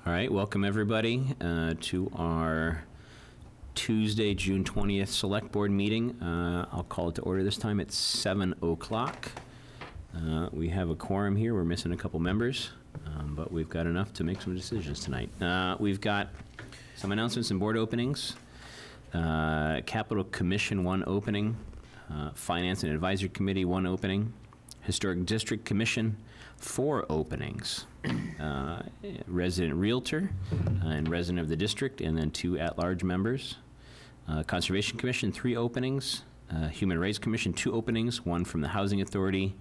All right, welcome everybody to our Tuesday, June 20th Select Board meeting. I'll call it to order this time at 7 o'clock. We have a quorum here. We're missing a couple members, but we've got enough to make some decisions tonight. We've got some announcements and board openings. Capital Commission, one opening. Finance and Advisory Committee, one opening. Historic District Commission, 4 openings. Resident Realtor and resident of the district, and then 2 at-large members. Conservation Commission, 3 openings. Human Rights Commission, 2 openings, 1 from the Housing Authority,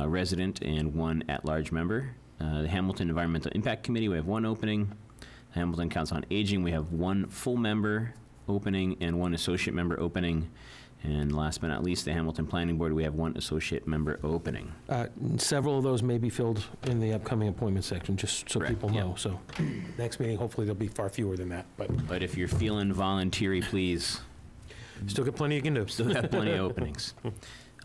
resident, and 1 at-large member. The Hamilton Environmental Impact Committee, we have 1 opening. Hamilton Council on Aging, we have 1 full member opening and 1 associate member opening. And last but not least, the Hamilton Planning Board, we have 1 associate member opening. Several of those may be filled in the upcoming appointment section, just so Correct, people know. yeah. So next meeting, hopefully there'll be far fewer than that, But if you're feeling volunteery, please, still got plenty you can do. still have plenty of openings. All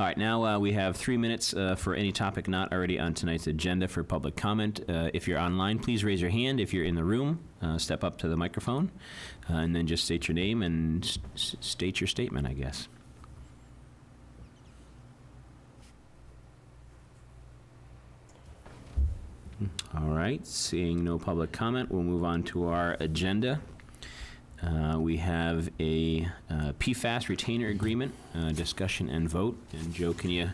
right, now we have 3 minutes for any topic not already on tonight's agenda for public comment. If you're online, please raise your hand. If you're in the room, step up to the microphone, and then just state your name and state your statement, I guess. All right, seeing no public comment, we'll move on to our agenda. We have a PFAS retainer agreement, discussion and vote. And Joe, can you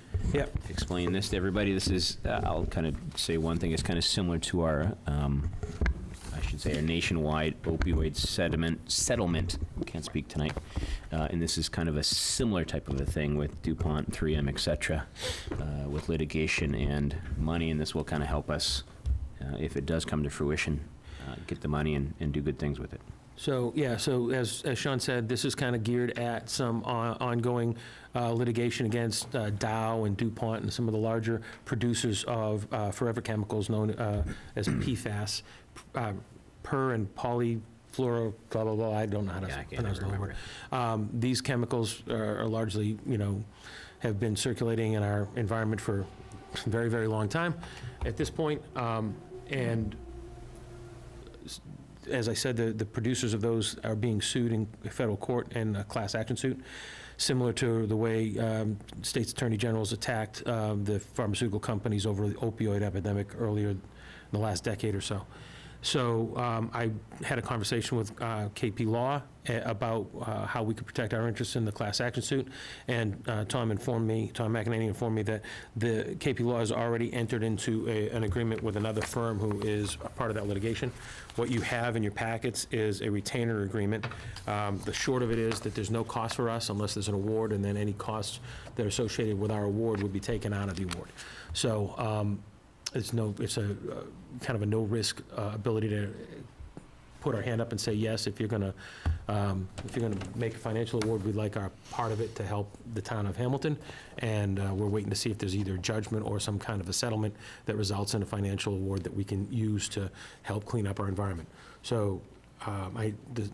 explain this to everybody? This is, I'll kind of say one thing, it's kind of similar to our, I should say, our nationwide opioid settlement. Can't speak tonight. And this is kind of a similar type of a thing with DuPont, 3M, et cetera, with litigation and money, and this will kind of help us, if it does come to fruition, get the money and do good things with it. So, yeah, so as Sean said, this is kind of geared at some ongoing litigation against Dow and DuPont and some of the larger producers of forever chemicals known as PFAS, per and polyfluoro, blah, blah, blah, I don't know how to pronounce the whole word. These chemicals are largely, have been circulating in our environment for a very, very long time at this point. And as I said, the producers of those are being sued in federal court in a class action suit, similar to the way state's attorney generals attacked the pharmaceutical companies over the opioid epidemic earlier in the last decade or so. So I had a conversation with KP Law about how we could protect our interests in the class action suit, and Tom McEnany informed me that the KP Law has already entered into an agreement with another firm who is a part of that litigation. What you have in your packets is a retainer agreement. The short of it is that there's no cost for us unless there's an award, and then any costs that are associated with our award would be taken out of the award. So it's a kind of a no-risk ability to put our hand up and say yes. If you're gonna make a financial award, we'd like our part of it to help the town of Hamilton, and we're waiting to see if there's either judgment or some kind of a settlement that results in a financial award that we can use to help clean up our environment. So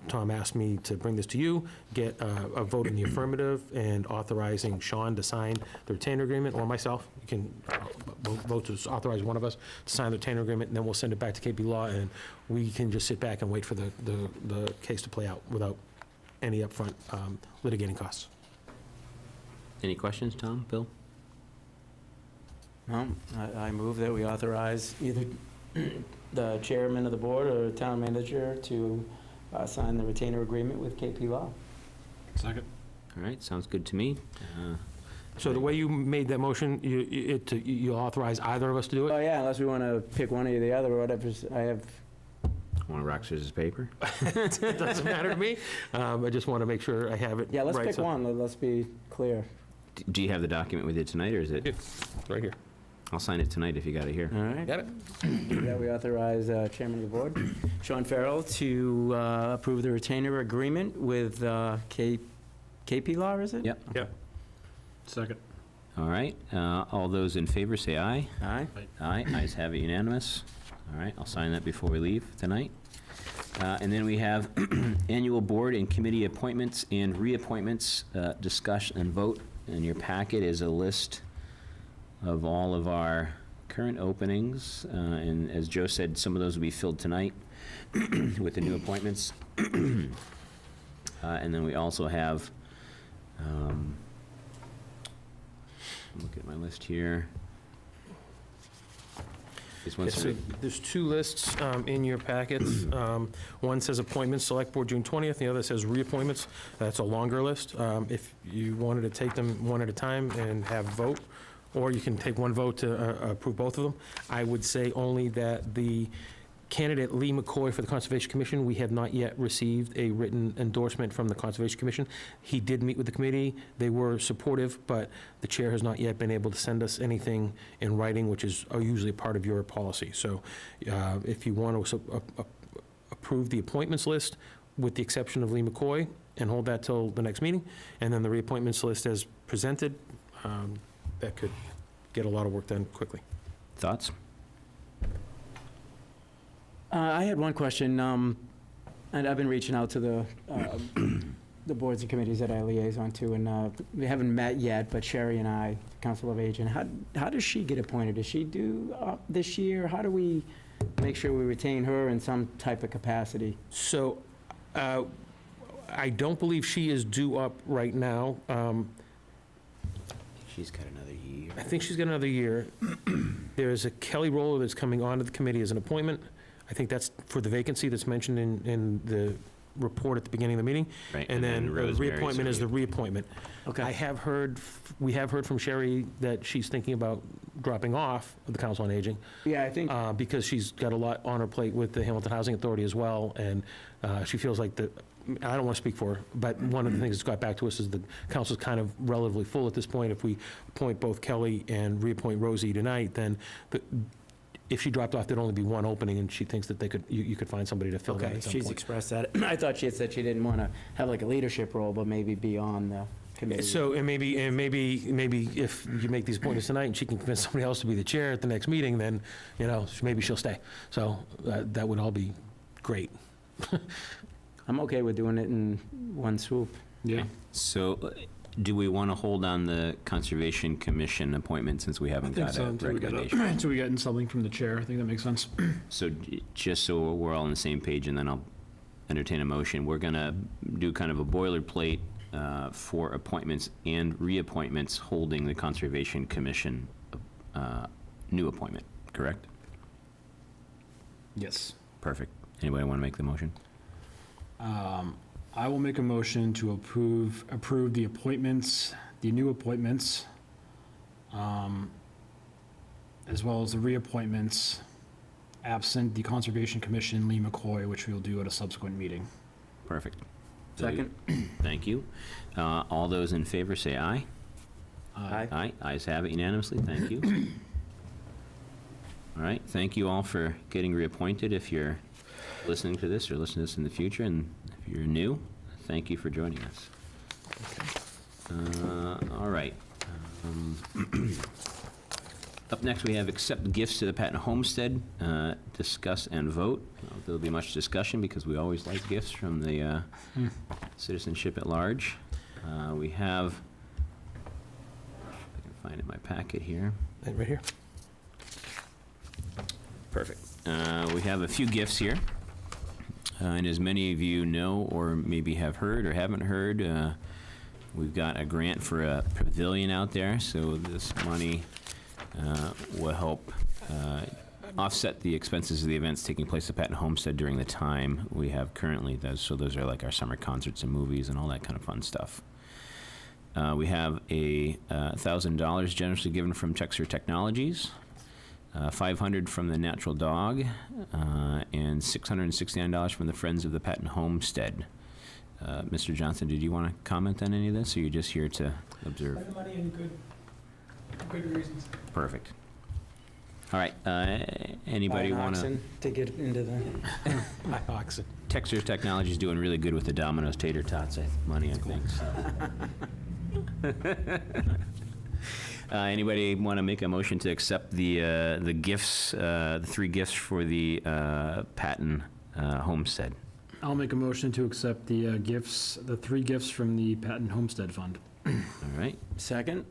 Tom asked me to bring this to you, get a vote in the affirmative, and authorizing Sean to sign the retainer agreement, or myself. You can vote to authorize one of us to sign the retainer agreement, and then we'll send it back to KP Law, and we can just sit back and wait for the case to play out without any upfront litigating costs. Any questions, Tom, Bill? No, I move that we authorize either the chairman of the board or the town manager to sign the retainer agreement with KP Law. Second. All right, sounds good to me. So the way you made that motion, you authorize either of us to do it? Oh, yeah, unless we want to pick one or the other, or whatever. I have. Want to rock, scissors, paper? It doesn't matter to me. I just want to make sure I have it. Yeah, let's right, pick so- one. Let's be clear. Do you have the document with you tonight, or is it? Yeah, right here. I'll sign it tonight if you got it here. All right. Got it? That we authorize chairman of the board, Sean Farrell, to approve the retainer agreement with KP Law, is it? Yep. Yep. Second. All right, all those in favor say aye. Aye. Aye, ayes have it unanimous. All right, I'll sign that before we leave tonight. And then we have annual board and committee appointments and reappointments, discussion and vote. In your packet is a list of all of our current openings, and as Joe said, some of those will be filled tonight. with the new appointments. And then we also have, look at my list here. This one's Yes, so there's two lists in your packets. One says appointments, Select Board, June 20th, the other says reappointments. That's a longer list. If you wanted to take them one at a time and have a vote, or you can take one vote to approve both of them, I would say only that the candidate Lee McCoy for the Conservation Commission, we have not yet received a written endorsement from the Conservation Commission. He did meet with the committee. They were supportive, but the chair has not yet been able to send us anything in writing, which is usually a part of your policy. So if you want to approve the appointments list, with the exception of Lee McCoy, and hold that till the next meeting, and then the reappointments list as presented, that could get a lot of work done quickly. thoughts? I had one question, and I've been reaching out to the boards and committees that I liaison to, and we haven't met yet, but Sherry and I, Council of Aging, how does she get appointed? Does she do this year? How do we make sure we retain her in some type of capacity? So, I don't believe she is due up right now. She's got another year. I think she's got another year. There's a Kelly Roller that's coming onto the committee as an appointment. I think that's for the vacancy that's mentioned in the report at the beginning of the meeting. Right, And then the Rosemary's reappointment is the reappointment. Okay. We have heard from Sherry that she's thinking about dropping off of the Council on Aging, Yeah, I think, because she's got a lot on her plate with the Hamilton Housing Authority as well, and she feels like I don't want to speak for her, but one of the things that's got back to us is the council's kind of relatively full at this point. If we appoint both Kelly and reappoint Rosie tonight, then if she dropped off, there'd only be one opening, and she thinks that you could find somebody to fill that okay, at some she's point. expressed that. I thought she had said she didn't want to have like a leadership role, but maybe be on the committee. So, and maybe if you make these appointments tonight and she can convince somebody else to be the chair at the next meeting, then, maybe she'll stay. So that would all be great. I'm okay with doing it in one swoop. Yeah. So, do we want to hold on the Conservation Commission appointment since we I haven't think got so, a until we get recommendation? until we get something from the chair. I think that makes sense. So, just so we're all on the same page, and then I'll entertain a motion, we're going to do kind of a boilerplate for appointments and reappointments holding the Conservation Commission new appointment, correct? Yes. Perfect. Anybody want to make the motion? I will make a motion to approve the appointments, the new appointments, as well as the reappointments, absent the Conservation Commission, Lee McCoy, which we'll do at a subsequent meeting. Perfect. Second? Thank you. All those in favor say aye. Aye. Aye. Ayes have it unanimously. Thank you. All right. Thank you all for getting reappointed. If you're listening to this or listening to this in the future, and if you're new, thank you for joining us. All right. Up next, we have accept gifts to the Patton Homestead, discuss and vote. There'll be much discussion because we always like gifts from the citizenship at large. We have, if I can find it in my packet here. Right here. Perfect. We have a few gifts here. And as many of you know, or maybe have heard or haven't heard, we've got a grant for a pavilion out there. So this money will help offset the expenses of the events taking place at Patton Homestead during the time we have currently. So those are like our summer concerts and movies and all that kind of fun stuff. We have a $1,000 generously given from Texer Technologies. $500 from the Natural Dog, and $669 from the Friends of the Patton Homestead. Mr. Johnson, did you want to comment on any of this, or are you just here to observe? Spend the money in good reasons. Perfect. All right, anybody Buy an want to? oxen to get into the, Hi, Oxen. Texas Technology is doing really good with the Domino's tater tots money, I think. Anybody want to make a motion to accept the gifts, the three gifts for the Patton Homestead? I'll make a motion to accept the gifts, the 3 gifts from the Patton Homestead Fund. All right, second?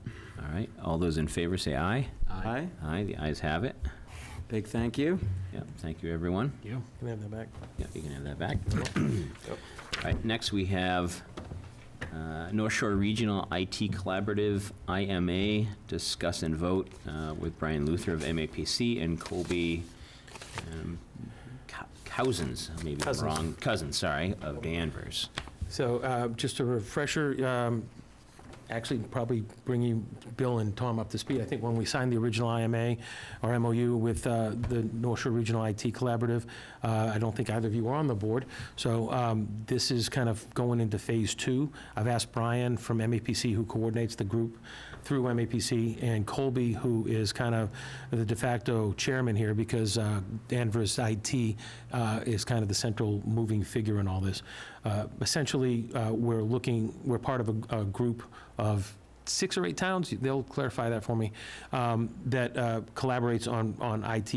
all right. All those in favor say aye. Aye. Aye, the ayes have it. Big thank you. Yeah, thank you, everyone. You? Can I have that back? Yeah, you can have that back. All right, next we have North Shore Regional IT Collaborative, IMA, discuss and vote with Brian Luther of MAPC and Colby Cousins, maybe I'm Cousins. wrong, Cousins, sorry, of Danvers. So just a refresher, actually probably bringing Bill and Tom up to speed. I think when we signed the original IMA or MOU with the North Shore Regional IT Collaborative, I don't think either of you were on the board. So this is kind of going into phase 2. I've asked Brian from MAPC, who coordinates the group through MAPC, and Colby, who is kind of the de facto chairman here because Danvers IT is kind of the central moving figure in all this. Essentially, we're part of a group of 6 or 8 towns, they'll clarify that for me, that collaborates on IT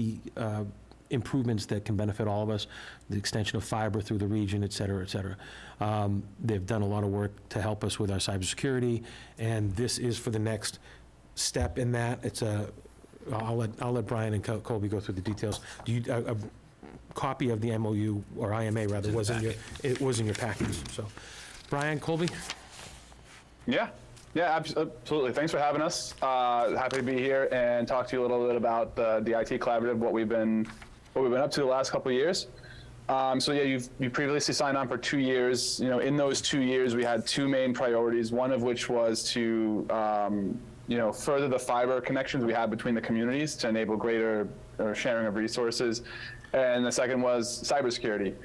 improvements that can benefit all of us, the extension of fiber through the region, et cetera, et cetera. They've done a lot of work to help us with our cybersecurity, and this is for the next step in that. I'll let Brian and Colby go through the details. A copy of the MOU, or IMA rather, was in your package, so. Brian, Colby? Yeah, absolutely. Thanks for having us. Happy to be here and talk to you a little bit about the IT Collaborative, what we've been up to the last couple of years. So yeah, you previously signed on for 2 years. You know, in those 2 years, we had 2 main priorities. One of which was to further the fiber connections we had between the communities to enable greater sharing of resources, and the second was cybersecurity,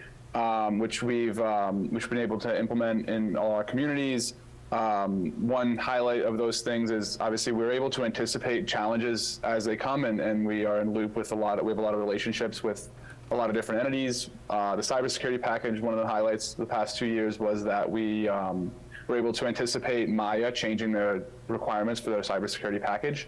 which we've been able to implement in all our communities. One highlight of those things is obviously we're able to anticipate challenges as they come, and we are in loop with we have a lot of relationships with a lot of different entities. The cybersecurity package, one of the highlights the past 2 years was that we were able to anticipate Maya changing their requirements for their cybersecurity package,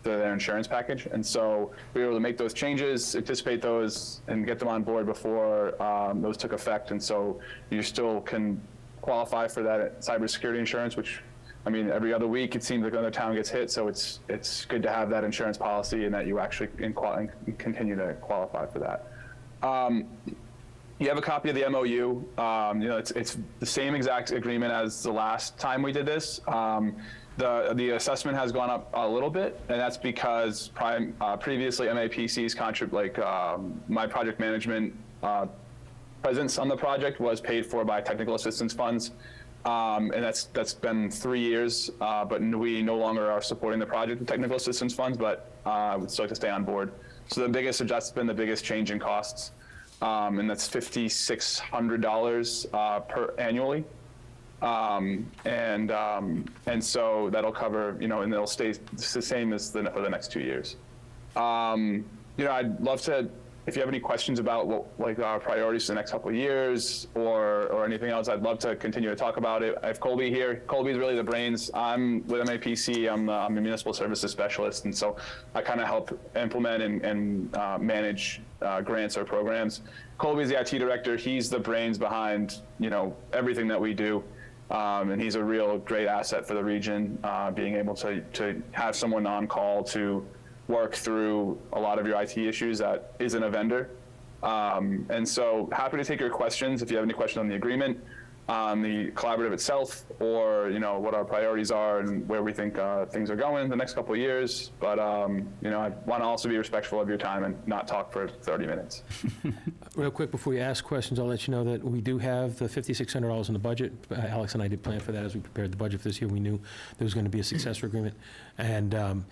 their insurance package. And so we were able to make those changes, anticipate those, and get them on board before those took effect. And so you still can qualify for that cybersecurity insurance, which, I mean, every other week it seems like another town gets hit, so it's good to have that insurance policy and that you actually continue to qualify for that. You have a copy of the MOU. It's the same exact agreement as the last time we did this. The assessment has gone up a little bit, and that's because previously MAPC's my project management presence on the project was paid for by technical assistance funds, and that's been 3 years, but we no longer are supporting the project with technical assistance funds, but we'd still like to stay on board. So that's been the biggest change in costs, and that's $5,600 per annually, and so that'll cover, and it'll stay the same as for the next 2 years. I'd love to, if you have any questions about our priorities for the next couple of years or anything else, I'd love to continue to talk about it. I have Colby here. Colby's really the brains. I'm with MAPC. I'm a municipal services specialist, and so I kind of help implement and manage grants or programs. Colby's the IT director. He's the brains behind everything that we do, and he's a real great asset for the region, being able to have someone on call to work through a lot of your IT issues that isn't a vendor. And so happy to take your questions if you have any questions on the agreement, on the collaborative itself, or what our priorities are and where we think things are going in the next couple of years. But I want to also be respectful of your time and not talk for 30 minutes. Real quick, before you ask questions, I'll let you know that we do have the $5,600 in the budget. Alex and I did plan for that as we prepared the budget for this year. We knew there was going to be a successor agreement. And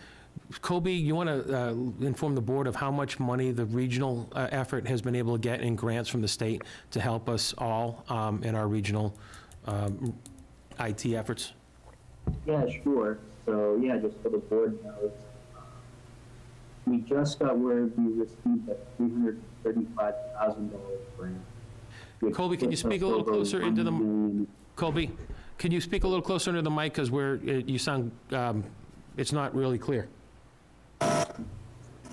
Colby, you want to inform the board of how much money the regional effort has been able to get in grants from the state to help us all in our regional IT efforts? Yeah, sure. So, yeah, just so the board knows, we just got word we received a $335,000 grant. Colby, can you speak a little closer into the Colby, can you speak a little closer into the mic because you sound it's not really clear.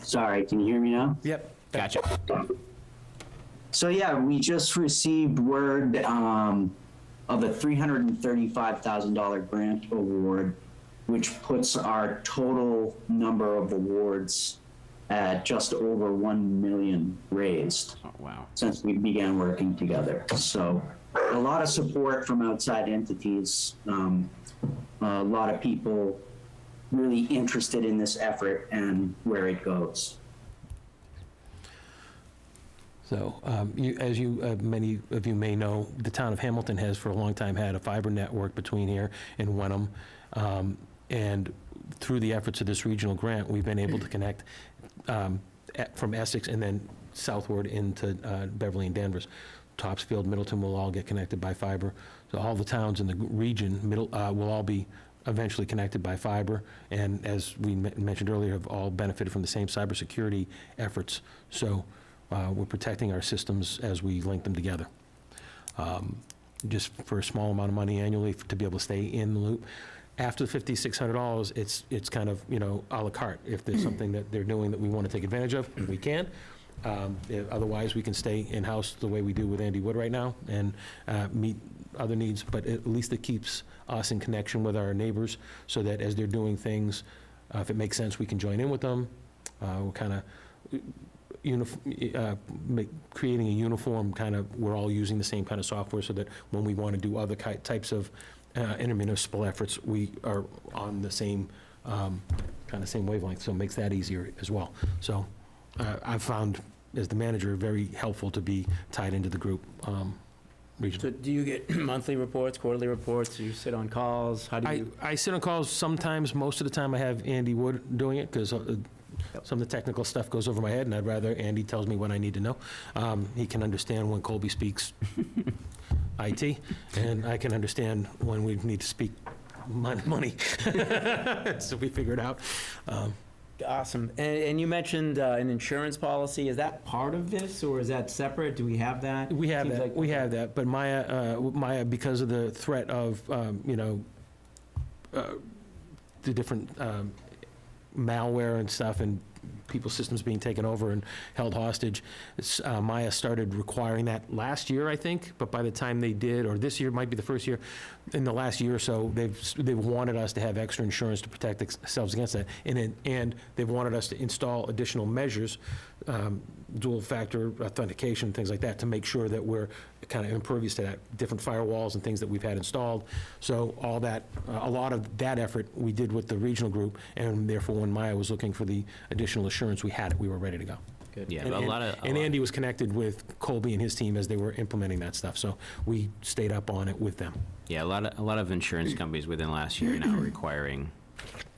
Sorry, can you hear me now? Yep. Gotcha. So yeah, we just received word of a $335,000 grant award, which puts our total number of awards at just over 1 million raised Oh, wow. since we began working together. So a lot of support from outside entities, a lot of people really interested in this effort and where it goes. So, as many of you may know, the town of Hamilton has for a long time had a fiber network between here and Wenham. And through the efforts of this regional grant, we've been able to connect from Essex and then southward into Beverly and Danvers. Topsfield, Middleton will all get connected by fiber. So all the towns in the region will all be eventually connected by fiber. And as we mentioned earlier, have all benefited from the same cybersecurity efforts. So we're protecting our systems as we link them together. Just for a small amount of money annually to be able to stay in the loop. After the $5,600, it's kind of, a la carte. If there's something that they're doing that we want to take advantage of, we can. Otherwise, we can stay in-house the way we do with Andy Wood right now and meet other needs, but at least it keeps us in connection with our neighbors so that as they're doing things, if it makes sense, we can join in with them. We're kind of creating a uniform we're all using the same kind of software so that when we want to do other types of intermunicipal efforts, we are on the same same wavelength, so it makes that easier as well. So I've found, as the manager, very helpful to be tied into the group region. So do you get monthly reports, quarterly reports? Do you sit on calls? How do you? I sit on calls sometimes. Most of the time I have Andy Wood doing it because some of the technical stuff goes over my head, and I'd rather Andy tells me what I need to know. He can understand when Colby speaks IT, and I can understand when we need to speak money. So we figure it out. Awesome. And you mentioned an insurance policy. Is that part of this, or is that separate? Do we have that? We have Seems that. like- We have that. But Maya, because of the threat of, the different malware and stuff and people's systems being taken over and held hostage, Maya started requiring that last year, I think. But by the time they did, or this year might be the first year, in the last year or so, they've wanted us to have extra insurance to protect ourselves against that. And they've wanted us to install additional measures, dual factor authentication, things like that, to make sure that we're kind of impervious to that, different firewalls and things that we've had installed. So all that, a lot of that effort we did with the regional group, and therefore when Maya was looking for the additional assurance, we had it, we were ready to go. Good. Yeah, And- but a and- lot of. And Andy was connected with Colby and his team as they were implementing that stuff, so we stayed up on it with them. Yeah, a lot of insurance companies within last year now requiring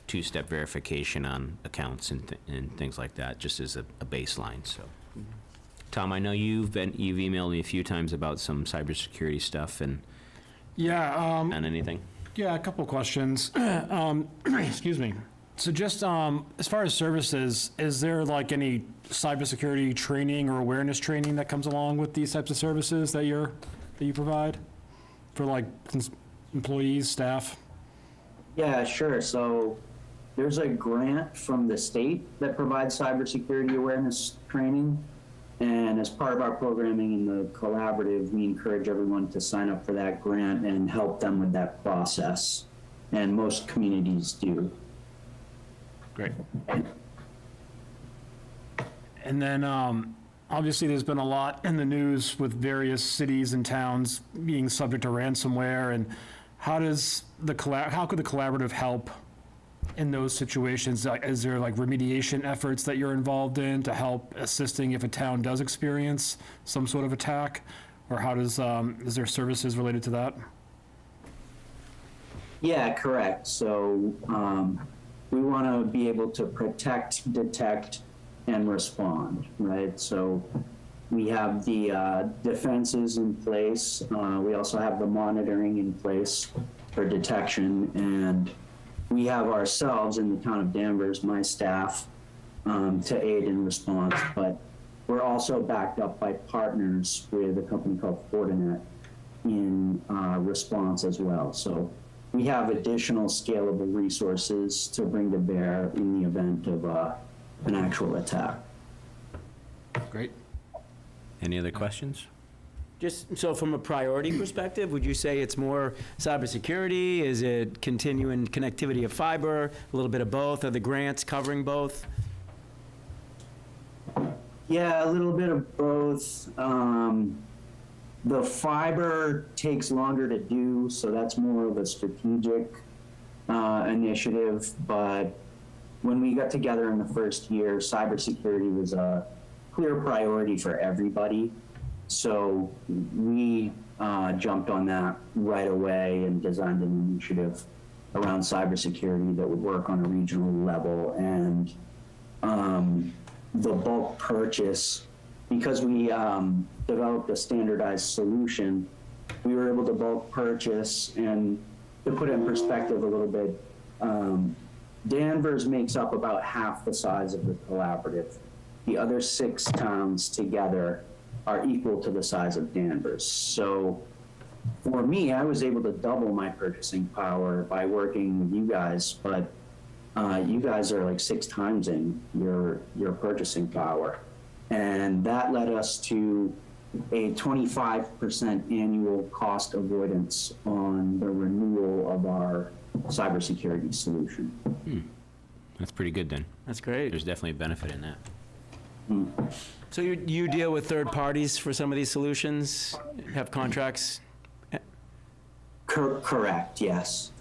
two-step verification on accounts and things like that, just as a baseline, so. Tom, I know you've emailed me a few times about some cybersecurity stuff and Yeah, anything? yeah, a couple of questions. Excuse me. So just as far as services, is there like any cybersecurity training or awareness training that comes along with these types of services that you provide for like employees, staff? Yeah, sure. So there's a grant from the state that provides cybersecurity awareness training. And as part of our programming in the collaborative, we encourage everyone to sign up for that grant and help them with that process. And most communities do. Great. And then, obviously, there's been a lot in the news with various cities and towns being subject to ransomware. And how could the collaborative help in those situations? Is there like remediation efforts that you're involved in to help assisting if a town does experience some sort of attack? Or how does, is there services related to that? Yeah, correct. So we want to be able to protect, detect, and respond, right? So we have the defenses in place. We also have the monitoring in place for detection. And we have ourselves in the town of Danvers, my staff, to aid in response. But we're also backed up by partners with a company called Fortinet in response as well. So we have additional scalable resources to bring to bear in the event of an actual attack. Great. Any other questions? Just, so from a priority perspective, would you say it's more cybersecurity? Is it continuing connectivity of fiber? A little bit of both? Are the grants covering both? Yeah, a little bit of both. The fiber takes longer to do, so that's more of a strategic initiative. But when we got together in the first year, cybersecurity was a clear priority for everybody. So we jumped on that right away and designed an initiative around cybersecurity that would work on a regional level. And the bulk purchase, because we developed a standardized solution, we were able to bulk purchase. And to put it in perspective a little bit, Danvers makes up about half the size of the collaborative. The other 6 towns together are equal to the size of Danvers. So for me, I was able to double my purchasing power by working with you guys, but you guys are like 6 times in your purchasing power. And that led us to a 25% annual cost avoidance on the renewal of our cybersecurity solution. That's pretty good then. That's great. There's definitely a benefit in that. So you deal with third parties for some of these solutions? Have contracts? Correct, yes.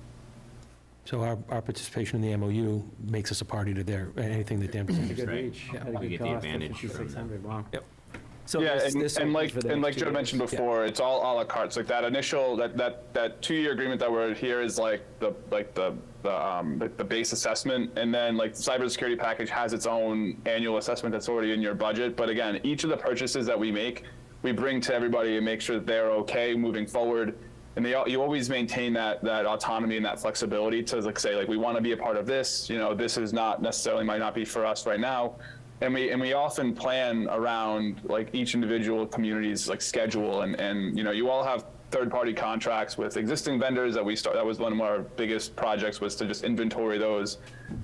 So our participation in the MOU makes us a party to their, anything that Danvers That's a good Right. reach. Yeah. At a We good get the cost, advantage from 5,600, wow. Yep. So Yeah, this and opens for the like next 2 Joe years. mentioned before, it's all a la carte. So like that initial, that 2-year agreement that we're here is like the base assessment, and then like the cybersecurity package has its own annual assessment that's already in your budget. But again, each of the purchases that we make, we bring to everybody and make sure that they're okay moving forward. And you always maintain that autonomy and that flexibility to like say like we want to be a part of this. You know, this is not necessarily might not be for us right now. And we often plan around like each individual community's like schedule, and you know, you all have third-party contracts with existing vendors that that was one of our biggest projects, was to just inventory those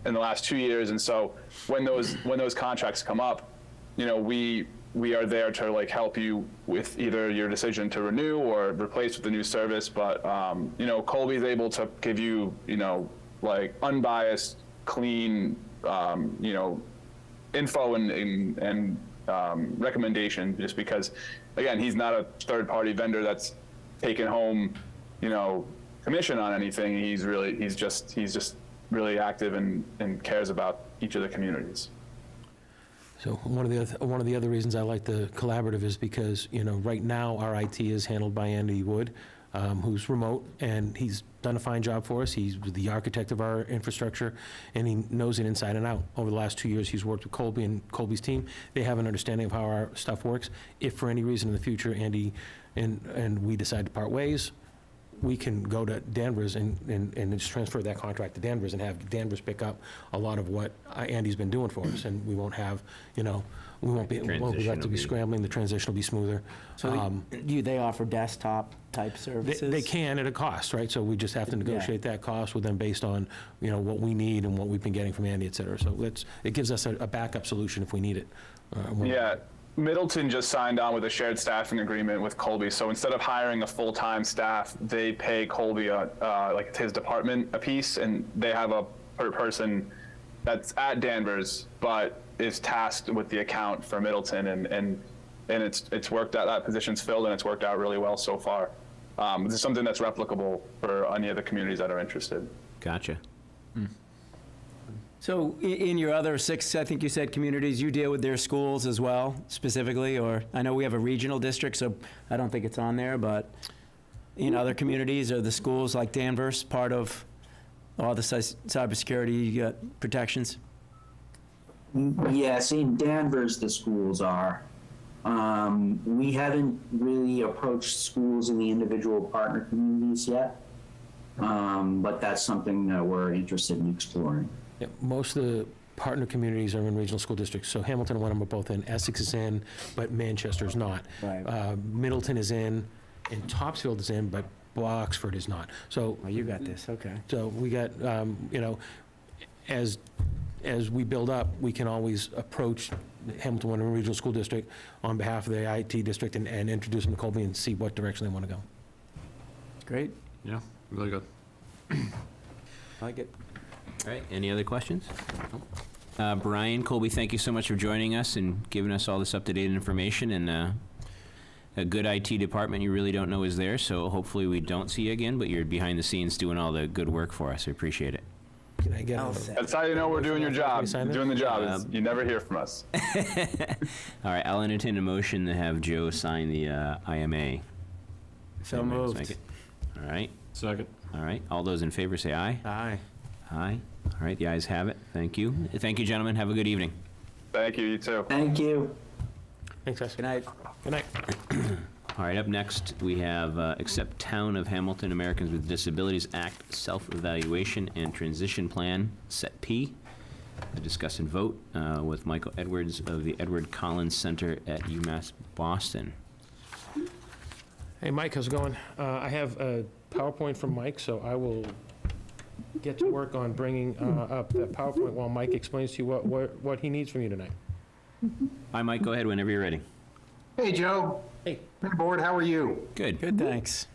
in the last 2 years. And so when those contracts come up, you know, we are there to like help you with either your decision to renew or replace with a new service. But you know, Colby's able to give you, you know, like unbiased, clean, you know, info and recommendation, just because, again, he's not a third-party vendor that's taken home, you know, commission on anything. He's just really active and cares about each of the communities. So one of the other reasons I like the collaborative is because, you know, right now our IT is handled by Andy Wood, who's remote, and he's done a fine job for us. He's the architect of our infrastructure, and he knows it inside and out. Over the last 2 years, he's worked with Colby and Colby's team. They have an understanding of how our stuff works. If for any reason in the future, Andy and we decide to part ways, we can go to Danvers and just transfer that contract to Danvers and have Danvers pick up a lot of what Andy's been doing for us, and we won't have, you know, we won't be Transition have to will be be- scrambling. The transition will be smoother. So they offer desktop type services? They can at a cost, right? So we just have to negotiate that cost with them based on, you know, what we need and what we've been getting from Andy, et cetera. So it gives us a backup solution if we need it. Yeah, Middleton just signed on with a shared staffing agreement with Colby. So instead of hiring a full-time staff, they pay Colby like his department a piece, and they have a person that's at Danvers but is tasked with the account for Middleton, and it's worked out. That position's filled, and it's worked out really well so far. This is something that's replicable for any of the communities that are interested. Gotcha. So in your other 6, I think you said, communities, you deal with their schools as well, specifically? Or, I know we have a regional district, so I don't think it's on there, but in other communities, are the schools like Danvers part of all the cybersecurity protections? Yes, in Danvers, the schools are. We haven't really approached schools in the individual partner communities yet, but that's something that we're interested in exploring. Yeah, most of the partner communities are in regional school districts. So Hamilton and Wenham are both in, Essex is in, but Manchester's not. Right. Middleton is in, and Topsfield is in, but Boxford is not. So Oh, you got this, okay. So we got, you know, as we build up, we can always approach Hamilton Wenham Regional School District on behalf of the IT district and introduce them to Colby and see what direction they want to go. Great, Yeah, really good. I like it. All right, any other questions? Brian, Colby, thank you so much for joining us and giving us all this up-to-date information, and a good IT department you really don't know is there, so hopefully we don't see you again, but you're behind the scenes doing all the good work for us. I appreciate it. Can I get I'll a- say. That's how you know we're doing your job. Sign it? Doing the job. You never hear from us. All right, I'll entertain a motion to have Joe sign the IMA. So Anybody wants to moved. make it? All right, Second. all right. All those in favor say aye. Aye. Aye. All right, the ayes have it. Thank you. Thank you, gentlemen. Have a good evening. Thank you. You too. Thank you. Thanks, guys. Good night. Good night. All right, up next, we have accept Town of Hamilton Americans with Disabilities Act Self-Evaluation and Transition Plan, Set P. To discuss and vote with Michael Edwards of the Edward Collins Center at UMass Boston. Hey, Mike, how's it going? I have a PowerPoint from Mike, so I will get to work on bringing up that PowerPoint while Mike explains to you what he needs from you tonight. Hi, Mike, go ahead whenever you're ready. Hey, Joe. Hey. Hey, board, how are you? Good. Good, thanks.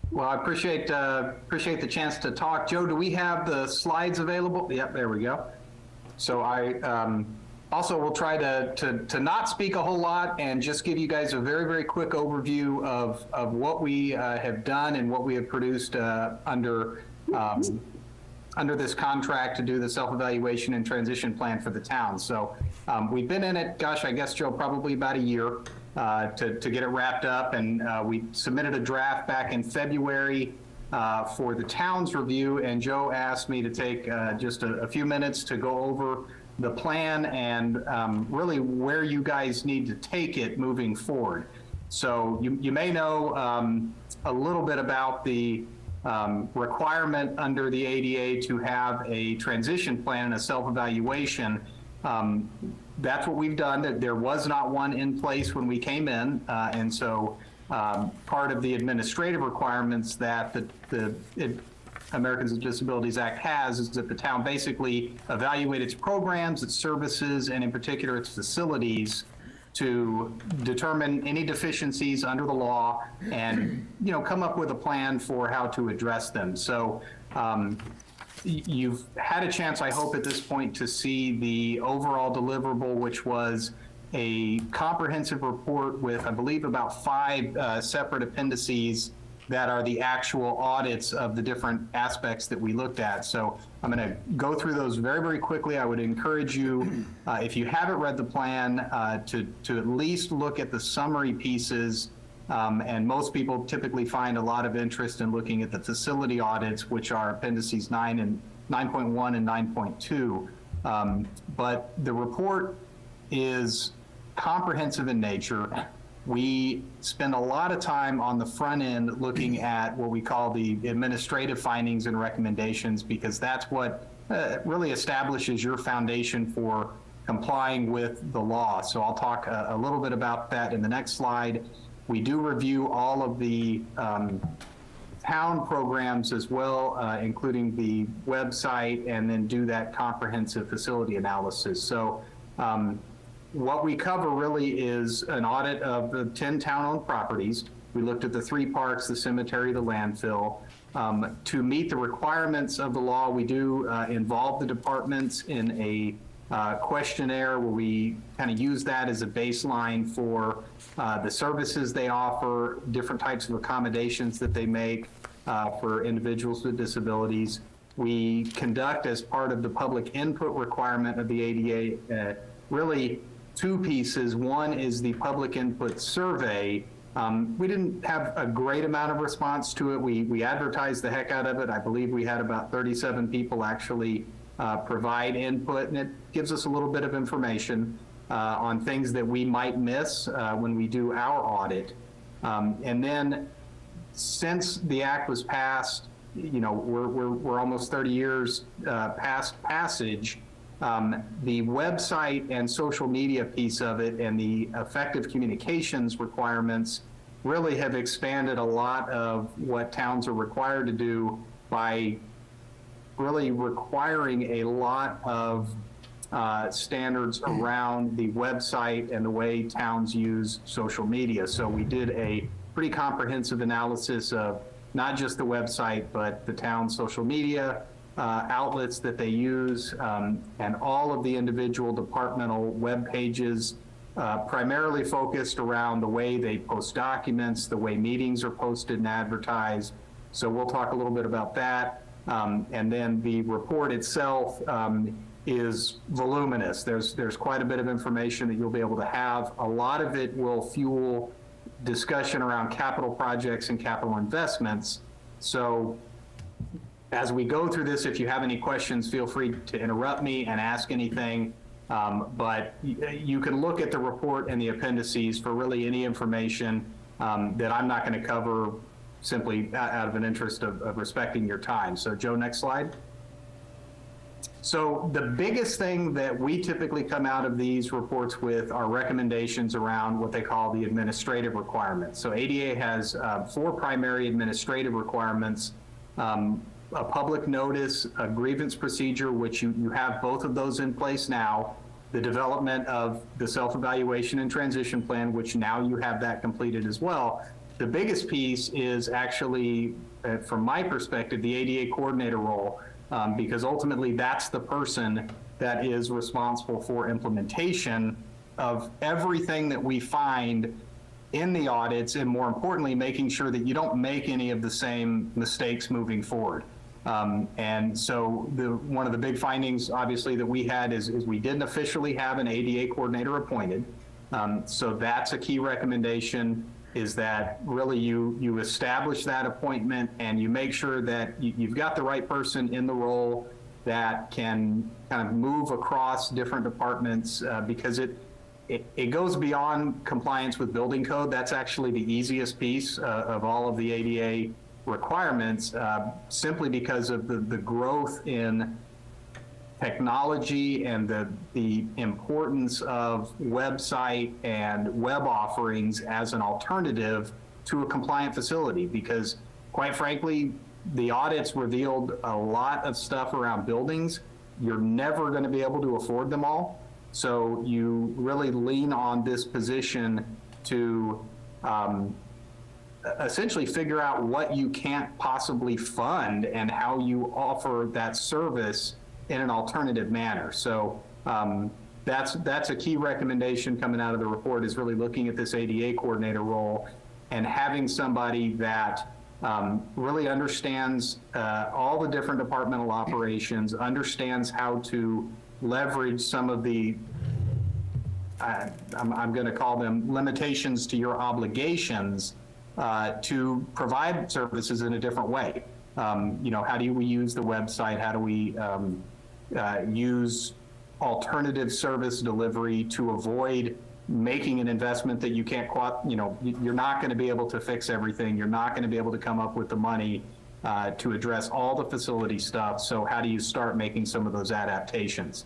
Well, I appreciate the chance to talk. Joe, do we have the slides available? Yep, there we go. So I also will try to not speak a whole lot and just give you guys a very, very quick overview of what we have done and what we have produced under this contract to do the self-evaluation and transition plan for the town. So we've been in it, gosh, I guess, Joe, probably about a year to get it wrapped up. And we submitted a draft back in February for the town's review. And Joe asked me to take just a few minutes to go over the plan and really where you guys need to take it moving forward. So you may know a little bit about the requirement under the ADA to have a transition plan and a self-evaluation. That's what we've done. There was not one in place when we came in, and so part of the administrative requirements that the Americans with Disabilities Act has is that the town basically evaluate its programs, its services, and in particular its facilities to determine any deficiencies under the law and, you know, come up with a plan for how to address them. So you've had a chance, I hope, at this point to see the overall deliverable, which was a comprehensive report with, I believe, about 5 separate appendices that are the actual audits of the different aspects that we looked at. So I'm going to go through those very, very quickly. I would encourage you, if you haven't read the plan, to at least look at the summary pieces. And most people typically find a lot of interest in looking at the facility audits, which are appendices 9.1 and 9.2. But the report is comprehensive in nature. We spend a lot of time on the front end looking at what we call the administrative findings and recommendations, because that's what really establishes your foundation for complying with the law. So I'll talk a little bit about that in the next slide. We do review all of the town programs as well, including the website, and then do that comprehensive facility analysis. So what we cover really is an audit of the 10 town-owned properties. We looked at the 3 parks, the cemetery, the landfill. To meet the requirements of the law, we do involve the departments in a questionnaire where we kind of use that as a baseline for the services they offer, different types of accommodations that they make for individuals with disabilities. We conduct, as part of the public input requirement of the ADA, really 2 pieces. One is the public input survey. We didn't have a great amount of response to it. We advertised the heck out of it. I believe we had about 37 people actually provide input, and it gives us a little bit of information on things that we might miss when we do our audit. And then since the act was passed, you know, we're almost 30 years past passage. The website and social media piece of it and the effective communications requirements really have expanded a lot of what towns are required to do by really requiring a lot of standards around the website and the way towns use social media. So we did a pretty comprehensive analysis of not just the website, but the town's social media, outlets that they use, and all of the individual departmental web pages, primarily focused around the way they post documents, the way meetings are posted and advertised. So we'll talk a little bit about that. And then the report itself is voluminous. There's quite a bit of information that you'll be able to have. A lot of it will fuel discussion around capital projects and capital investments. So as we go through this, if you have any questions, feel free to interrupt me and ask anything. But you can look at the report and the appendices for really any information that I'm not going to cover, simply out of an interest of respecting your time. So Joe, next slide. So the biggest thing that we typically come out of these reports with are recommendations around what they call the administrative requirements. So ADA has 4 primary administrative requirements: a public notice, a grievance procedure, which you have both of those in place now, the development of the self-evaluation and transition plan, which now you have that completed as well. The biggest piece is actually, from my perspective, the ADA coordinator role, because ultimately that's the person that is responsible for implementation of everything that we find in the audits, and more importantly, making sure that you don't make any of the same mistakes moving forward. And so one of the big findings, obviously, that we had is we didn't officially have an ADA coordinator appointed. So that's a key recommendation, is that really you establish that appointment and you make sure that you've got the right person in the role that can kind of move across different departments, because it goes beyond compliance with building code. That's actually the easiest piece of all of the ADA requirements, simply because of the growth in technology and the importance of website and web offerings as an alternative to a compliant facility. Because quite frankly, the audits revealed a lot of stuff around buildings. You're never going to be able to afford them all. So you really lean on this position to essentially figure out what you can't possibly fund and how you offer that service in an alternative manner. So that's a key recommendation coming out of the report, is really looking at this ADA coordinator role and having somebody that really understands all the different departmental operations, understands how to leverage some of the, I'm going to call them limitations to your obligations, to provide services in a different way. How do we use the website? How do we use alternative service delivery to avoid making an investment that you can't, you're not going to be able to fix everything. You're not going to be able to come up with the money to address all the facility stuff. So how do you start making some of those adaptations?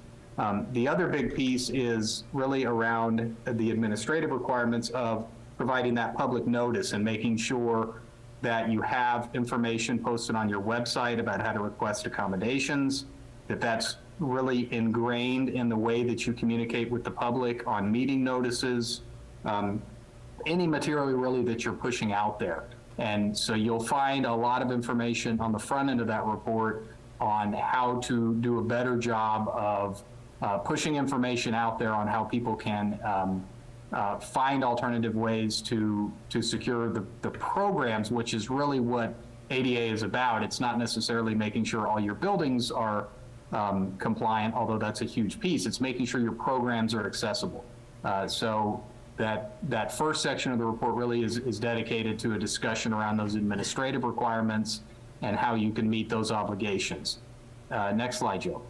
The other big piece is really around the administrative requirements of providing that public notice and making sure that you have information posted on your website about how to request accommodations, that's really ingrained in the way that you communicate with the public on meeting notices, any material really that you're pushing out there. And so you'll find a lot of information on the front end of that report on how to do a better job of pushing information out there on how people can find alternative ways to secure the programs, which is really what ADA is about. It's not necessarily making sure all your buildings are compliant, although that's a huge piece. It's making sure your programs are accessible. So that first section of the report really is dedicated to a discussion around those administrative requirements and how you can meet those obligations. Next slide, Joe.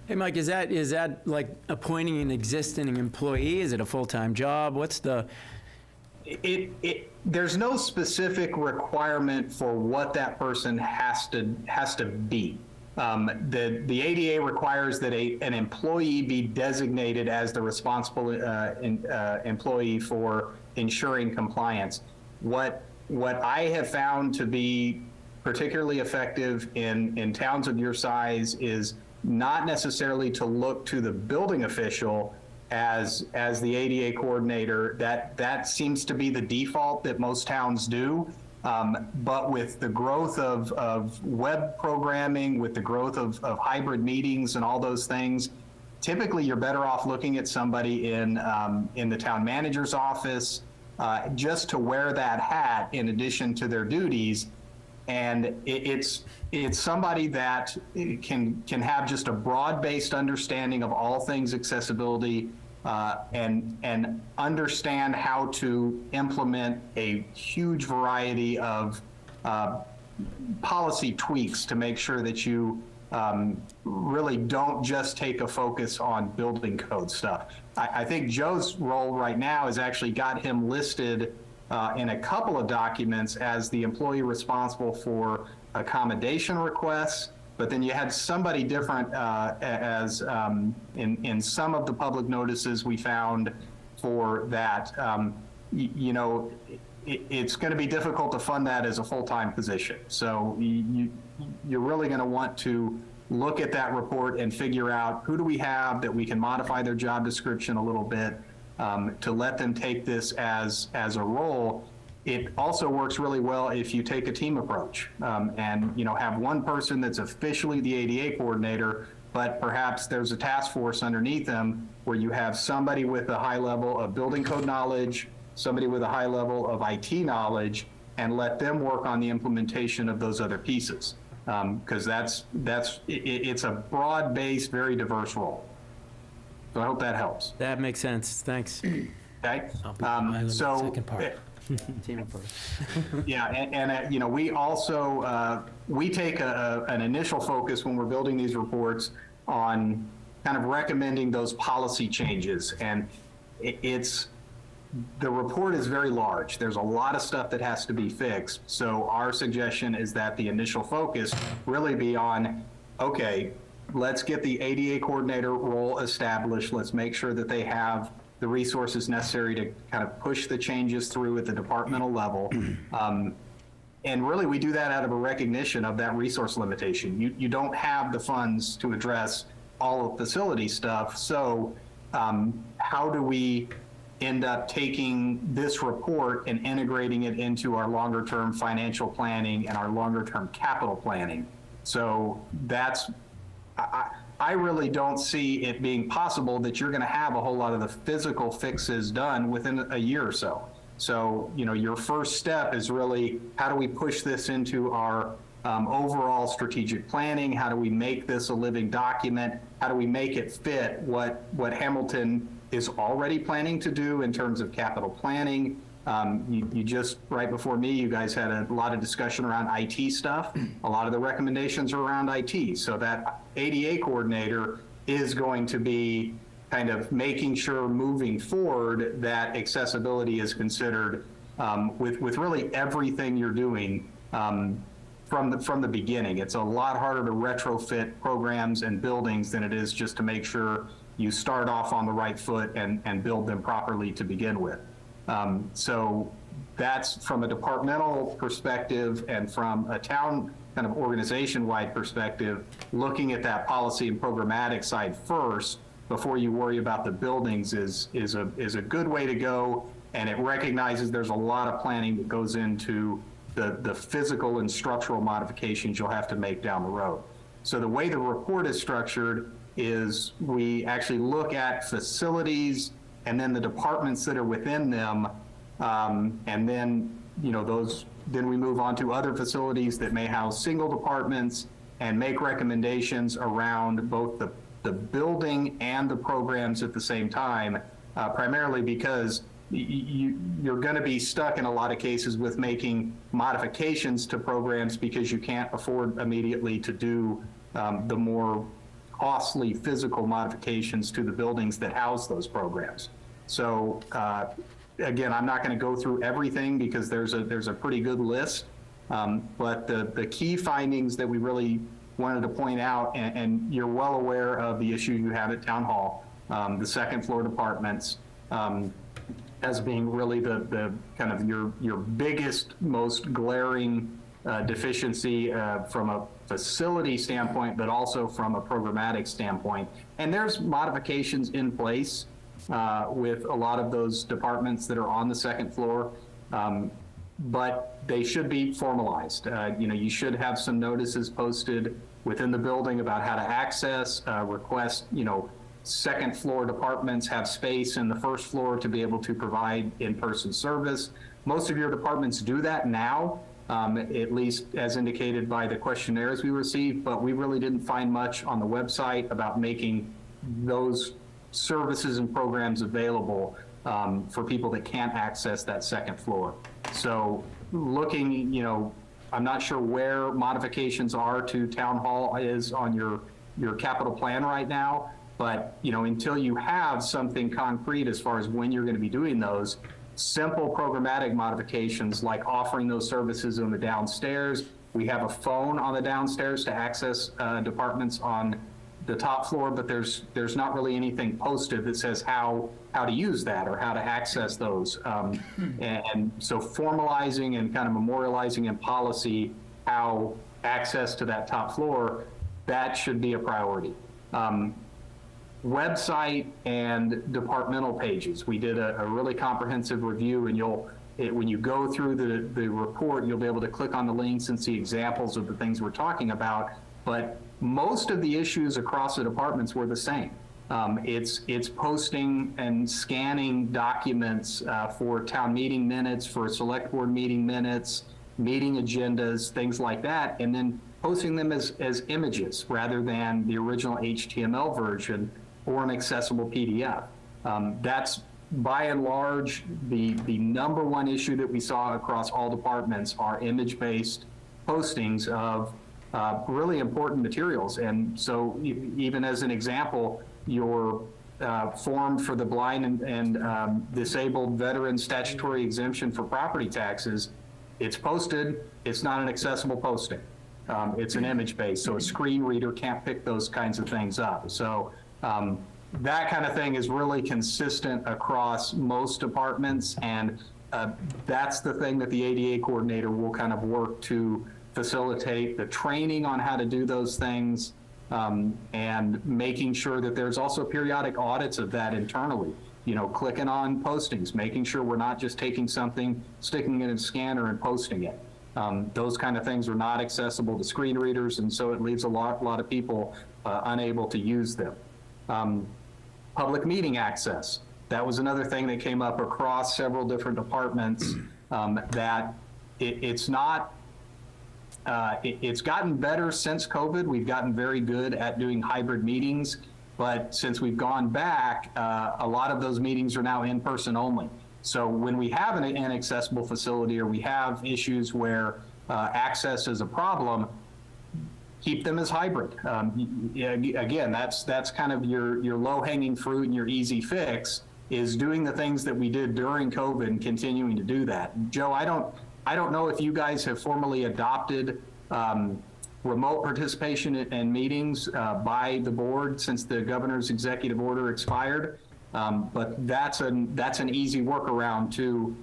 Hey, Mike, is that like appointing an existing employee? Is it a full-time job? What's the? There's no specific requirement for what that person has to be. The ADA requires that an employee be designated as the responsible employee for ensuring compliance. What I have found to be particularly effective in towns of your size is not necessarily to look to the building official as the ADA coordinator. That seems to be the default that most towns do. But with the growth of web programming, with the growth of hybrid meetings and all those things, typically you're better off looking at somebody in the town manager's office just to wear that hat in addition to their duties. And it's somebody that can have just a broad-based understanding of all things accessibility and understand how to implement a huge variety of policy tweaks to make sure that you really don't just take a focus on building code stuff. I think Joe's role right now has actually got him listed in a couple of documents as the employee responsible for accommodation requests, but then you had somebody different as in some of the public notices we found for that. You know, it's going to be difficult to fund that as a full-time position. So you're really going to want to look at that report and figure out who do we have that we can modify their job description a little bit to let them take this as a role. It also works really well if you take a team approach and, you know, have one person that's officially the ADA coordinator, but perhaps there's a task force underneath them where you have somebody with a high level of building code knowledge, somebody with a high level of IT knowledge, and let them work on the implementation of those other pieces. Because it's a broad-based, very diverse role. So I hope that helps. That makes sense. Thanks. Okay. So second part. Team approach. yeah, and you know, we also we take an initial focus when we're building these reports on kind of recommending those policy changes, and the report is very large. There's a lot of stuff that has to be fixed. So our suggestion is that the initial focus really be on, okay, let's get the ADA coordinator role established. Let's make sure that they have the resources necessary to kind of push the changes through at the departmental level. And really, we do that out of a recognition of that resource limitation. You don't have the funds to address all of facility stuff. So how do we end up taking this report and integrating it into our longer term financial planning and our longer term capital planning? So that's, I really don't see it being possible that you're going to have a whole lot of the physical fixes done within a year or so. So, you know, your first step is really, how do we push this into our overall strategic planning? How do we make this a living document? How do we make it fit what Hamilton is already planning to do in terms of capital planning? You just, right before me, you guys had a lot of discussion around IT stuff. A lot of the recommendations are around IT. So that ADA coordinator is going to be kind of making sure moving forward that accessibility is considered with really everything you're doing from the beginning. It's a lot harder to retrofit programs and buildings than it is just to make sure you start off on the right foot and build them properly to begin with. So that's from a departmental perspective, and from a town kind of organization-wide perspective, looking at that policy and programmatic side first before you worry about the buildings is a good way to go. And it recognizes there's a lot of planning that goes into the physical and structural modifications you'll have to make down the road. So the way the report is structured is we actually look at facilities and then the departments that are within them, and then, you know, then we move on to other facilities that may house single departments and make recommendations around both the building and the programs at the same time, primarily because you're going to be stuck in a lot of cases with making modifications to programs because you can't afford immediately to do the more costly physical modifications to the buildings that house those programs. So again, I'm not going to go through everything because there's a pretty good list, but the key findings that we really wanted to point out, and you're well aware of the issue you have at Town Hall, the second floor departments, as being really the kind of your biggest, most glaring deficiency from a facility standpoint, but also from a programmatic standpoint. And there's modifications in place with a lot of those departments that are on the second floor. but they should be formalized. You should have some notices posted within the building about how to access, request, second floor departments have space in the first floor to be able to provide in-person service. Most of your departments do that now, at least as indicated by the questionnaires we received, but we really didn't find much on the website about making those services and programs available for people that can't access that second floor. So looking, I'm not sure where modifications are to town hall is on your capital plan right now, but until you have something concrete as far as when you're going to be doing those, simple programmatic modifications like offering those services on the downstairs. We have a phone on the downstairs to access departments on the top floor, but there's not really anything posted that says how to use that or how to access those. And so formalizing and kind of memorializing in policy how access to that top floor, that should be a priority. Website and departmental pages. We did a really comprehensive review, and when you go through the report, you'll be able to click on the links and see examples of the things we're talking about. But most of the issues across the departments were the same. It's posting and scanning documents for town meeting minutes, for select board meeting minutes, meeting agendas, things like that, and then posting them as images rather than the original HTML version or an accessible PDF. That's by and large the number one issue that we saw across all departments are image-based postings of really important materials. And so even as an example, your form for the blind and disabled veteran statutory exemption for property taxes, it's posted, it's not an accessible posting. It's an image-based, so a screen reader can't pick those kinds of things up. So that kind of thing is really consistent across most departments, and that's the thing that the ADA coordinator will kind of work to facilitate the training on how to do those things, and making sure that there's also periodic audits of that internally. Clicking on postings, making sure we're not just taking something, sticking it in a scanner and posting it. Those kind of things are not accessible to screen readers, and so it leaves a lot of people unable to use them. Public meeting access. That was another thing that came up across several different departments, that it's not, it's gotten better since COVID. We've gotten very good at doing hybrid meetings, but since we've gone back, a lot of those meetings are now in person only. So when we have an inaccessible facility or we have issues where access is a problem, keep them as hybrid. Again, that's kind of your low-hanging fruit and your easy fix is doing the things that we did during COVID and continuing to do that. Joe, I don't know if you guys have formally adopted remote participation in meetings by the board since the governor's executive order expired, but that's an easy workaround to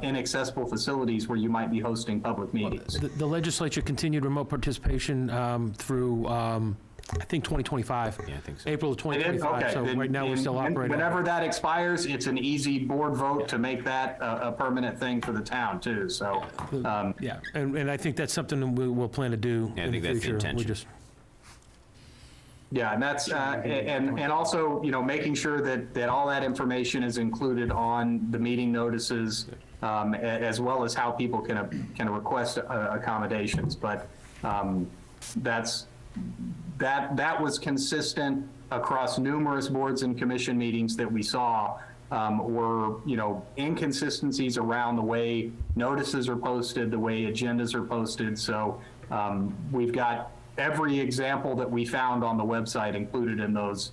inaccessible facilities where you might be hosting public meetings. The legislature continued remote participation through, I think, 2025. Yeah, I think so. April of 2025, Okay, so then- right now we're still and operating. Whenever that expires, it's an easy board vote to make that a permanent thing for the town too, so. Yeah, and I think that's something that we'll plan to do Yeah, I in the think that's the future. We intention. just Yeah, and that's, and also, making sure that all that information is included on the meeting notices, as well as how people can request accommodations. But that was consistent across numerous boards and commission meetings that we saw, were, inconsistencies around the way notices are posted, the way agendas are posted. So we've got every example that we found on the website included in those,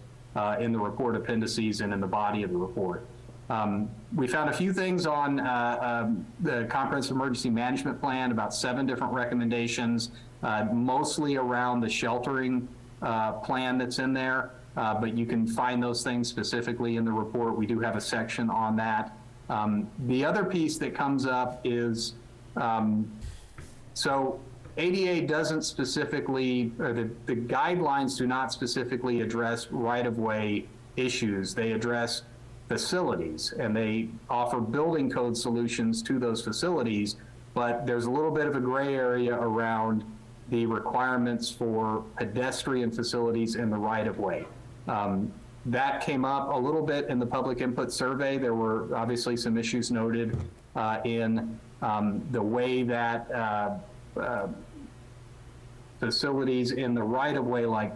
in the report appendices and in the body of the report. We found a few things on the Comprehensive Emergency Management Plan, about 7 different recommendations, mostly around the sheltering plan that's in there, but you can find those things specifically in the report. We do have a section on that. The other piece that comes up is, so ADA doesn't specifically, or the guidelines do not specifically address right-of-way issues. They address facilities, and they offer building code solutions to those facilities, but there's a little bit of a gray area around the requirements for pedestrian facilities in the right-of-way. That came up a little bit in the public input survey. There were obviously some issues noted in the way that facilities in the right-of-way, like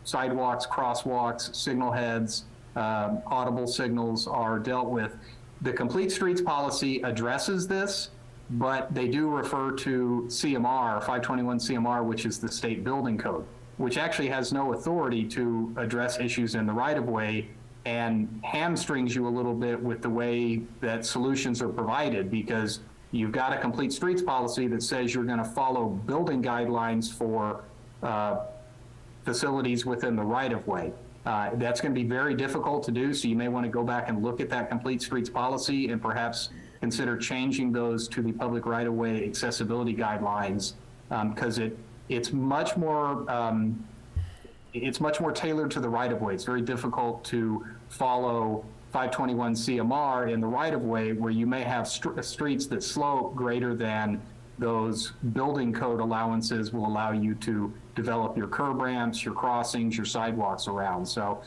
sidewalks, crosswalks, signal heads, audible signals, are dealt with. The Complete Streets policy addresses this, but they do refer to CMR, 521 CMR, which is the state building code, which actually has no authority to address issues in the right-of-way, and hamstrings you a little bit with the way that solutions are provided, because you've got a Complete Streets policy that says you're going to follow building guidelines for facilities within the right-of-way. That's going to be very difficult to do, so you may want to go back and look at that Complete Streets policy and perhaps consider changing those to the public right-of-way accessibility guidelines, because it's much more tailored to the right-of-way. It's very difficult to follow 521 CMR in the right-of-way, where you may have streets that slope greater than those building code allowances will allow you to develop your curb ramps, your crossings, your sidewalks around. So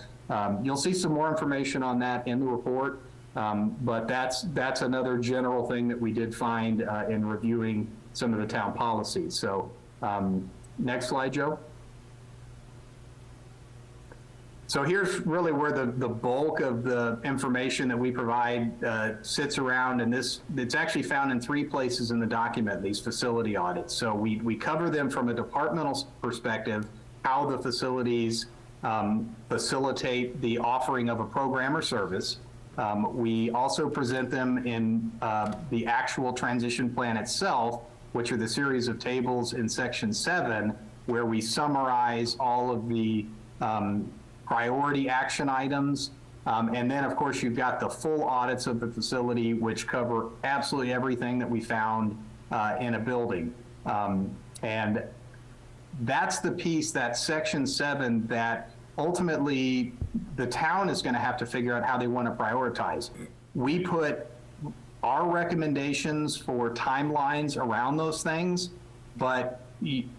you'll see some more information on that in the report, but that's another general thing that we did find in reviewing some of the town policies. So next slide, Joe. So here's really where the bulk of the information that we provide sits around, and it's actually found in 3 places in the document, these facility audits. So we cover them from a departmental perspective, how the facilities facilitate the offering of a program or service. We also present them in the actual transition plan itself, which are the series of tables in section 7, where we summarize all of the priority action items. And then, of course, you've got the full audits of the facility, which cover absolutely everything that we found in a building. And that's the piece, that section 7, that ultimately the town is going to have to figure out how they want to prioritize. We put our recommendations for timelines around those things, but you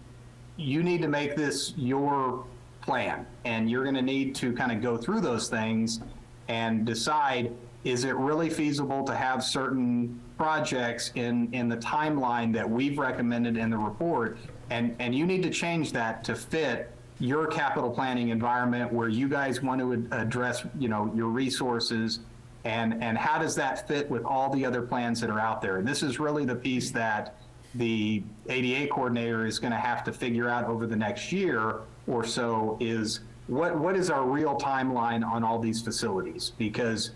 need to make this your plan, and you're going to need to kind of go through those things and decide, is it really feasible to have certain projects in the timeline that we've recommended in the report, and you need to change that to fit your capital planning environment, where you guys want to address, your resources, and how does that fit with all the other plans that are out there. And this is really the piece that the ADA coordinator is going to have to figure out over the next year or so, is what is our real timeline on all these facilities? Because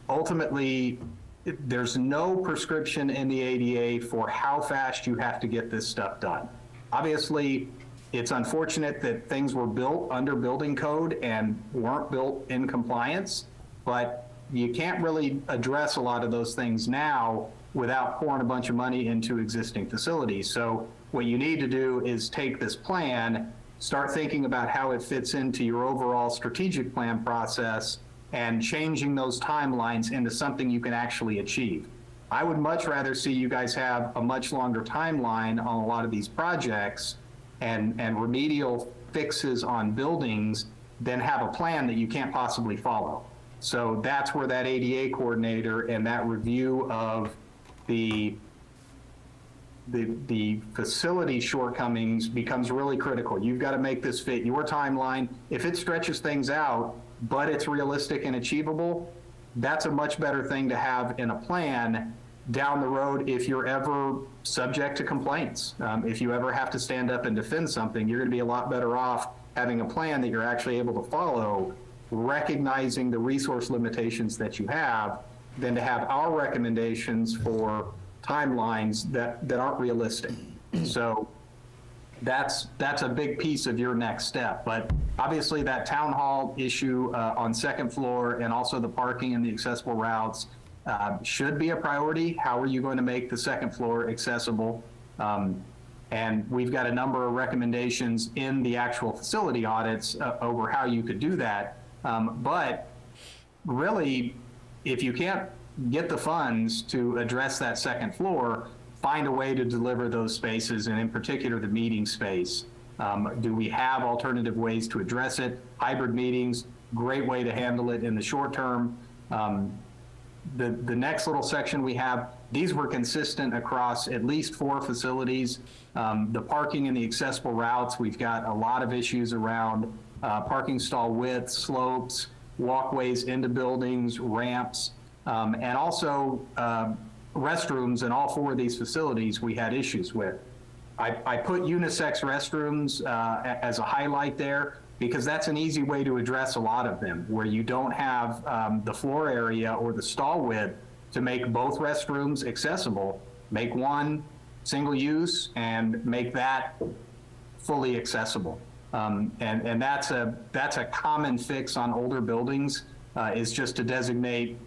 ultimately, there's no prescription in the ADA for how fast you have to get this stuff done. Obviously, it's unfortunate that things were built under building code and weren't built in compliance, but you can't really address a lot of those things now without pouring a bunch of money into existing facilities. So what you need to do is take this plan, start thinking about how it fits into your overall strategic plan process, and changing those timelines into something you can actually achieve. I would much rather see you guys have a much longer timeline on a lot of these projects and remedial fixes on buildings than have a plan that you can't possibly follow. So that's where that ADA coordinator and that review of the facility shortcomings becomes really critical. You've got to make this fit your timeline. If it stretches things out, but it's realistic and achievable, that's a much better thing to have in a plan down the road if you're ever subject to complaints. If you ever have to stand up and defend something, you're going to be a lot better off having a plan that you're actually able to follow, recognizing the resource limitations that you have, than to have our recommendations for timelines that aren't realistic. So that's a big piece of your next step. But obviously that town hall issue on second floor, and also the parking and the accessible routes, should be a priority. How are you going to make the second floor accessible? And we've got a number of recommendations in the actual facility audits over how you could do that. But really, if you can't get the funds to address that second floor, find a way to deliver those spaces, and in particular, the meeting space. Do we have alternative ways to address it? Hybrid meetings, great way to handle it in the short term. The next little section we have, these were consistent across at least 4 facilities. The parking and the accessible routes, we've got a lot of issues around parking stall width, slopes, walkways into buildings, ramps, and also restrooms in all 4 of these facilities we had issues with. I put unisex restrooms as a highlight there because that's an easy way to address a lot of them, where you don't have the floor area or the stall width to make both restrooms accessible. Make one single use and make that fully accessible. And that's a common fix on older buildings, is just to designate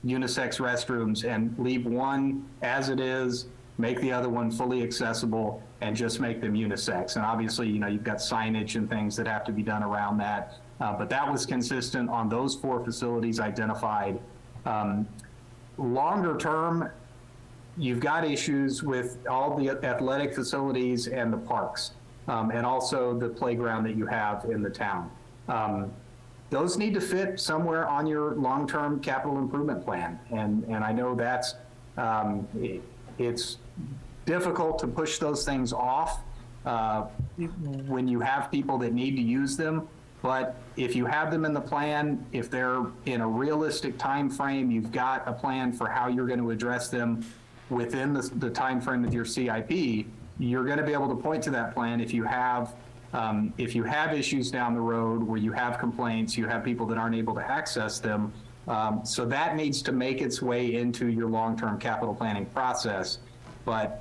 unisex restrooms and leave one as it is, make the other one fully accessible, and just make them unisex. And obviously, you know, you've got signage and things that have to be done around that. But that was consistent on those 4 facilities identified. Longer term, you've got issues with all the athletic facilities and the parks, and also the playground that you have in the town. Those need to fit somewhere on your long-term capital improvement plan. And I know that's, it's difficult to push those things off when you have people that need to use them. But if you have them in the plan, if they're in a realistic time frame, you've got a plan for how you're going to address them within the time frame of your CIP, you're going to be able to point to that plan if you have issues down the road where you have complaints, you have people that aren't able to access them. So that needs to make its way into your long-term capital planning process. But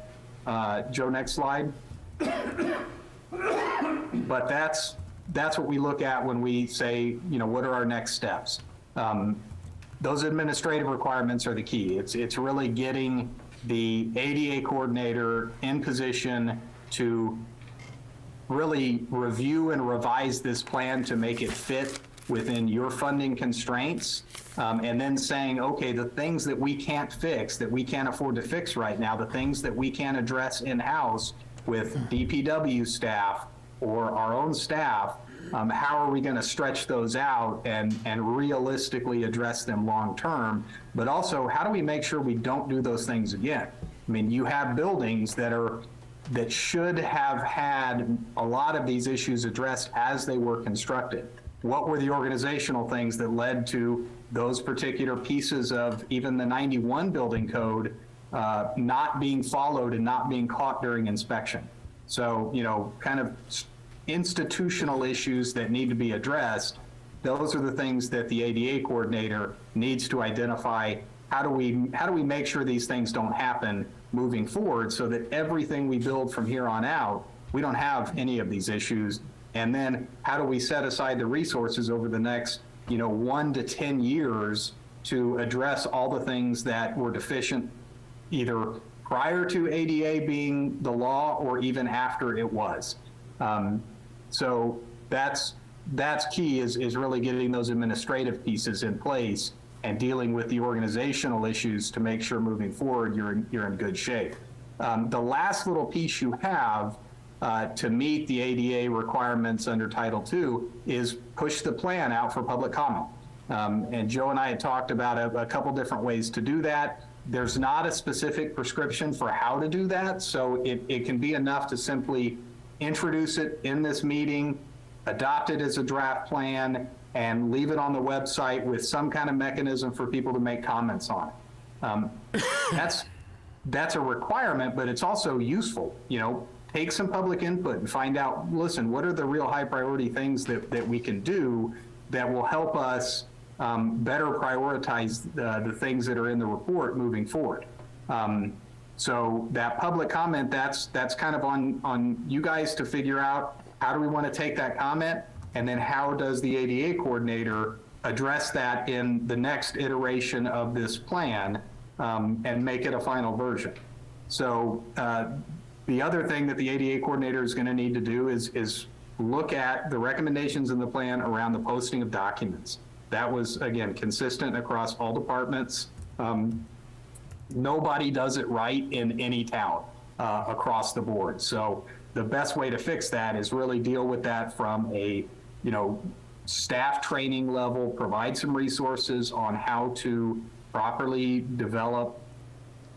Joe, next slide. But that's what we look at when we say, you know, what are our next steps? Those administrative requirements are the key. It's really getting the ADA coordinator in position to really review and revise this plan to make it fit within your funding constraints, and then saying, okay, the things that we can't fix, that we can't afford to fix right now, the things that we can address in-house with DPW staff or our own staff, how are we going to stretch those out and realistically address them long-term? But also, how do we make sure we don't do those things again? I mean, you have buildings that should have had a lot of these issues addressed as they were constructed. What were the organizational things that led to those particular pieces of even the 91 building code not being followed and not being caught during inspection? So, you know, kind of institutional issues that need to be addressed. Those are the things that the ADA coordinator needs to identify. How do we make sure these things don't happen moving forward so that everything we build from here on out, we don't have any of these issues? And then how do we set aside the resources over the next, you know, 1 to 10 years to address all the things that were deficient either prior to ADA being the law or even after it was? So that's key, is really getting those administrative pieces in place and dealing with the organizational issues to make sure moving forward you're in good shape. The last little piece you have to meet the ADA requirements under Title II is push the plan out for public comment. And Joe and I had talked about a couple different ways to do that. There's not a specific prescription for how to do that, so it can be enough to simply introduce it in this meeting, adopt it as a draft plan, and leave it on the website with some kind of mechanism for people to make comments on it. That's a requirement, but it's also useful. You know, take some public input and find out, listen, what are the real high priority things that we can do that will help us better prioritize the things that are in the report moving forward. So that public comment, that's kind of on you guys to figure out, how do we want to take that comment, and then how does the ADA coordinator address that in the next iteration of this plan and make it a final version. So the other thing that the ADA coordinator is going to need to do is look at the recommendations in the plan around the posting of documents. That was, again, consistent across all departments. nobody does it right in any town across the board. So the best way to fix that is really deal with that from a, staff training level, provide some resources on how to properly develop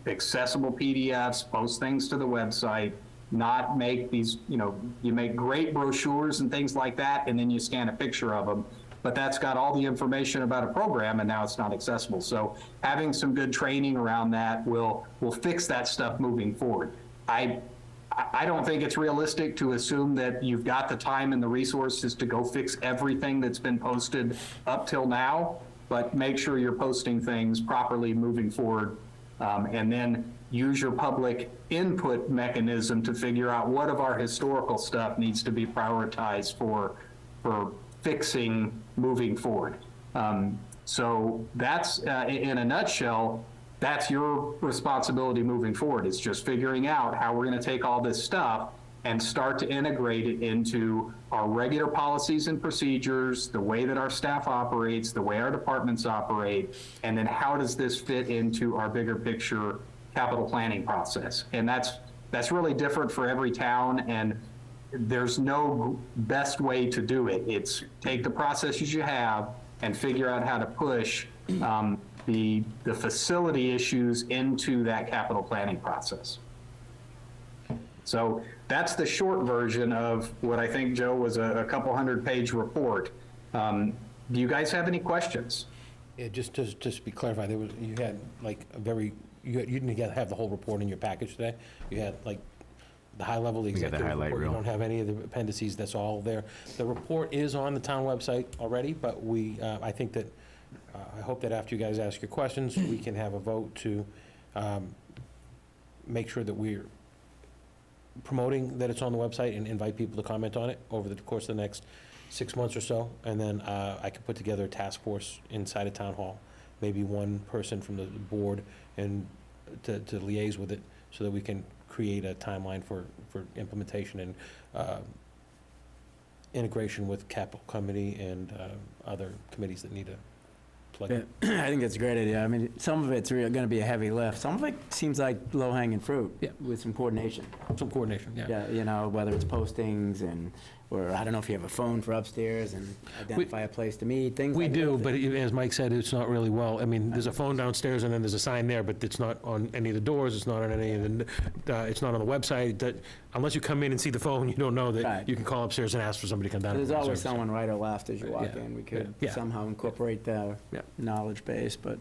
accessible PDFs, post things to the website, not make these, you make great brochures and things like that, and then you scan a picture of them, but that's got all the information about a program and now it's not accessible. So having some good training around that will fix that stuff moving forward. I don't think it's realistic to assume that you've got the time and the resources to go fix everything that's been posted up till now, but make sure you're posting things properly moving forward. And then use your public input mechanism to figure out what of our historical stuff needs to be prioritized for fixing moving forward. So that's, in a nutshell, that's your responsibility moving forward. It's just figuring out how we're going to take all this stuff and start to integrate it into our regular policies and procedures, the way that our staff operates, the way our departments operate, and then how does this fit into our bigger picture capital planning process. And that's really different for every town, and there's no best way to do it. It's take the processes you have and figure out how to push the facility issues into that capital planning process. So that's the short version of what I think, Joe, was a couple 100-page report. Do you guys have any questions? Yeah, just to be clarified, you had like you didn't have the whole report in your package today. You had like the high level, the got the executive highlight report. You reel. don't have any of the appendices. That's all there. The report is on the town website already, but I think that I hope that after you guys ask your questions, we can have a vote to make sure that we're promoting that it's on the website and invite people to comment on it over the course of the next 6 months or so. And then I can put together a task force inside of Town Hall, maybe one person from the board, and to liaise with it so that we can create a timeline for implementation and integration with capital committee and other committees that need to plug in. Yeah, I think that's a great idea. I mean, some of it's really going to be a heavy lift. Some of it seems like low-hanging fruit. Yeah. With some coordination. Some coordination, yeah. Yeah, whether it's postings or I don't know if you have a phone for upstairs and identify a place to meet, things We like do, that. but as Mike said, it's not really well, I mean, there's a phone downstairs and then there's a sign there, but it's not on any of the doors, it's not on any of it's not on the website. Unless you come in and see the phone, you don't know that Right. you can call upstairs and ask for somebody to come down. There's and provide always service. someone right or left as you walk Yeah. in. We could Yeah. somehow incorporate the Yeah. knowledge base, but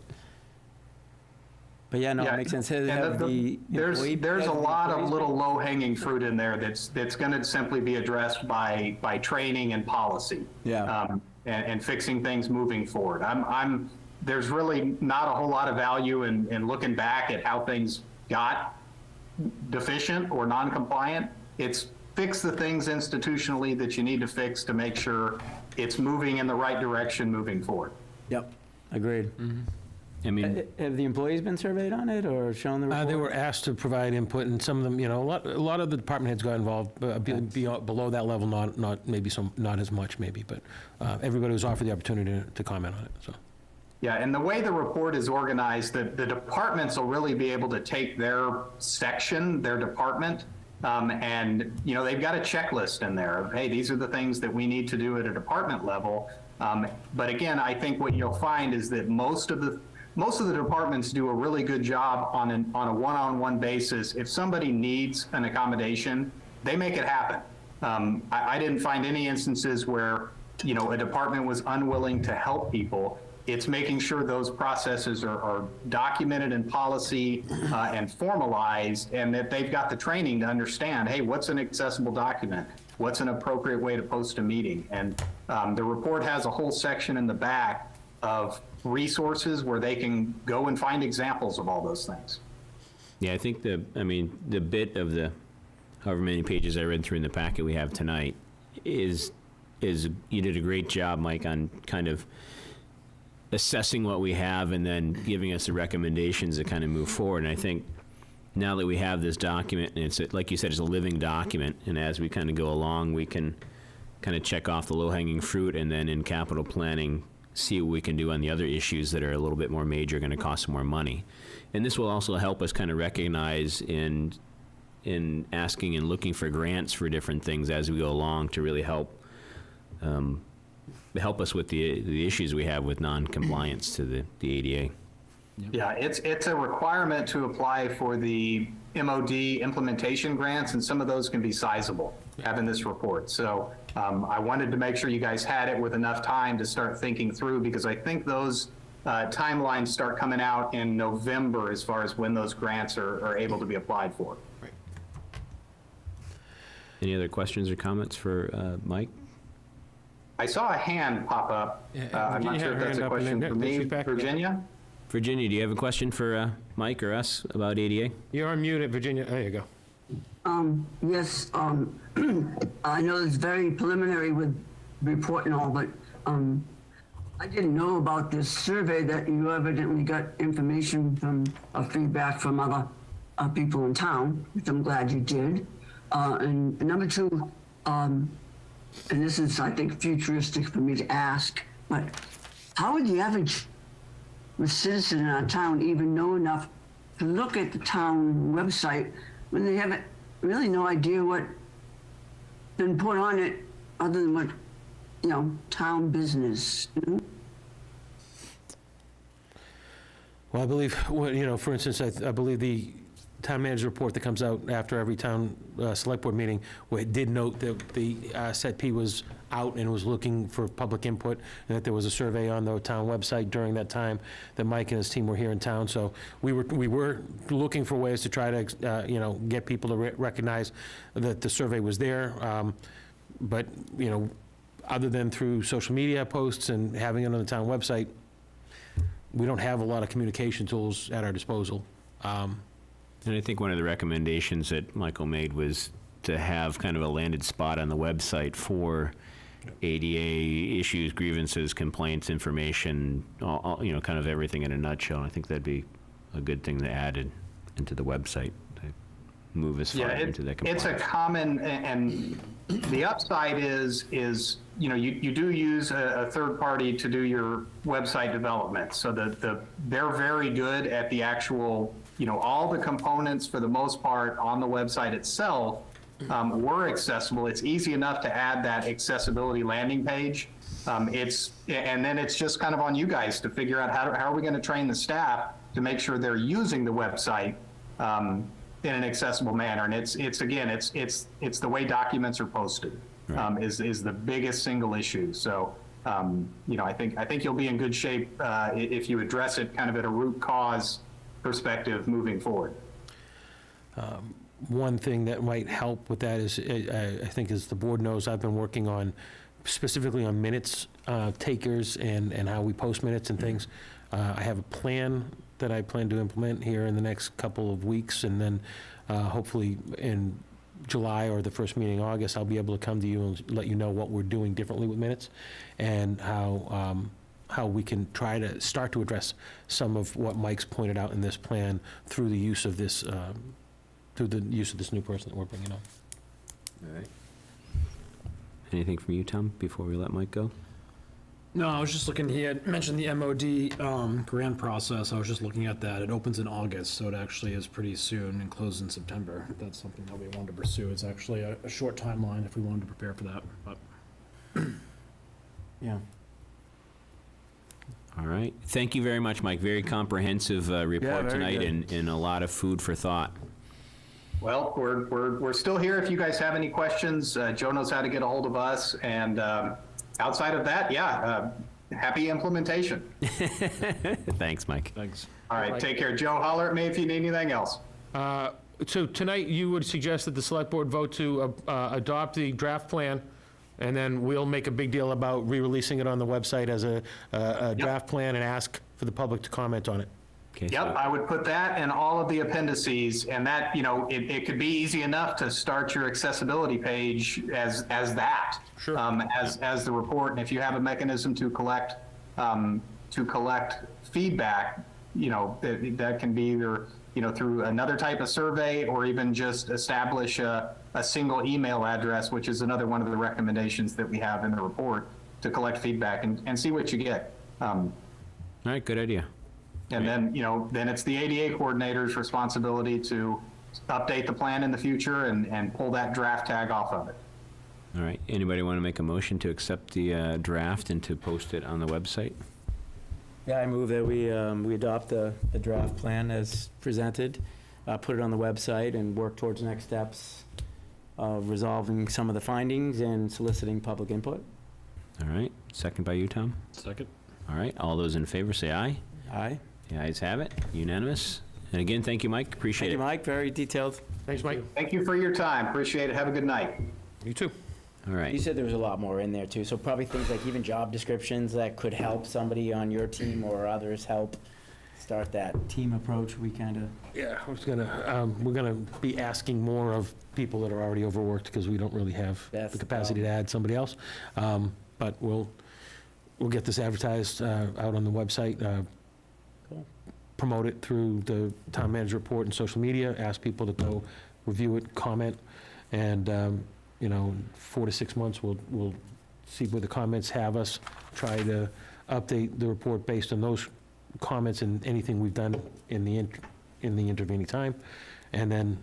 yeah, no, Yeah, it makes sense. and Have the there's employee- a lot of employees- little low-hanging fruit in there that's going to simply be addressed by training and policy. Yeah. And fixing things moving forward. There's really not a whole lot of value in looking back at how things got deficient or non-compliant. It's fix the things institutionally that you need to fix to make sure it's moving in the right direction moving forward. Yep, agreed. I mean, Have the employees been surveyed on it or shown the report? They were asked to provide input, and some of them, a lot of the department heads got involved, below that level, not as much maybe, but everybody was offered the opportunity to comment on it, so. Yeah, and the way the report is organized, the departments will really be able to take their section, their department, and they've got a checklist in there of, hey, these are the things that we need to do at a department level. But again, I think what you'll find is that most of the departments do a really good job on a one-on-one basis. If somebody needs an accommodation, they make it happen. I didn't find any instances where a department was unwilling to help people. It's making sure those processes are documented in policy and formalized, and that they've got the training to understand, hey, what's an accessible document? What's an appropriate way to post a meeting? And the report has a whole section in the back of resources where they can go and find examples of all those things. yeah, I think the bit of the however many pages I read through in the packet we have tonight is you did a great job, Mike, on kind of assessing what we have and then giving us the recommendations to kind of move forward. And I think now that we have this document, and it's, like you said, it's a living document, and as we kind of go along, we can kind of check off the low-hanging fruit, and then in capital planning, see what we can do on the other issues that are a little bit more major, going to cost some more money. And this will also help us kind of recognize in asking and looking for grants for different things as we go along to really help us with the issues we have with non-compliance to the ADA. Yeah, it's a requirement to apply for the MOD implementation grants, and some of those can be sizable, having this report. So I wanted to make sure you guys had it with enough time to start thinking through, because I think those timelines start coming out in November as far as when those grants are able to be applied for. Any other questions or comments for Mike? I saw a hand pop up. I'm not sure if that's a question for me. Virginia? Virginia, do you have a question for Mike or us about ADA? You're unmuted, Virginia. There you go. Yes, I know it's very preliminary with report and all, but I didn't know about this survey that you evidently got information from, feedback from other people in town, which I'm glad you did. And number two, and this is, I think, futuristic for me to ask, but how would the average citizen in our town even know enough to look at the town website when they have really no idea what been put on it other than what, town business, Well, I believe, for instance, I believe the town manager report that comes out after every town select board meeting, where it did note that the SETP was out and was looking for public input, and that there was a survey on the town website during that time that Mike and his team were here in town. So we were looking for ways to try to, get people to recognize that the survey was there. But, other than through social media posts and having it on the town website, we don't have a lot of communication tools at our disposal. And I think one of the recommendations that Michael made was to have kind of a landed spot on the website for ADA issues, grievances, complaints, information, all, kind of everything in a nutshell. I think that'd be a good thing to add into the website to move us farther into that compliance. It's a common, and the upside is you do use a third party to do your website development. So they're very good at the actual, all the components for the most part on the website itself were accessible. It's easy enough to add that accessibility landing page. And then it's just kind of on you guys to figure out how are we going to train the staff to make sure they're using the website in an accessible manner. And it's the way documents are posted. Right. Is the biggest single issue. So, I think you'll be in good shape if you address it kind of at a root cause perspective moving forward. One thing that might help with that is, I think as the board knows, I've been working on, specifically on minutes takers and how we post minutes and things. I have a plan that I plan to implement here in the next couple of weeks, and then hopefully in July or the first meeting in August, I'll be able to come to you and let you know what we're doing differently with minutes and how we can try to start to address some of what Mike's pointed out in this plan through the use of this new person that we're bringing on. All right. Anything from you, Tom, before we let Mike go? No, I was just looking, he had mentioned the MOD grant process. I was just looking at that. It opens in August, so it actually is pretty soon and closes in September. If that's something that we wanted to pursue. It's actually a short timeline if we wanted to prepare for that, but. Yeah. All right. Thank you very much, Mike. Very comprehensive report very tonight good. and a lot of food for thought. Well, we're still here. If you guys have any questions, Joe knows how to get a hold of us. And outside of that, happy implementation. Thanks, Mike. Thanks. All right, take care. Joe, holler at me if you need anything else. So tonight, you would suggest that the select board vote to adopt the draft plan, and then we'll make a big deal about re-releasing it on the website as a draft plan and ask for the public to comment on it. Okay, Yep, so- I would put that in all of the appendices, and that, it could be easy enough to start your accessibility page as that. Sure. As the report, and if you have a mechanism to collect feedback, that can be either, through another type of survey or even just establish a single email address, which is another one of the recommendations that we have in the report to collect feedback and see what you get. Um, All right, good idea. And then, then it's the ADA coordinator's responsibility to update the plan in the future and pull that draft tag off of it. All right, anybody want to make a motion to accept the draft and to post it on the website? Yeah, I move that we adopt the draft plan as presented, put it on the website, and work towards next steps of resolving some of the findings and soliciting public input. All right, second by you, Tom? Second. All right, all those in favor say aye. Aye. The ayes have it, unanimous. And again, thank you, Mike, appreciate Thank you, it. Mike, very detailed. Thanks, Mike. Thank you for your time. Appreciate it. Have a good night. You too. All You right, said there was a lot more in there, too, so probably things like even job descriptions that could help somebody on your team or others help start that team approach. We kind of, Yeah, we're gonna be asking more of people that are already overworked because we don't really have That's the the capacity to add somebody else. But we'll get this advertised out on the website, Cool. promote it through the town manager report and social media, ask people to go review it, comment, and, 4 to 6 months, we'll see where the comments have us, try to update the report based on those comments and anything we've done in the intervening time, and then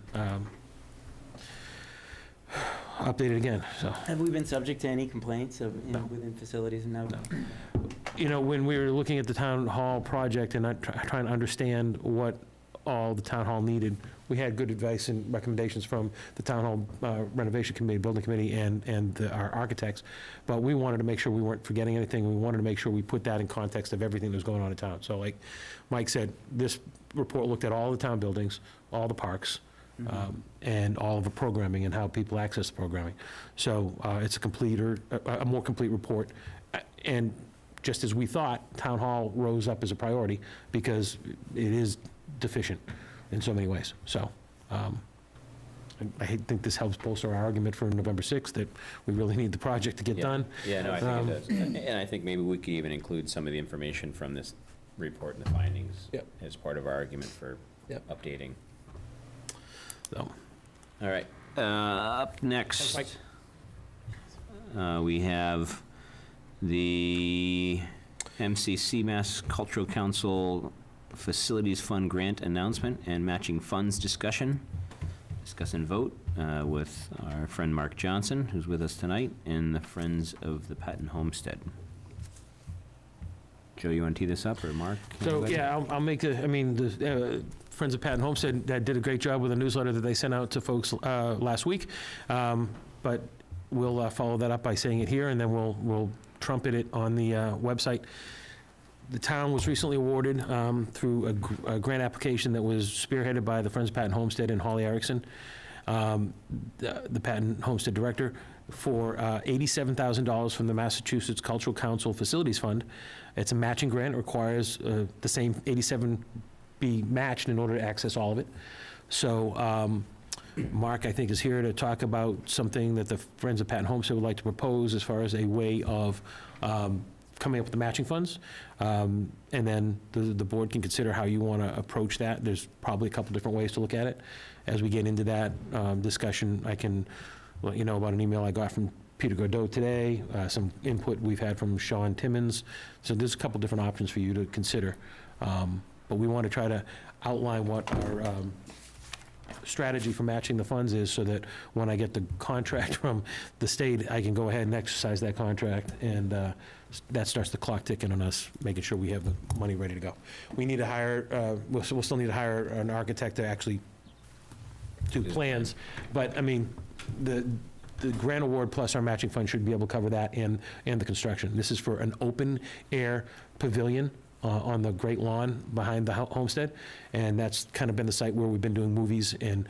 update it again, so. have we been subject to any complaints of, within facilities and now? When we were looking at the town hall project and trying to understand what all the town hall needed, we had good advice and recommendations from the town hall renovation committee, building committee, and our architects, but we wanted to make sure we weren't forgetting anything. We wanted to make sure we put that in context of everything that was going on in town. So like Mike said, this report looked at all the town buildings, all the parks, and all of the programming and how people access the programming. So it's a more complete report. And just as we thought, town hall rose up as a priority because it is deficient in so many ways. So I think this helps bolster our argument for November 6th that we really need the project to get done. yeah, no, I think it does. And I think maybe we could even include some of the information from this report and the findings Yep. as part of our argument for Yep. updating. So, All right, up next, we have the MCC Mass Cultural Council Facilities Fund Grant announcement and matching funds discussion. Discuss and vote with our friend Mark Johnson, who's with us tonight, and the Friends of the Patton Homestead. Joe, you want to tee this up, or Mark? So, Anybody? yeah, I'll make the Friends of Patton Homestead did a great job with a newsletter that they sent out to folks last week. But we'll follow that up by saying it here, and then we'll trumpet it on the website. The town was recently awarded through a grant application that was spearheaded by the Friends of Patton Homestead and Holly Erickson, the Patton Homestead Director, for $87,000 from the Massachusetts Cultural Council Facilities Fund. It's a matching grant, requires the same 87 be matched in order to access all of it. So Mark, I think, is here to talk about something that the Friends of Patton Homestead would like to propose as far as a way of coming up with the matching funds. And then the board can consider how you want to approach that. There's probably a couple different ways to look at it. As we get into that discussion, I can let you know about an email I got from Peter Godot today, some input we've had from Sean Timmons. So there's a couple different options for you to consider. But we want to try to outline what our strategy for matching the funds is, so that when I get the contract from the state, I can go ahead and exercise that contract, and that starts the clock ticking on us, making sure we have the money ready to go. We need to hire, we'll still need to hire an architect to actually do plans, but, I mean, the grant award plus our matching fund should be able to cover that and the construction. This is for an open-air pavilion on the Great Lawn behind the homestead, and that's kind of been the site where we've been doing movies and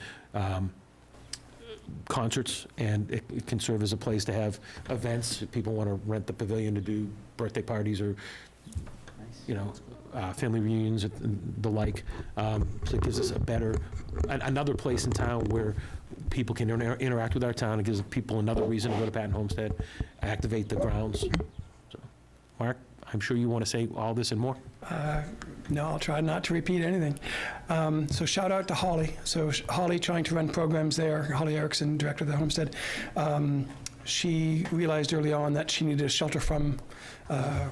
concerts, and it can serve as a place to have events. If people want to rent the pavilion to do birthday parties or, family reunions and the like. So it gives us another place in town where people can interact with our town. It gives people another reason to go to Patton Homestead, activate the grounds. So, Mark, I'm sure you want to say all this and more. No, I'll try not to repeat anything. So shout out to Holly. So Holly trying to run programs there, Holly Erickson, director of the Homestead. She realized early on that she needed a shelter from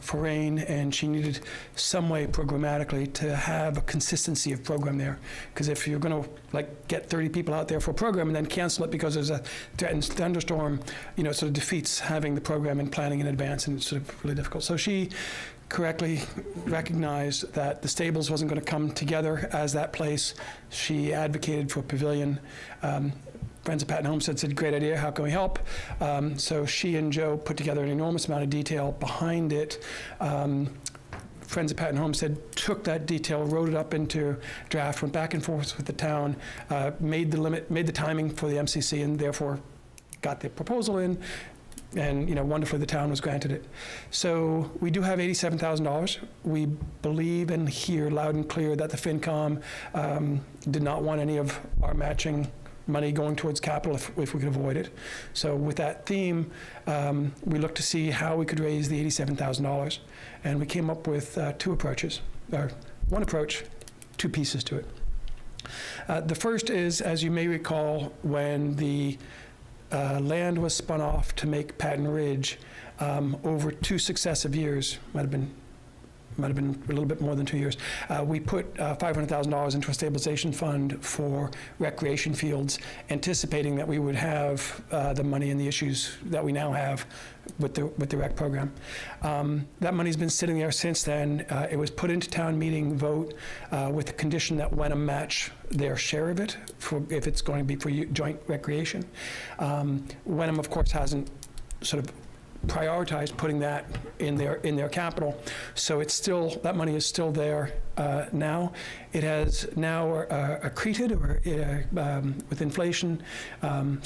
for rain, and she needed some way programmatically to have a consistency of program there. Because if you're going to like get 30 people out there for a program and then cancel it because there's a threatened thunderstorm, you know, it sort of defeats having the program and planning in advance, and it's sort of really difficult. So she correctly recognized that the stables wasn't going to come together as that place. She advocated for a pavilion. Friends of Patton Homestead said, great idea, how can we help? So she and Joe put together an enormous amount of detail behind it. Friends of Patton Homestead took that detail, wrote it up into draft, went back and forth with the town, made the timing for the MCC, and therefore got the proposal in. And, you know, wonderfully, the town was granted it. So we do have $87,000. We believe and hear loud and clear that the FinCom did not want any of our matching money going towards capital if we could avoid it. So with that theme, we looked to see how we could raise the $87,000. And we came up with two approaches, or one approach, two pieces to it. The first is, as you may recall, when the land was spun off to make Patton Ridge, over 2 successive years, might have been a little bit more than 2 years, we put $500,000 into a stabilization fund for recreation fields, anticipating that we would have the money and the issues that we now have with the rec program. That money's been sitting there since then. It was put into town meeting vote with the condition that Wenham match their share of it if it's going to be for joint recreation. Wenham, of course, hasn't sort of prioritized putting that in their capital, so it's still, that money is still there now. It has now accreted, or with inflation,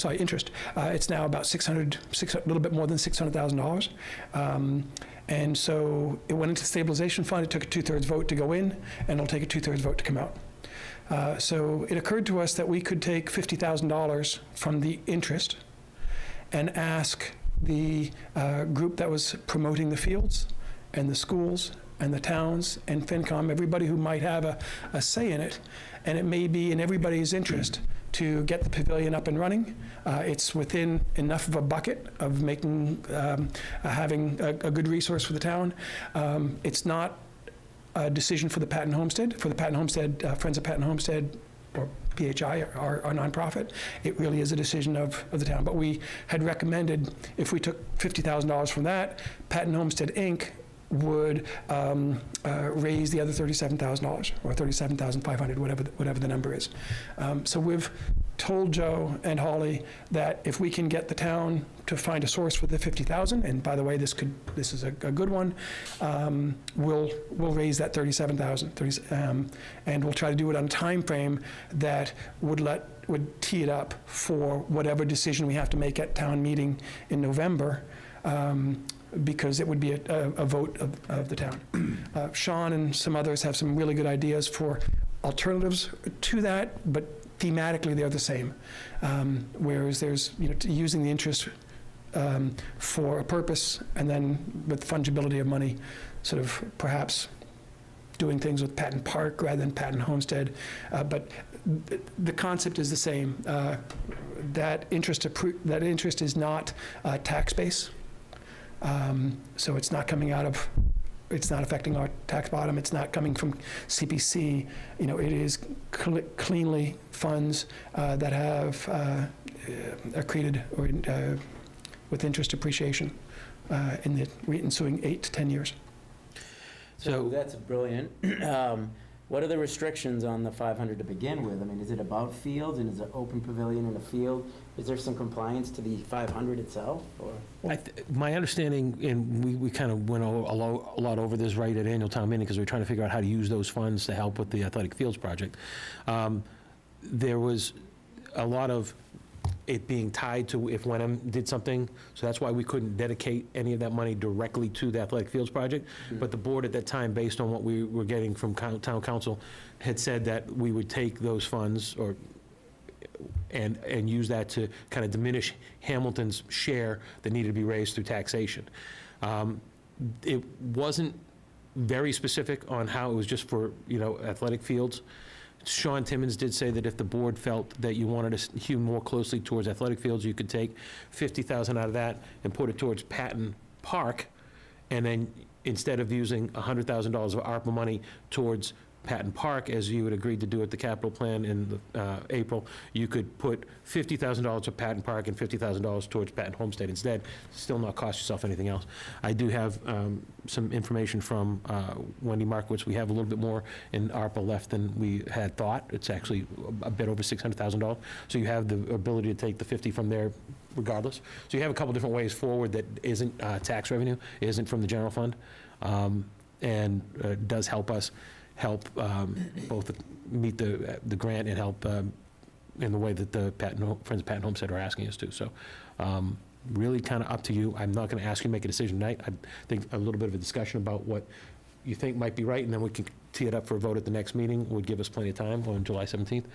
interest. It's now about a little bit more than $600,000. And so it went into the stabilization fund. It took a 2/3 vote to go in, and it'll take a 2/3 vote to come out. So it occurred to us that we could take $50,000 from the interest and ask the group that was promoting the fields and the schools and the towns and FinCom, everybody who might have a say in it, and it may be in everybody's interest to get the pavilion up and running. It's within enough of a bucket of making, having a good resource for the town. It's not a decision for the Patton Homestead. For the Patton Homestead, Friends of Patton Homestead, or PHI, our nonprofit, it really is a decision of the town. But we had recommended if we took $50,000 from that, Patton Homestead Inc. would raise the other $37,000 or $37,500, whatever the number is. So we've told Joe and Holly that if we can get the town to find a source for the $50,000, and by the way, this is a good one, we'll raise that $37,000, and we'll try to do it on a time frame that would tee it up for whatever decision we have to make at town meeting in November. Because it would be a vote of the town. Sean and some others have some really good ideas for alternatives to that, but thematically they're the same. Whereas there's, using the interest for a purpose, and then with fungibility of money, sort of perhaps doing things with Patton Park rather than Patton Homestead. But the concept is the same. That interest is not tax base. So it's not coming it's not affecting our tax bottom. It's not coming from CPC. It is cleanly funds that have accreted or with interest appreciation in the ensuing 8 to 10 years. So that's brilliant. What are the restrictions on the 500 to begin with? I mean, is it about fields, and is it open pavilion in a field? Is there some compliance to the 500 itself, or? My understanding, and we kind of went a lot over this right at annual town meeting, because we were trying to figure out how to use those funds to help with the athletic fields project. There was a lot of it being tied to if Wenham did something, so that's why we couldn't dedicate any of that money directly to the athletic fields project. Mm-hmm. But the board at that time, based on what we were getting from town council, had said that we would take those funds and use that to kind of diminish Hamilton's share that needed to be raised through taxation. It wasn't very specific on how it was just for, athletic fields Sean Timmons did say that if the board felt that you wanted to hew more closely towards athletic fields, you could take 50,000 out of that and put it towards Patton Park, and then instead of using $100,000 of ARPA money towards Patton Park, as you had agreed to do at the capital plan in April, you could put $50,000 to Patton Park and $50,000 towards Patton Homestead instead, still not cost yourself anything else. I do have some information from Wendy Markowitz. We have a little bit more in ARPA left than we had thought. It's actually a bit over $600,000. So you have the ability to take the 50 from there regardless. So you have a couple different ways forward that isn't tax revenue, isn't from the general fund, and does help us both meet the grant and help in the way that the Friends of Patton Homestead are asking us to. So really kind of up to you. I'm not going to ask you to make a decision tonight. I think a little bit of a discussion about what you think might be right, and then we can tee it up for a vote at the next meeting. Would give us plenty of time on July 17th.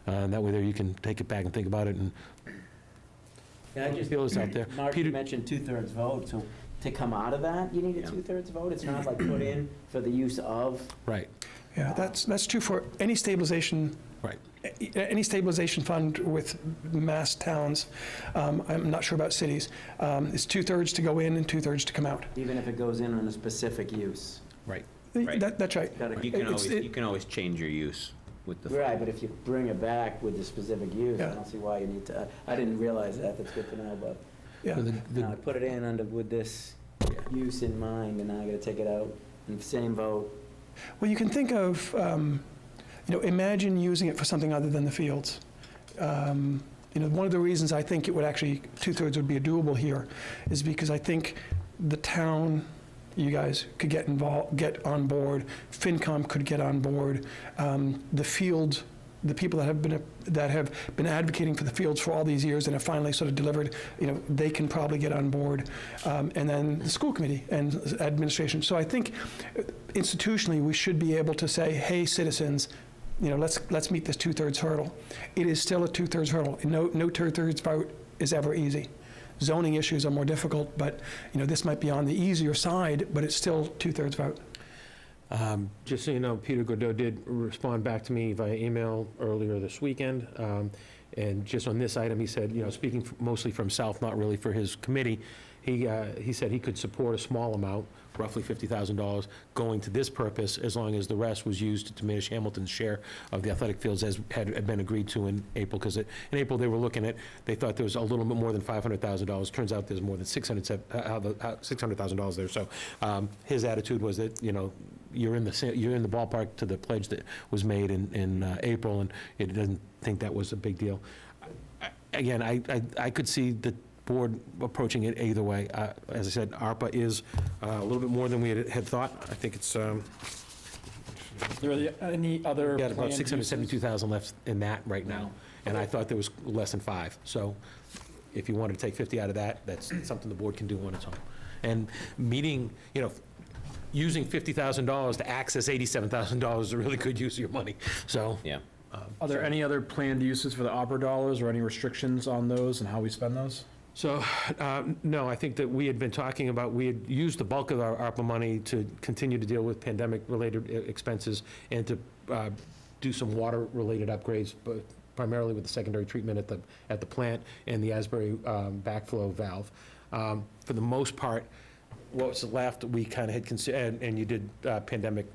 That way there you can take it back and think about it and Yeah, I just, feel this out there. Mark, Peter- you mentioned two-thirds vote, so to come out of that, you need a Yeah. two-thirds vote? It's not like put in for the use of? Right, Yeah, that's true for any stabilization, right. any stabilization fund with mass towns. I'm not sure about cities. It's 2/3 to go in and 2/3 to come out. Even if it goes in on a specific use? Right. That's right. Gotta- You can always change your use with the. Right, but if you bring it back with the specific use, I Yeah. don't see why you need to, I didn't realize that, that's good to know, but, Yeah. So no, I put it in under, with this use in mind, and now I gotta take it out, and same vote. Well, you can think of, imagine using it for something other than the fields. One of the reasons I think it would actually, 2/3 would be doable here is because I think the town, you guys could get involved, get on board, FinCom could get on board, the field, the people that have been advocating for the fields for all these years and have finally sort of delivered, they can probably get on board, and then the school committee and administration. So I think institutionally, we should be able to say, hey, citizens, let's meet this 2/3 hurdle. It is still a 2/3 hurdle. No 2/3 vote is ever easy. Zoning issues are more difficult, but, this might be on the easier side, but it's still 2/3 vote. Just so you know, Peter Godot did respond back to me via email earlier this weekend, and just on this item, he said, speaking mostly for himself, not really for his committee, he said he could support a small amount, roughly $50,000, going to this purpose, as long as the rest was used to diminish Hamilton's share of the athletic fields, as had been agreed to in April, because in April, they were looking at, they thought there was a little bit more than $500,000. Turns out there's more than $600,000 there. So his attitude was that, you're in the ballpark to the pledge that was made in April, and it doesn't think that was a big deal. Again, I could see the board approaching it either way. As I said, ARPA is a little bit more than we had thought. I think it's, Are there any other got about planned uses? 672,000 left in that right now, and I thought there was less than 5. So if you wanted to take 50 out of that, that's something the board can do on its own. And using $50,000 to access $87,000 is a really good use of your money. So, Yeah. Are there any other planned uses for the opera dollars, or any restrictions on those and how we spend those? So, no, I think that we had been talking about, we had used the bulk of our ARPA money to continue to deal with pandemic-related expenses and to do some water-related upgrades, but primarily with the secondary treatment at the plant and the Asbury backflow valve. For the most part, what was left, we kind of had considered, and you did pandemic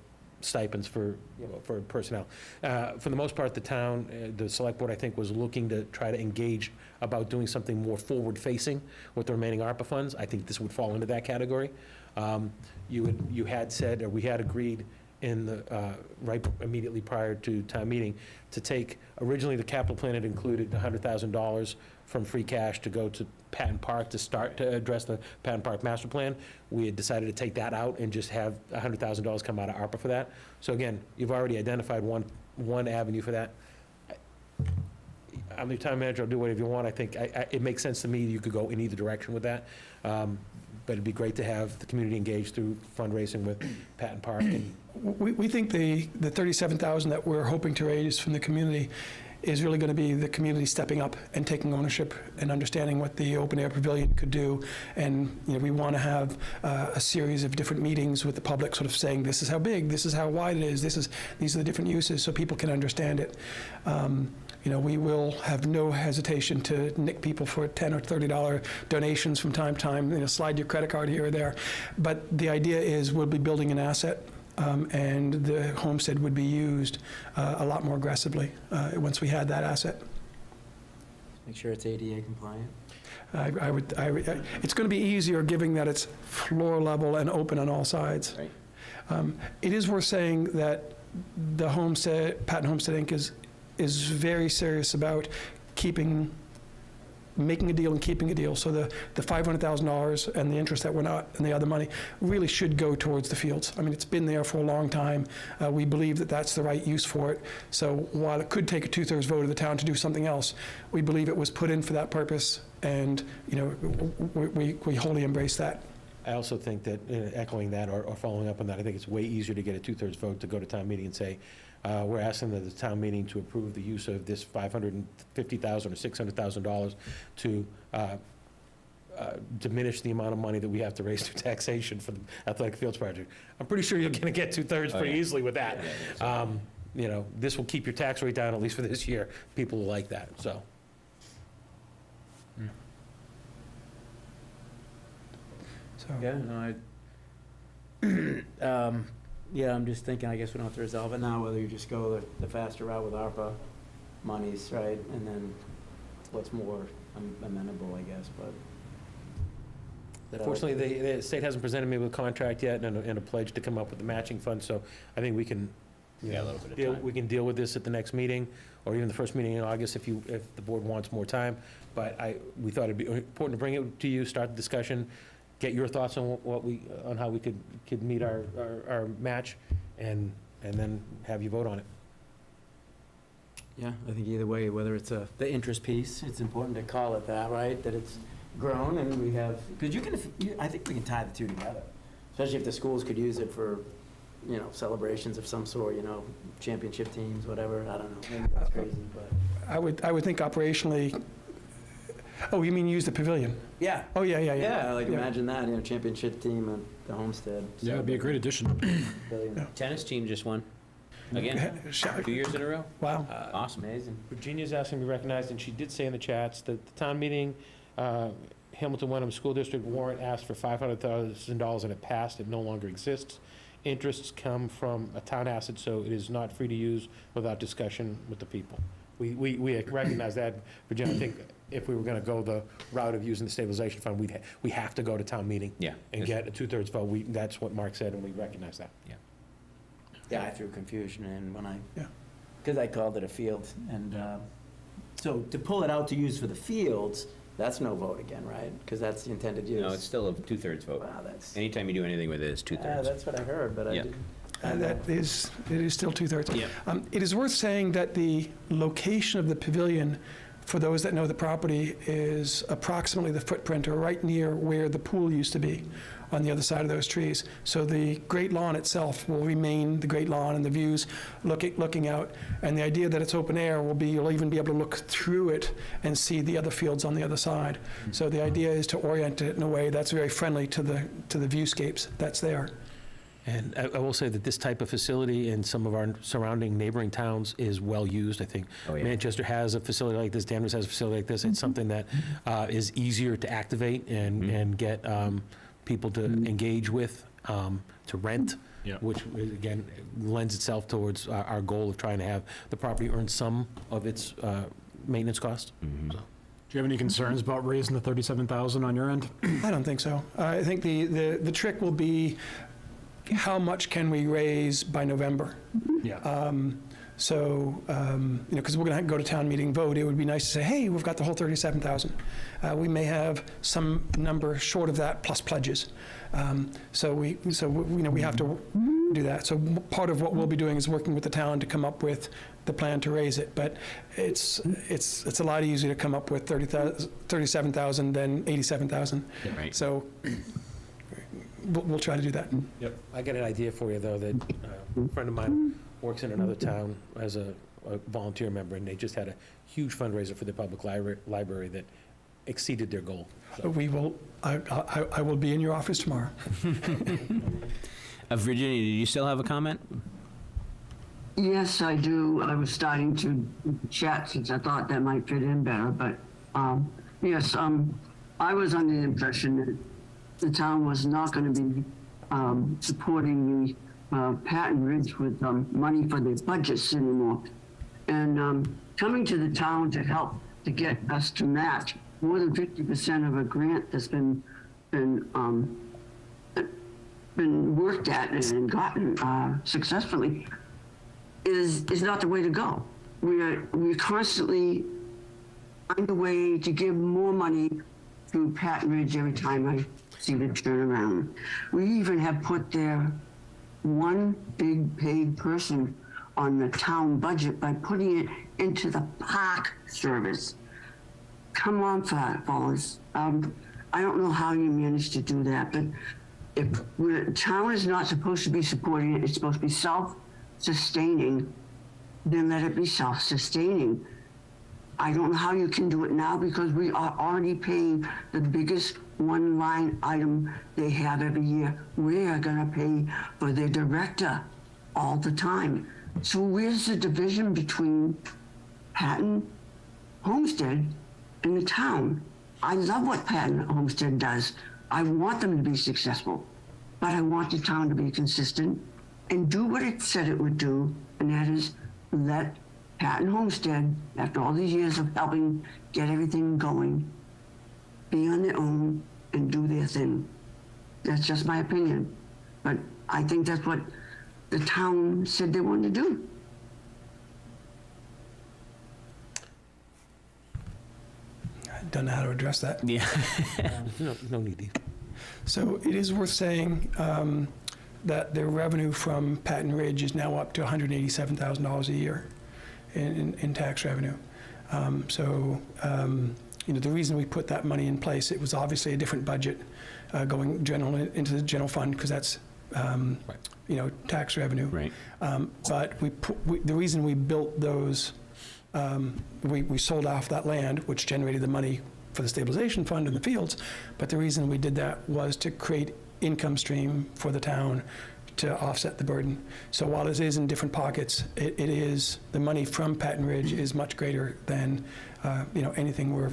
stipends for personnel. For the most part, the town, the select board, I think, was looking to try to engage about doing something more forward-facing with the remaining ARPA funds. I think this would fall into that category. You had said, or we had agreed in the, right immediately prior to town meeting, to take, originally the capital plan had included $100,000 from free cash to go to Patton Park to start to address the Patton Park master plan. We had decided to take that out and just have $100,000 come out of ARPA for that. So again, you've already identified one avenue for that. I'm the town manager, I'll do whatever you want. I think it makes sense to me, you could go in either direction with that. But it'd be great to have the community engaged through fundraising with Patton Park. And We think the 37,000 that we're hoping to raise from the community is really going to be the community stepping up and taking ownership and understanding what the open air pavilion could do. And, we want to have a series of different meetings with the public, sort of saying, this is how big, this is how wide it is, these are the different uses, so people can understand it. We will have no hesitation to nick people for $10 or $30 donations from time to time, slide your credit card here or there. But the idea is we'll be building an asset, and the homestead would be used a lot more aggressively once we had that asset. Make sure it's ADA compliant. It's going to be easier given that it's floor level and open on all sides. Right. It is worth saying that the Patton Homestead Inc. is very serious about making a deal and keeping a deal. So the $500,000 and the interest that went out and the other money really should go towards the fields. I mean, it's been there for a long time. We believe that that's the right use for it. So while it could take a 2/3 vote of the town to do something else, we believe it was put in for that purpose, and we wholly embrace that. I also think that, echoing that or following up on that, I think it's way easier to get a 2/3 vote to go to town meeting and say, we're asking the town meeting to approve the use of this $550,000 or $600,000 to diminish the amount of money that we have to raise through taxation for the athletic fields project. I'm pretty sure you're going to get 2/3 pretty easily with that. This will keep your tax rate down, at least for this year. People will like that, so. So Yeah, no, yeah, I'm just thinking, I guess we don't have to resolve it now, whether you just go the faster route with ARPA monies, right? And then what's more amenable, I guess, but. Fortunately, the state hasn't presented me with a contract yet and a pledge to come up with the matching fund, so I think we can, Yeah, a little bit of time. we can deal with this at the next meeting, or even the first meeting in August if the board wants more time. But we thought it'd be important to bring it to you, start the discussion, get your thoughts on on how we could meet our match, and then have you vote on it. Yeah, I think either way, whether it's the interest piece, it's important to call it that, right? That it's grown and we have, because I think we can tie the two together, especially if the schools could use it for, celebrations of some sort, championship teams, whatever, I don't know, maybe that's crazy, but. I would think operationally, oh, you mean use the pavilion? Yeah. Oh, yeah. Yeah, imagine that, championship team at the Homestead. Yeah, it'd be a great addition. Billion. Tennis team just won. Again, 2 years in a row. Wow. Awesome. Amazing. Virginia's asking to be recognized, and she did say in the chats that the town meeting, Hamilton Wenham School District warrant asked for $500,000 and it passed. It no longer exists. Interests come from a town asset, so it is not free to use without discussion with the people. We recognize that, Virginia. I think if we were going to go the route of using the stabilization fund, we have to go to town meeting Yeah. and get a 2/3 vote. That's what Mark said, and we recognize that. Yeah, I threw confusion in when Yeah. because I called it a field, and so to pull it out to use for the fields, that's no vote again, right? Because that's the intended use. No, it's still a 2/3 vote. Wow, that's, Anytime you do anything with it, it's 2/3. that's what I heard, but I Yeah. didn't. It is still 2/3. Yeah. It is worth saying that the location of the pavilion, for those that know the property, is approximately the footprint or right near where the pool used to be on the other side of those trees. So the Great Lawn itself will remain the Great Lawn and the views looking out. And the idea that it's open air will be, you'll even be able to look through it and see the other fields on the other side. So the idea is to orient it in a way that's very friendly to the viewscapes that's there. And I will say that this type of facility in some of our surrounding neighboring towns is well-used. I think Oh, yeah. Manchester has a facility like this, Danvers has a facility like this. It's something that is easier to activate and get people to engage with, to rent, Yeah. which, again, lends itself towards our goal of trying to have the property earn some of its maintenance cost. So. Do you have any concerns about raising the 37,000 on your end? I don't think so. I think the trick will be how much can we raise by November? Yeah. So, because we're going to go to town meeting vote, it would be nice to say, hey, we've got the whole 37,000. We may have some number short of that plus pledges. So we have to do that. So part of what we'll be doing is working with the town to come up with the plan to raise it. But it's a lot easier to come up with 37,000 than 87,000. Right. So we'll try to do that. Yep. I got an idea for you, though, that a friend of mine works in another town as a a volunteer member, and they just had a huge fundraiser for the public library that exceeded their goal. So, We will, I will be in your office tomorrow. Virginia, do you still have a comment? Yes, I do. I was starting to chat since I thought that might fit in better, but yes, I was under the impression that the town was not going to be supporting the Patton Ridge with money for their budgets anymore. And coming to the town to help to get us to match more than 50% of a grant that's been worked at and gotten successfully is not the way to go. We're constantly find a way to give more money to Patton Ridge every time I see the turnaround. We even have put there one big paid person on the town budget by putting it into the park service. Come on, fellas. I don't know how you managed to do that, but if the town is not supposed to be supporting it, it's supposed to be self-sustaining, then let it be self-sustaining. I don't know how you can do it now because we are already paying the biggest one-line item they have every year. We are going to pay for their director all the time. So where's the division between Patton Homestead and the town? I love what Patton Homestead does. I want them to be successful, but I want the town to be consistent and do what it said it would do, and that is let Patton Homestead, after all these years of helping get everything going, be on their own and do their thing. That's just my opinion. But I think that's what the town said they wanted to do. I don't know how to address that. Yeah. no need. So it is worth saying that their revenue from Patton Ridge is now up to $187,000 a year in tax revenue. The reason we put that money in place, it was obviously a different budget going into the general fund because that's tax revenue. Right. But the reason we built those, we sold off that land, which generated the money for the stabilization fund in the fields. But the reason we did that was to create income stream for the town to offset the burden. So while it is in different pockets, it is, the money from Patton Ridge is much greater than, anything we're,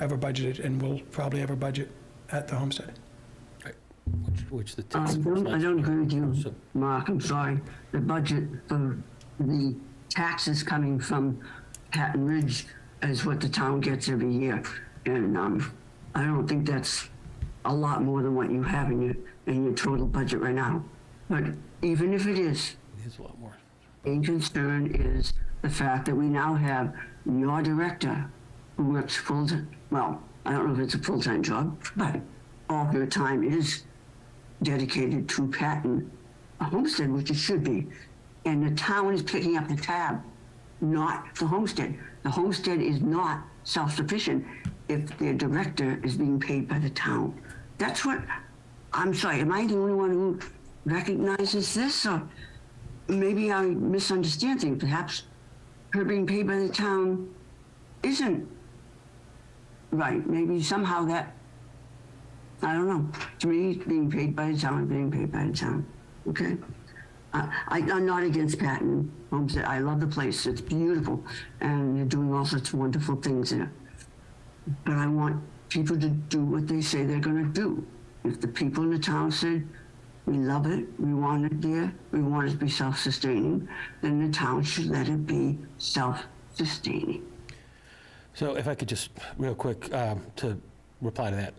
ever budgeted and will probably ever budget at the homestead. Which the I don't agree with you, Mark. I'm sorry. The budget for the taxes coming from Patton Ridge is what the town gets every year. And I don't think that's a lot more than what you have in your total budget right now. But even if it is, a lot more. main concern is the fact that we now have your director who works full-time. Well, I don't know if it's a full-time job, but all her time is dedicated to Patton Homestead, which it should be. And the town is picking up the tab, not the homestead. The homestead is not self-sufficient if their director is being paid by the town. That's what, I'm sorry, am I the only one who recognizes this? Or maybe I misunderstand things. Perhaps her being paid by the town isn't right. Maybe somehow that, I don't know. To me, being paid by the town, being paid by the town. Okay? I'm not against Patton Homestead. I love the place. It's beautiful. And they're doing all sorts of wonderful things there. But I want people to do what they say they're going to do. If the people in the town said, we love it, we want it there, we want it to be self-sustaining, then the town should let it be self-sustaining. So if I could just, real quick, to reply to that.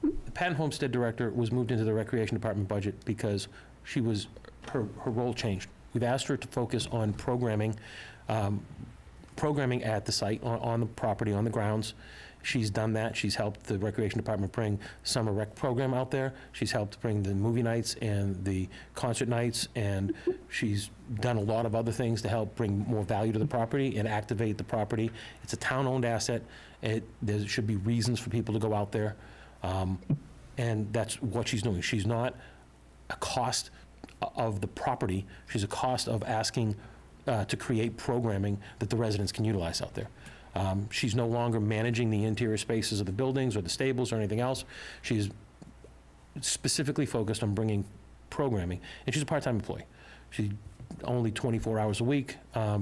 The Patton Homestead Director was moved into the Recreation Department budget because her role changed. We've asked her to focus on programming at the site, on the property, on the grounds. She's done that. She's helped the Recreation Department bring summer rec program out there. She's helped bring the movie nights and the concert nights, and she's done a lot of other things to help bring more value to the property and activate the property. It's a town-owned asset. There should be reasons for people to go out there, and that's what she's doing. She's not a cost of the property. She's a cost of asking to create programming that the residents can utilize out there. She's no longer managing the interior spaces of the buildings or the stables or anything else. She's specifically focused on bringing programming, and she's a part-time employee. She's only 24 hours a week.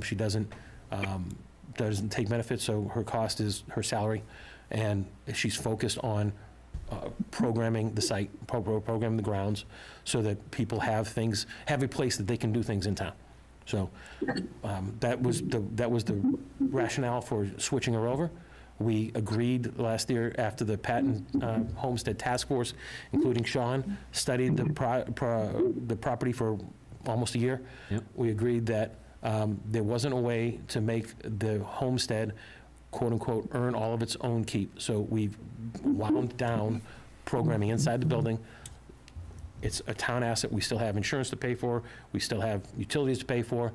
She doesn't take benefits, so her cost is her salary, and she's focused on programming the site, programming the grounds, so that people have a place that they can do things in town. So that was the rationale for switching her over. We agreed last year after the Patton Homestead Task Force, including Sean, studied the property for almost a year. Yep. We agreed that there wasn't a way to make the homestead, quote-unquote, earn all of its own keep. So we've wound down programming inside the building. It's a town asset. We still have insurance to pay for. We still have utilities to pay for.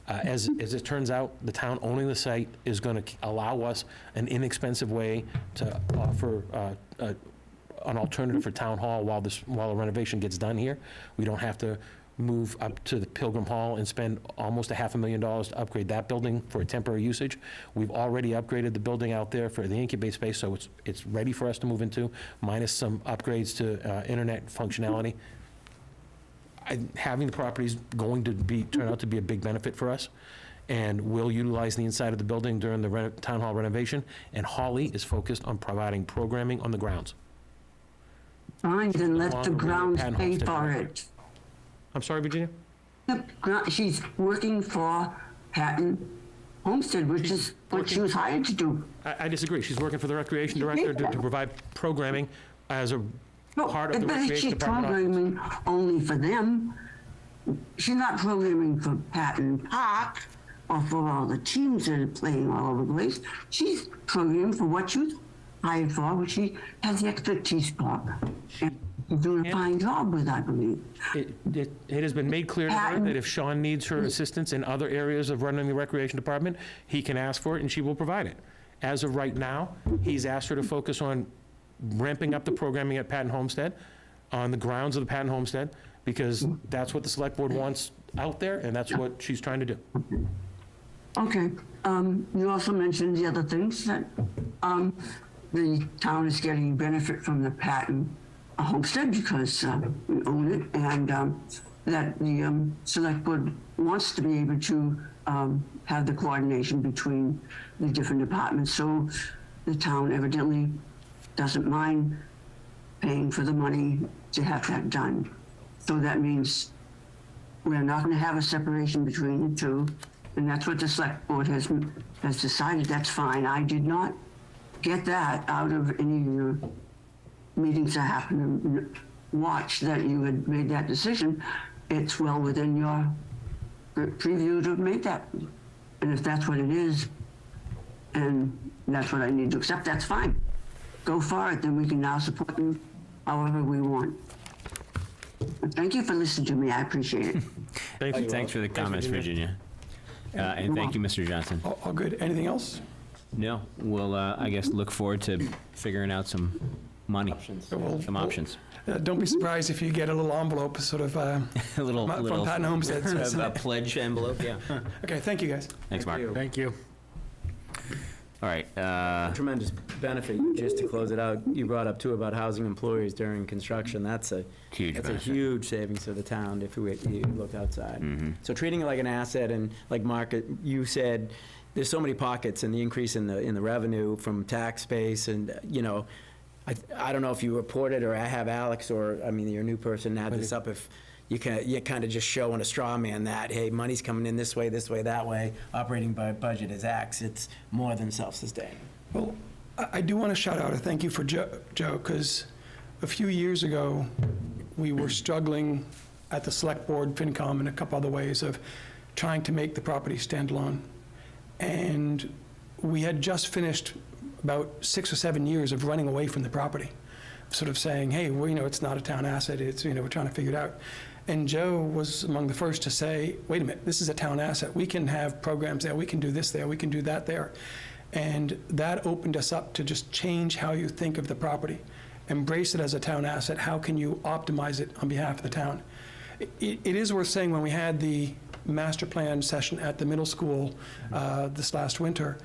As it turns out, the town owning the site is going to allow us an inexpensive way to offer an alternative for town hall while the renovation gets done here. We don't have to move up to the Pilgrim Hall and spend almost $500,000 to upgrade that building for a temporary usage. We've already upgraded the building out there for the incubate space, so it's ready for us to move into, minus some upgrades to internet functionality. Having the property is going to turn out to be a big benefit for us, and we'll utilize the inside of the building during the town hall renovation, and Holly is focused on providing programming on the grounds. Fine, then let the grounds Patton pay Homestead for property. it. I'm sorry, Virginia? She's working for Patton Homestead, which is what she was hired to do. I disagree. She's working for the recreation director to provide programming as a part of the But recreation she's department office. programming only for them. She's not programming for Patton Park or for all the teams that are playing all over the place. She's programming for what she was hired for, which she has the expertise for. And she's doing a fine job with, I believe. It has been made clear to her that if Sean needs her assistance in other areas of running the recreation department, he can ask for it and she will provide it. As of right now, he's asked her to focus on ramping up the programming at Patton Homestead, on the grounds of the Patton Homestead, because that's what the select board wants out there, and that's what she's trying to do. Okay, you also mentioned the other things that, the town is getting benefit from the Patton Homestead because, we own it, and, that the, select board wants to be able to, have the coordination between the different departments, so the town evidently doesn't mind paying for the money to have that done. So that means we're not going to have a separation between the two, and that's what the select board has decided. That's fine. I did not get that out of any of your meetings I happened to watch that you had made that decision. It's well within your preview to have made that. And if that's what it is, and that's what I need to accept, that's fine. Go for it, then we can now support them however we want. But thank you for listening to me, I appreciate it. Thank you. Thanks for the comments, Virginia. And thank you, Mr. Johnson. All good. Anything else? No, we'll, I guess, look forward to figuring out some money, some options. Don't be surprised if you get a little envelope, sort of, A little, from Patton Homestead. a pledge envelope, yeah. Okay, thank you, guys. Thanks, Mark. Thank you. All right, Tremendous benefit, just to close it out, you brought up too about housing employees during construction, that's a huge That's a benefit. huge savings to the town if you looked outside. So treating it like an asset, and like Mark, you said, there's so many pockets and the increase in the revenue from tax base, and, you know, I don't know if you reported, or I have Alex, or, I mean, your new person add this up, if you kind of just show on a straw man that, hey, money's coming in this way, that way, operating budget is X, it's more than self-sustaining. Well, I do want to shout out a thank you for Joe, because a few years ago, we were struggling at the Select Board, FinCom, and a couple other ways of trying to make the property standalone. And we had just finished about 6 or 7 years of running away from the property, sort of saying, hey, well, you know, it's not a town asset, it's, you know, we're trying to figure it out. And Joe was among the first to say, wait a minute, this is a town asset. We can have programs there, we can do this there, we can do that there. And that opened us up to just change how you think of the property. Embrace it as a town asset. How can you optimize it on behalf of the town? It is worth saying, when we had the master plan session at the middle school this last winter,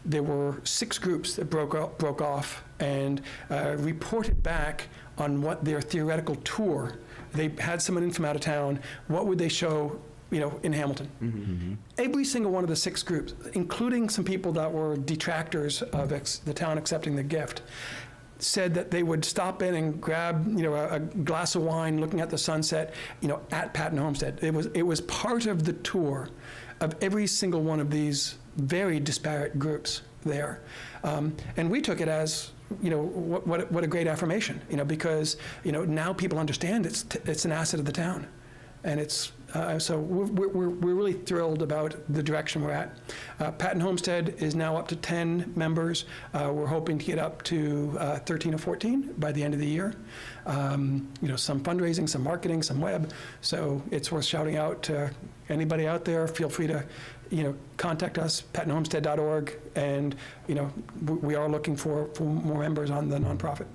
there were 6 groups that broke off and reported back on what their theoretical tour. They had someone in from out of town. What would they show, in Hamilton? Every single one of the 6 groups, including some people that were detractors of the town accepting the gift, said that they would stop in and grab, a glass of wine, looking at the sunset, at Patton Homestead. It was part of the tour of every single one of these very disparate groups there. And we took it as, what a great affirmation, because, now people understand it's an asset of the town. And it's, so we're really thrilled about the direction we're at. Patton Homestead is now up to 10 members. We're hoping to get up to 13 or 14 by the end of the year. Some fundraising, some marketing, some web. So it's worth shouting out to anybody out there. Feel free to, contact us, pattonhomestead.org. And, we are looking for more members on the nonprofit.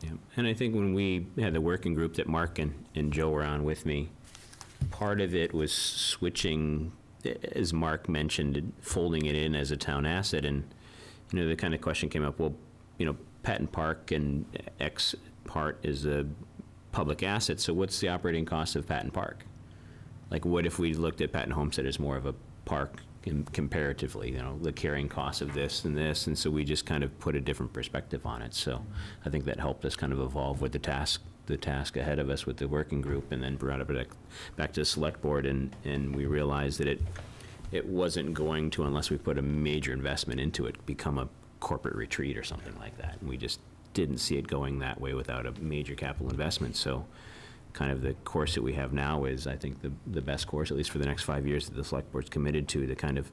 Yeah. And I think when we had the working group that Mark and Joe were on with me, part of it was switching, as Mark mentioned, folding it in as a town asset. And, the kind of question came up, well, Patton Park and X part is a public asset, so what's the operating cost of Patton Park? Like, what if we looked at Patton Homestead as more of a park comparatively, the carrying cost of this, and so we just kind of put a different perspective on it. So I think that helped us kind of evolve with the task ahead of us with the working group, and then brought it back to the select board, and we realized that it wasn't going to, unless we put a major investment into it, become a corporate retreat or something like that. And we just didn't see it going that way without a major capital investment. So kind of the course that we have now is, I think, the best course, at least for the next 5 years, that the select board's committed to kind of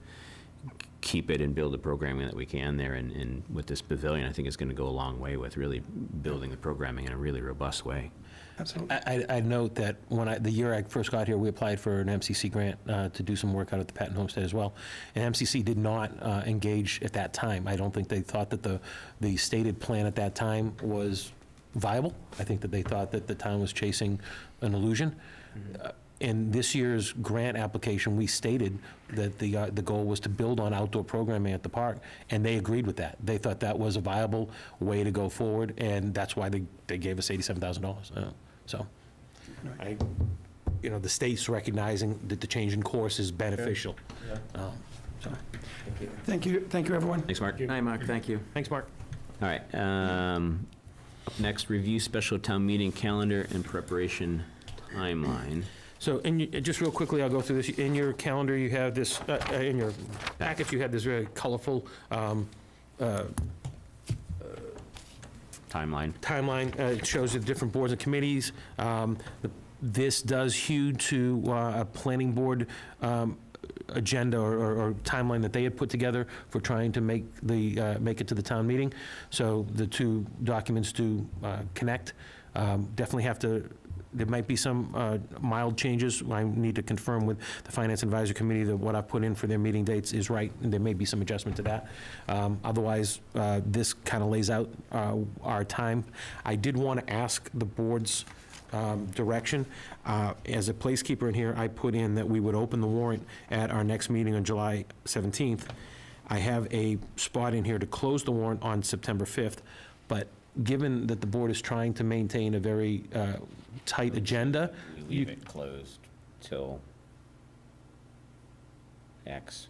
keep it and build the programming that we can there. And with this pavilion, I think it's going to go a long way with really building the programming in a really robust way. Absolutely. I note that the year I first got here, we applied for an MCC grant to do some work out at the Patton Homestead as well. And MCC did not engage at that time. I don't think they thought that the stated plan at that time was viable. I think that they thought that the town was chasing an illusion. In this year's grant application, we stated that the goal was to build on outdoor programming at the park, and they agreed with that. They thought that was a viable way to go forward, and that's why they gave us $87,000. So, the state's recognizing that the change in course is beneficial. So, Thank you, everyone. Thanks, Mark. Hi, Mark, thank you. thanks, Mark. All right. Up next, review special town meeting calendar and preparation timeline. So, just real quickly, I'll go through this. In your calendar, you have this, in your packets, you have this very colorful timeline. It shows the different boards and committees. This does hew to a planning board agenda or timeline that they had put together for trying to make it to the town meeting. So the two documents do connect. Definitely have to. There might be some mild changes. I need to confirm with the Finance Advisory Committee that what I've put in for their meeting dates is right, and there may be some adjustment to that. Otherwise, this kind of lays out our time. I did want to ask the board's direction. As a placekeeper in here, I put in that we would open the warrant at our next meeting on July 17th. I have a spot in here to close the warrant on September 5th, but given that the board is trying to maintain a very tight agenda. We leave it closed till X,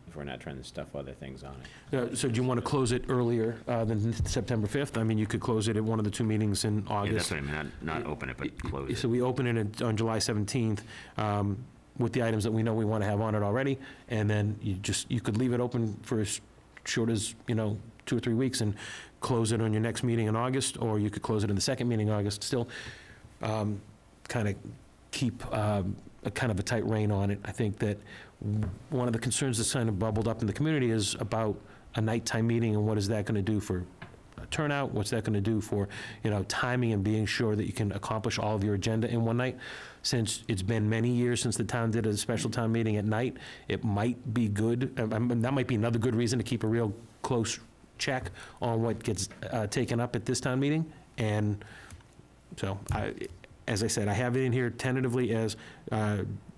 if we're not trying to stuff other things on it. So do you want to close it earlier than September 5th? I mean, you could close it at one of the two meetings in Yeah, August. that's what I mean, not open it, but close it. So we open it on July 17th with the items that we know we want to have on it already, and then you could leave it open for as short as, 2 or 3 weeks and close it on your next meeting in August, or you could close it in the second meeting in August. Still, kind of keep a kind of a tight rein on it. I think that one of the concerns that's kind of bubbled up in the community is about a nighttime meeting, and what is that going to do for turnout? What's that going to do for, timing and being sure that you can accomplish all of your agenda in one night? Since it's been many years since the town did a special town meeting at night, it might be good. That might be another good reason to keep a real close check on what gets taken up at this town meeting. And so as I said, I have it in here tentatively as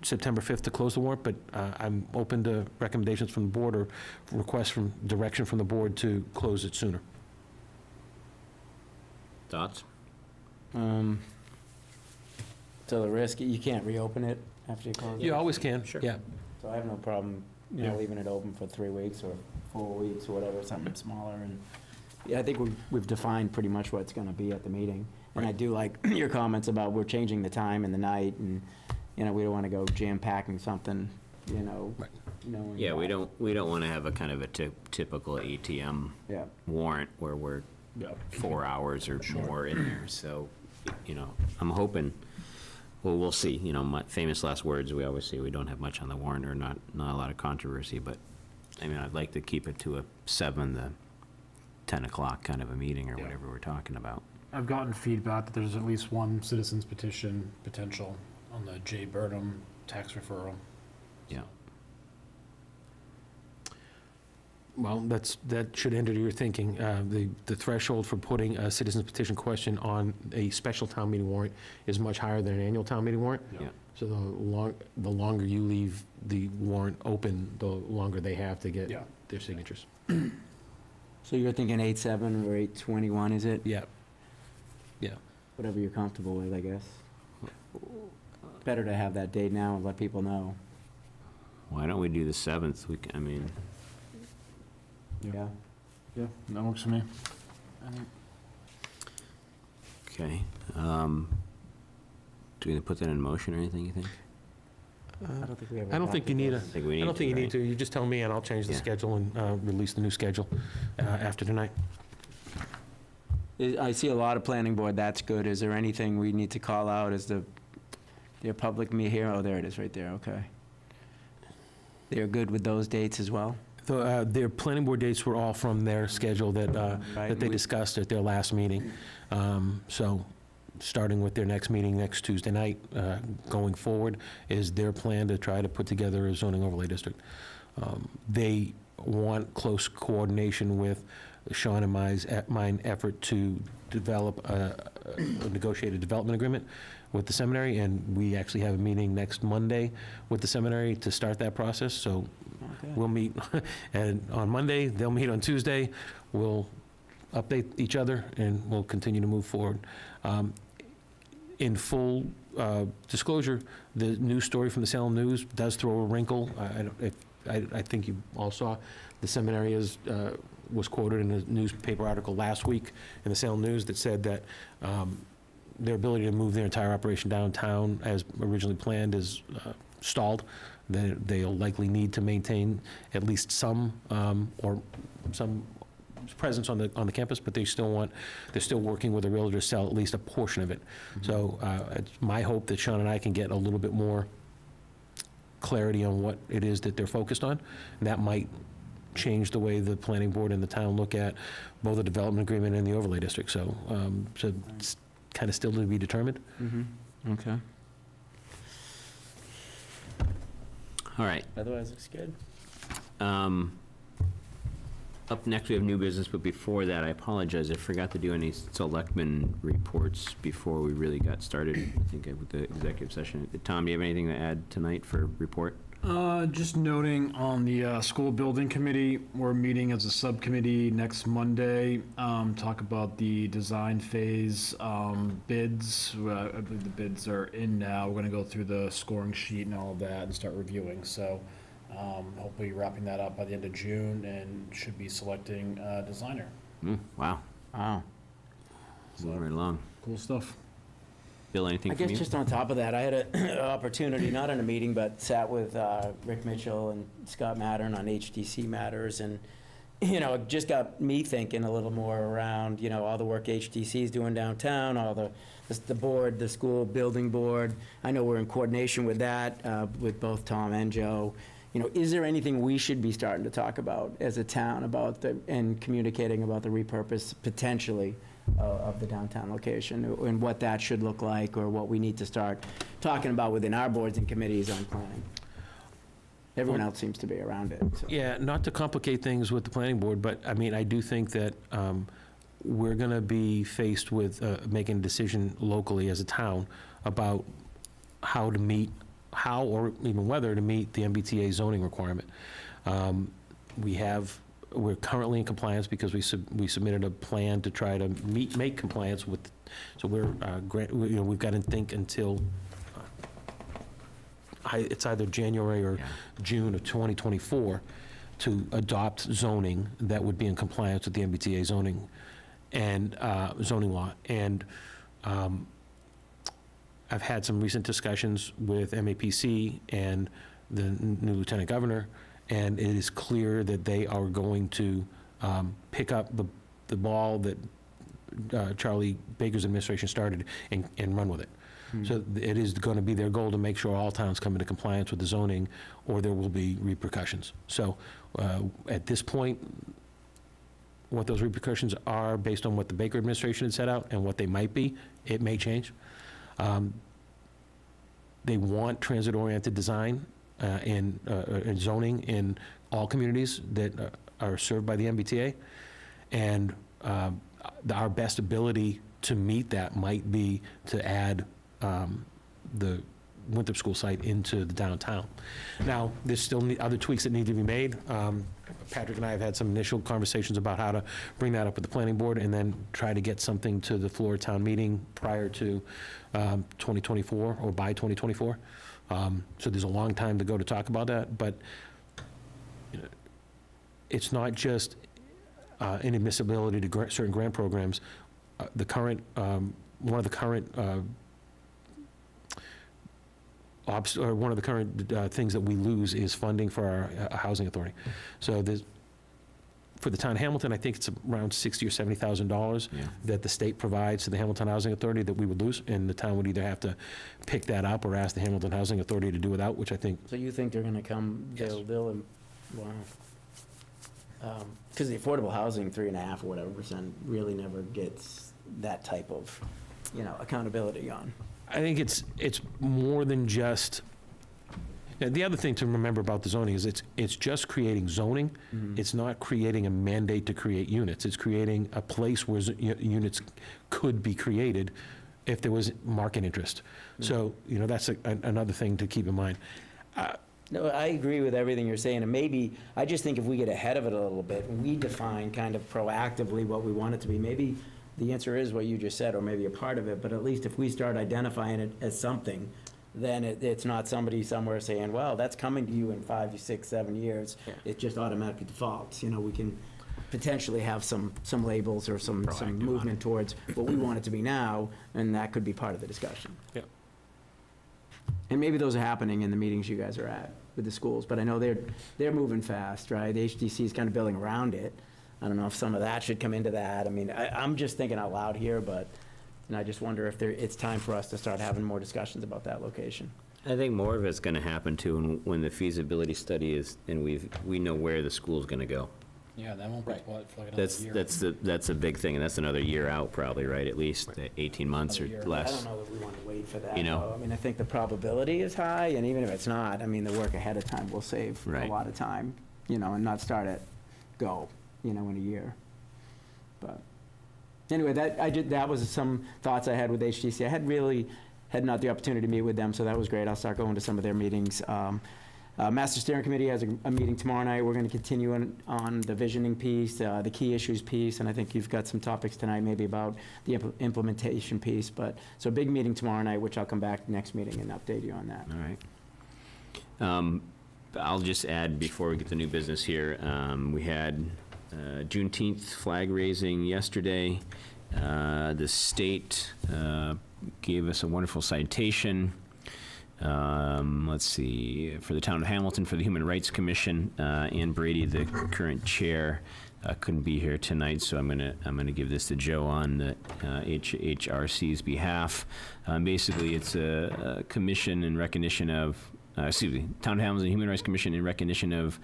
September 5th to close the warrant, but I'm open to recommendations from the board or requests from, direction from the board to close it sooner. Thoughts? So the risk, you can't reopen it after you close it? You always can. Sure. Yeah. So I have no problem, Yeah. leaving it open for 3 weeks or 4 weeks or whatever, something smaller. And yeah, I think we've defined pretty much what it's going to be at the meeting. And I do like your comments about we're changing the time and the night, and, we don't want to go jam-packing something, Right. knowing Yeah, we that- don't want to have a kind of a typical ATM Yeah. warrant where we're 4 hours or more in there. So, I'm hoping, well, we'll see. My famous last words, we always say we don't have much on the warrant or not a lot of controversy, but, I'd like to keep it to a 7 to 10 o'clock kind of a meeting or Yeah. whatever we're talking about. I've gotten feedback that there's at least one citizen's petition potential on the Jay Burnham tax referral. Yeah. Well, that should enter your thinking. The threshold for putting a citizen's petition question on a special town meeting warrant is much higher than an annual town meeting warrant. Yeah. So the longer you leave the warrant open, the longer they have to get Yeah. their signatures. So you're thinking 8/7 or 8/21, is it? Yeah. Yeah. Whatever you're comfortable with, I guess. Better to have that date now and let people know. Why don't we do the 7th? Yeah. Yeah, that works for me. Okay. Do we put that in motion or anything, you think? I don't think we ever. I don't think you need a, I think we I need don't think you to, need to. You just tell me and I'll change the Yeah. schedule and release the new schedule after tonight. I see a lot of planning board, that's good. Is there anything we need to call out as their public here? Oh, there it is, right there, okay. They're good with those dates as well? Their planning board dates were all from their schedule that they discussed at their last meeting. So, starting with their next meeting next Tuesday night, going forward, is their plan to try to put together a zoning overlay district. They want close coordination with Sean and mine effort to develop a negotiated development agreement with the seminary, and we actually have a meeting next Monday with the seminary to start that process. So Okay. we'll meet and on Monday, they'll meet on Tuesday, we'll update each other, and we'll continue to move forward. In full disclosure, the news story from the Salem News does throw a wrinkle. I think you all saw, the seminary was quoted in a newspaper article last week in the Salem News that said that their ability to move their entire operation downtown as originally planned is stalled. They'll likely need to maintain at least some presence on the campus, but they're still working with a realtor to sell at least a portion of it. So it's my hope that Sean and I can get a little bit more clarity on what it is that they're focused on. And that might change the way the planning board and the town look at both the development agreement and the overlay district. So it's kind of still to be determined. Mm-hmm, okay. All right. Otherwise, looks good. Up next, we have new business, but before that, I apologize, I forgot to do any selectmen reports before we really got started, I think, with the executive session. Tom, do you have anything to add tonight for report? Just noting on the school building committee, we're meeting as a subcommittee next Monday, talk about the design phase bids. I believe the bids are in now. We're going to go through the scoring sheet and all of that and start reviewing. So hopefully wrapping that up by the end of June and should be selecting a designer. Wow, Wow. moving right along. Cool stuff. Bill, anything I from guess you? just on top of that, I had an opportunity, not in a meeting, but sat with Rick Mitchell and Scott Mattern on HDC matters, and, it just got me thinking a little more around, all the work HDC is doing downtown, all the board, the school building board. I know we're in coordination with that, with both Tom and Joe. Is there anything we should be starting to talk about as a town about and communicating about the repurpose potentially of the downtown location and what that should look like, or what we need to start talking about within our boards and committees on planning? Everyone else seems to be around it. So. Yeah, not to complicate things with the planning board, but I mean, I do think that we're going to be faced with making a decision locally as a town about how or even whether to meet the MBTA zoning requirement. We're currently in compliance because we submitted a plan to try to make compliance with, so we've got to think until, it's either January or June of 2024 to adopt zoning that would be in compliance with the MBTA zoning and zoning law. And I've had some recent discussions with MAPC and the new lieutenant governor, and it is clear that they are going to pick up the ball that Charlie Baker's administration started and run with it. So it is going to be their goal to make sure all towns come into compliance with the zoning, or there will be repercussions. So at this point, what those repercussions are based on what the Baker administration had set out and what they might be, it may change. They want transit-oriented design and zoning in all communities that are served by the MBTA. And our best ability to meet that might be to add the Winthrop School site into the downtown. Now, there's still other tweaks that need to be made. Patrick and I have had some initial conversations about how to bring that up with the planning board and then try to get something to the floor town meeting prior to 2024 or by 2024. So there's a long time to go to talk about that, but it's not just inadmissibility to certain grant programs. The current, one of the current one of the current things that we lose is funding for our housing authority. So there's, for the town of Hamilton, I think it's around $60,000 or $70,000 that the state provides to the Hamilton Housing Authority that we would lose, and the town would either have to pick that up or ask the Hamilton Housing Authority to do without, which I think. So you think they're gonna come, Yes. wow. Because the affordable housing, 3.5 or whatever % really never gets that type of, accountability on. I think it's more than just, the other thing to remember about the zoning is it's just creating zoning. It's not creating a mandate to create units. It's creating a place where units could be created if there was market interest. So, that's another thing to keep in mind. No, I agree with everything you're saying, and maybe, I just think if we get ahead of it a little bit, and we define kind of proactively what we want it to be, maybe the answer is what you just said, or maybe a part of it, but at least if we start identifying it as something, then it's not somebody somewhere saying, well, that's coming to you in 5, 6, 7 years. It just automatically defaults. We can potentially have some labels or some movement towards what we want it to be now, and that could be part of the discussion. Yeah. And maybe those are happening in the meetings you guys are at with the schools, but I know they're moving fast, right? The HDC is kind of building around it. I don't know if some of that should come into that. I mean, I'm just thinking out loud here, but I just wonder if it's time for us to start having more discussions about that location. I think more of it's going to happen too when the feasibility study is, and we know where the school's going to go. Yeah, that won't be for like another year. That's a big thing, and that's another year out probably, right? At least 18 months or Another year. I less. don't know that we want to wait for that. You know? though. I mean, I think the probability is high, and even if it's not, I mean, the work ahead of time will save a Right. lot of time, and not start at go, in a year. But anyway, that was some thoughts I had with HTC. I had not the opportunity to meet with them, so that was great. I'll start going to some of their meetings. Master Steering Committee has a meeting tomorrow night. We're going to continue on the visioning piece, the key issues piece, and I think you've got some topics tonight maybe about the implementation piece. So big meeting tomorrow night, which I'll come back next meeting and update you on that. All right. I'll just add before we get to new business here, we had Juneteenth flag raising yesterday. The state gave us a wonderful citation. Let's see, for the town of Hamilton, for the Human Rights Commission. Ann Brady, the current chair, couldn't be here tonight, so I'm gonna give this to Joe on the HRC's behalf. Basically, it's a commission in recognition of, Town of Hamilton Human Rights Commission in recognition of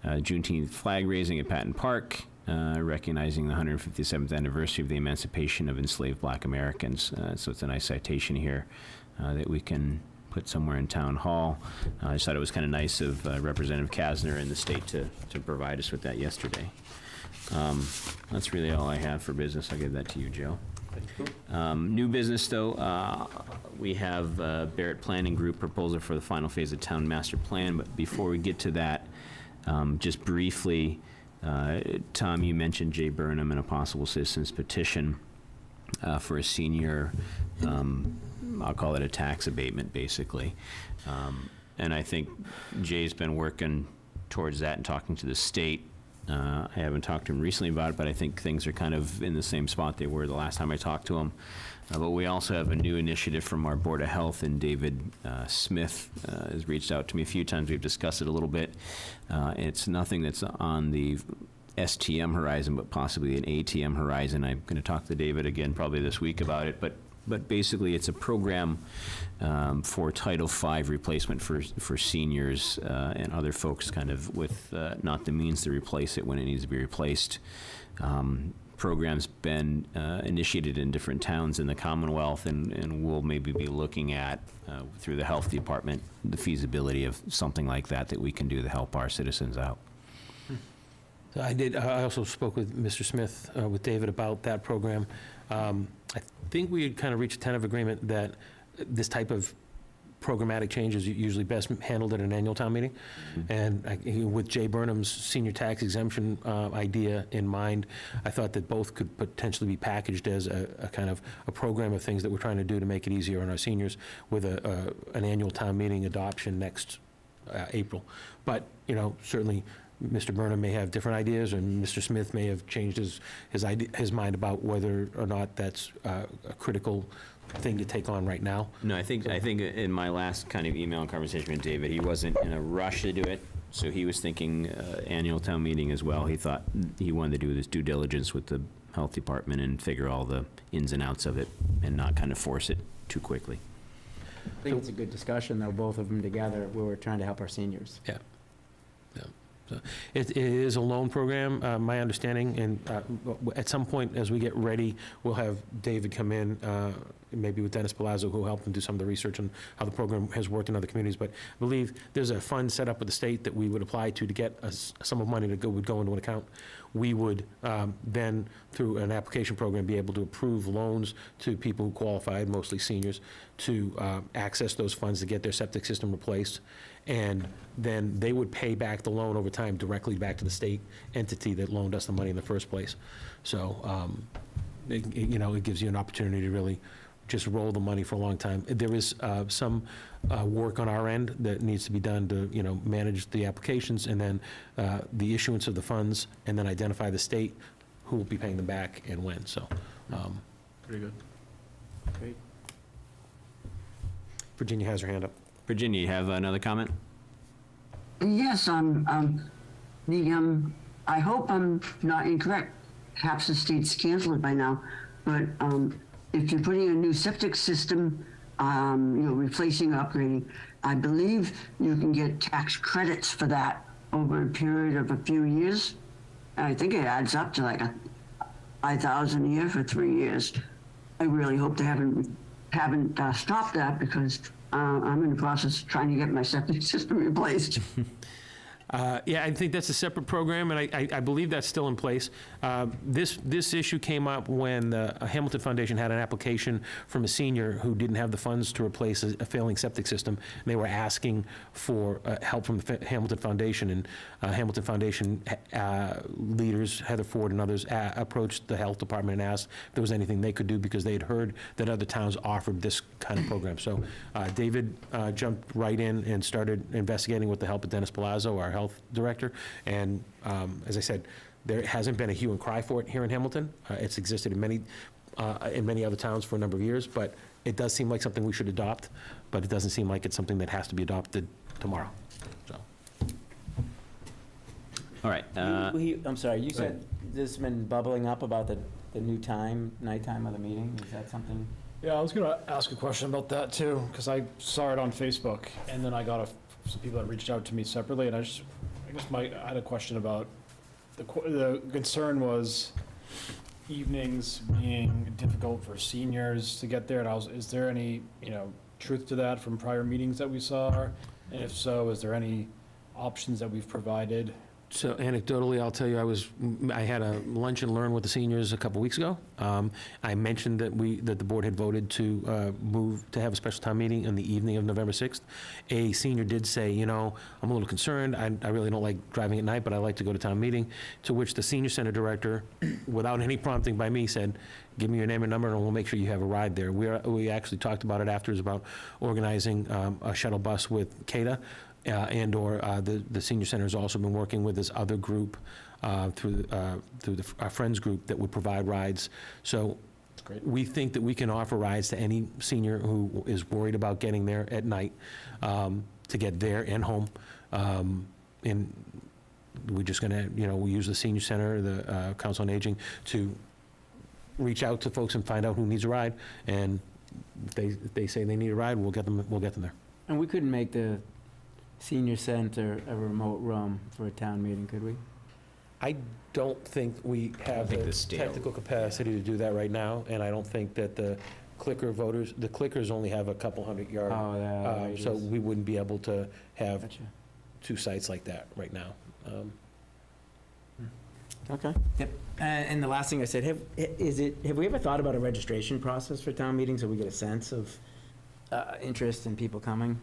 Juneteenth flag raising at Patton Park, recognizing the 157th anniversary of the emancipation of enslaved Black Americans. So it's a nice citation here that we can put somewhere in Town Hall. I just thought it was kind of nice of Representative Kasner and the state to provide us with that yesterday. That's really all I have for business. I'll give that to you, Joe. New business, though, we have Barrett Planning Group proposal for the final phase of Town Master Plan, but before we get to that, just briefly, Tom, you mentioned Jay Burnham and a possible citizens petition for a senior, I'll call it a tax abatement, basically. And I think Jay's been working towards that and talking to the state. I haven't talked to him recently about it, but I think things are kind of in the same spot they were the last time I talked to him. But we also have a new initiative from our Board of Health, and David Smith has reached out to me a few times. We've discussed it a little bit. It's nothing that's on the STM horizon, but possibly an ATM horizon. I'm going to talk to David again probably this week about it, but basically it's a program for Title V replacement for seniors and other folks kind of with not the means to replace it when it needs to be replaced. Program's been initiated in different towns in the Commonwealth, and we'll maybe be looking at, through the Health Department, the feasibility of something like that we can do to help our citizens out. I also spoke with Mr. Smith, with David, about that program. I think we had kind of reached a tentative agreement that this type of programmatic change is usually best handled at an annual town meeting. And with Jay Burnham's senior tax exemption idea in mind, I thought that both could potentially be packaged as a kind of a program of things that we're trying to do to make it easier on our seniors with an annual town meeting adoption next April. But, certainly Mr. Burnham may have different ideas, and Mr. Smith may have changed his mind about whether or not that's a critical thing to take on right now. No, I think in my last kind of email and conversation with David, he wasn't in a rush to do it, so he was thinking annual town meeting as well. He thought he wanted to do this due diligence with the Health Department and figure all the ins and outs of it and not kind of force it too quickly. I think it's a good discussion, though, both of them together, where we're trying to help our seniors. Yeah. So it is a loan program, my understanding, and at some point, as we get ready, we'll have David come in, maybe with Dennis Palazzo, who'll help him do some of the research on how the program has worked in other communities. But I believe there's a fund set up with the state that we would apply to get a sum of money would go into an account. We would then, through an application program, be able to approve loans to people who qualified, mostly seniors, to access those funds to get their septic system replaced. And then they would pay back the loan over time directly back to the state entity that loaned us the money in the first place. So, it gives you an opportunity to really just roll the money for a long time. There is some work on our end that needs to be done to, manage the applications and then the issuance of the funds, and then identify the state who will be paying them back and when. So, Pretty good. Great. Virginia has her hand up. Virginia, you have another comment? Yes, I hope I'm not incorrect. Perhaps the state's canceled it by now, but if you're putting a new septic system, replacing, upgrading, I believe you can get tax credits for that over a period of a few years. I think it adds up to like $5,000 a year for 3 years. I really hope they haven't stopped that, because I'm in the process of trying to get my septic system replaced. Yeah, I think that's a separate program, and I believe that's still in place. This issue came up when the Hamilton Foundation had an application from a senior who didn't have the funds to replace a failing septic system, and they were asking for help from the Hamilton Foundation, and Hamilton Foundation leaders, Heather Ford and others, approached the Health Department and asked if there was anything they could do, because they had heard that other towns offered this kind of program. So David jumped right in and started investigating with the help of Dennis Palazzo, our health director, and as I said, there hasn't been a hue and cry for it here in Hamilton. It's existed in many other towns for a number of years, but it does seem like something we should adopt, but it doesn't seem like it's something that has to be adopted tomorrow. So. All right. I'm sorry, you said this has been bubbling up about the new nighttime of the meeting. Is that something? Yeah, I was going to ask a question about that too, because I saw it on Facebook, and then I got some people that reached out to me separately, and I had a question about the concern was evenings being difficult for seniors to get there, and is there any truth to that from prior meetings that we saw, and if so, is there any options that we've provided So anecdotally, I'll tell you, I had a lunch and learn with the seniors a couple weeks ago. I mentioned that the board had voted to move to have a special town meeting on the evening of November 6th. A senior did say, I'm a little concerned. I really don't like driving at night, but I like to go to town meeting. To which the senior center director, without any prompting by me, said, give me your name and number and we'll make sure you have a ride there. We actually talked about it afterwards about organizing a shuttle bus with CADA. And/or the senior center has also been working with this other group through our friends group that would provide rides. So we think that we can offer rides to any senior who is worried about getting there at night to get there and home. And we're just going to, we use the senior center, the Council on Aging, to reach out to folks and find out who needs a ride. And if they say they need a ride, we'll get them there. And we couldn't make the senior center a remote room for a town meeting, could we? I don't think we have think the the scale- technical capacity to do that right now, and I don't think that the clickers only have a couple 100-yard. Oh, yeah. So we wouldn't be able to have Gotcha. 2 sites like that right now. Okay. Yep. And the last thing I said, have we ever thought about a registration process for town meetings so we get a sense of interest in people coming?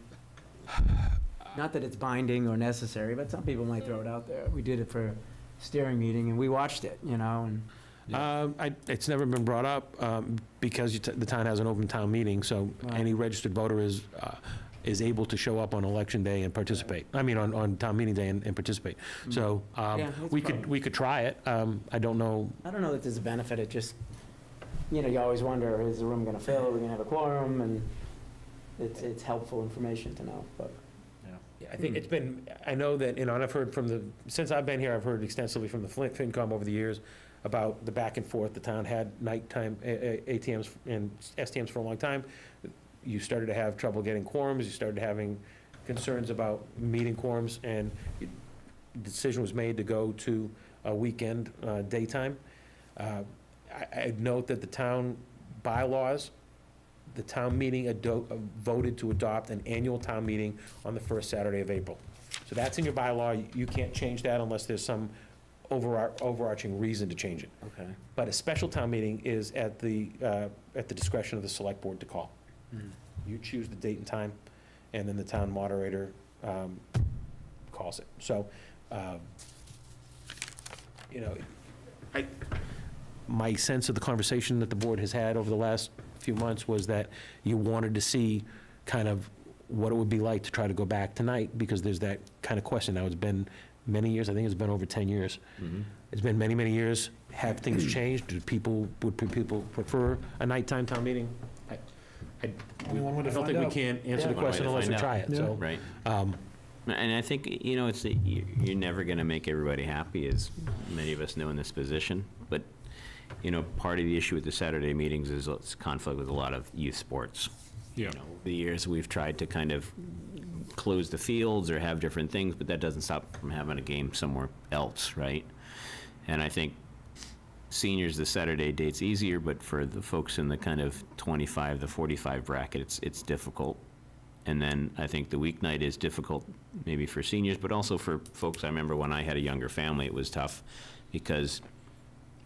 Not that it's binding or necessary, but some people might throw it out there. We did it for a steering meeting and we watched it, and It's never been brought up because the town has an open town meeting, so Right. any registered voter is able to show up on election day and participate. I mean, on town meeting day and participate. So Yeah, that's we could try it. I don't know. I don't know that there's a benefit. It just, you always wonder, is the room going to fill? Are we going to have a quorum? And it's helpful information to know, but. Yeah, I think it's been, I know that, and I've heard since I've been here, I've heard extensively from the FinCom over the years about the back and forth. The town had nighttime ATMs and STMs for a long time. You started to have trouble getting quorums, you started having concerns about meeting quorums, and the decision was made to go to a weekend daytime. I'd note that the town bylaws, the town meeting voted to adopt an annual town meeting on the first Saturday of April. So that's in your bylaw. You can't change that unless there's some overarching reason to change it. Okay. But a special town meeting is at the discretion of the select board to call. You choose the date and time, and then the town moderator calls it. So, my sense of the conversation that the board has had over the last few months was that you wanted to see kind of what it would be like to try to go back tonight, because there's that kind of question. Now, it's been many years. I think it's been over 10 years. It's been many, many years. Have things changed? Would people prefer a nighttime town meeting? I don't think we can answer the One way question to unless we find try out. it, so. Right. And I think, you're never going to make everybody happy, as many of us know in this position. But, part of the issue with the Saturday meetings is it's conflict with a lot of youth sports. Yeah. Over the years, we've tried to kind of close the fields or have different things, but that doesn't stop from having a game somewhere else, right? And I think seniors, the Saturday date's easier, but for the folks in the kind of 25 to 45 bracket, it's difficult. And then I think the weeknight is difficult maybe for seniors, but also for folks. I remember when I had a younger family, it was tough because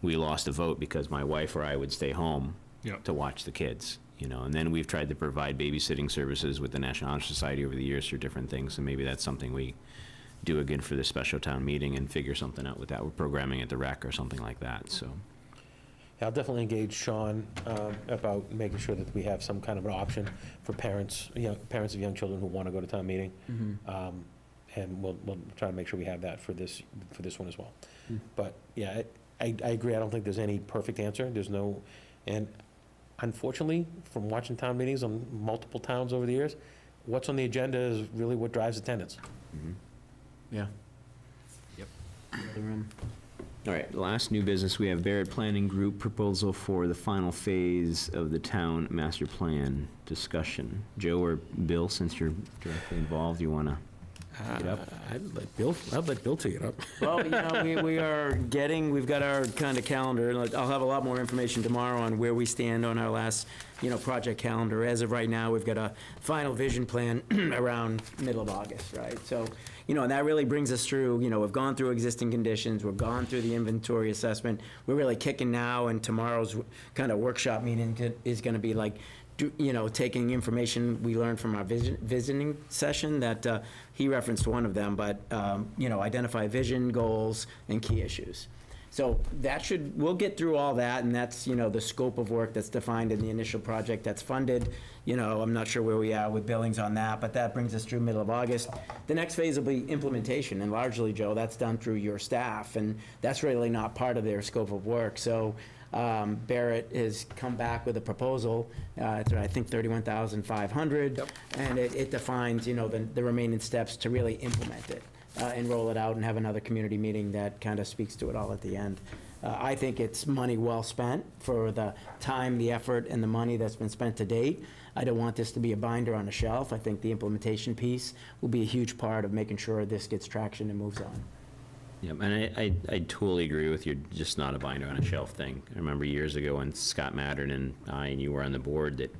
we lost a vote because my wife or I would stay home Yep. to watch the kids, and then we've tried to provide babysitting services with the National Honor Society over the years for different things, and maybe that's something we do again for the special town meeting and figure something out with that. We're programming at the rec or something like that, so. I'll definitely engage Sean about making sure that we have some kind of an option for parents of young children who want to go to town meeting. And we'll try to make sure we have that for this one as well. But, yeah, I agree. I don't think there's any perfect answer. And unfortunately, from watching town meetings on multiple towns over the years, what's on the agenda is really what drives attendance. Yeah. Yep. They're in. All right, last new business, we have Barrett Planning Group proposal for the final phase of the town master plan discussion. Joe or Bill, since you're directly involved, you want to I'd let Bill tee it up. Well, we've got our kind of calendar, and I'll have a lot more information tomorrow on where we stand on our last, project calendar. As of right now, we've got a final vision plan around middle of August, right? So, and that really brings us through, we've gone through existing conditions, we've gone through the inventory assessment. We're really kicking now, and tomorrow's kind of workshop meeting is gonna be like, taking information we learned from our visiting session that he referenced one of them, but, identify vision, goals, and key issues. So we'll get through all that, and that's, the scope of work that's defined in the initial project that's funded. I'm not sure where we are with billings on that, but that brings us through middle of August. The next phase will be implementation, and largely, Joe, that's done through your staff, and that's really not part of their scope of work. So Barrett has come back with a proposal, it's, I think, $31,500, and it defines, the remaining steps to really implement it and roll it out and have another community meeting that kind of speaks to it all at the end. I think it's money well spent for the time, the effort, and the money that's been spent to date. I don't want this to be a binder on a shelf. I think the implementation piece will be a huge part of making sure this gets traction and moves on. Yeah, and I totally agree with you, just not a binder on a shelf thing. I remember years ago when Scott Mattern and you were on the board, that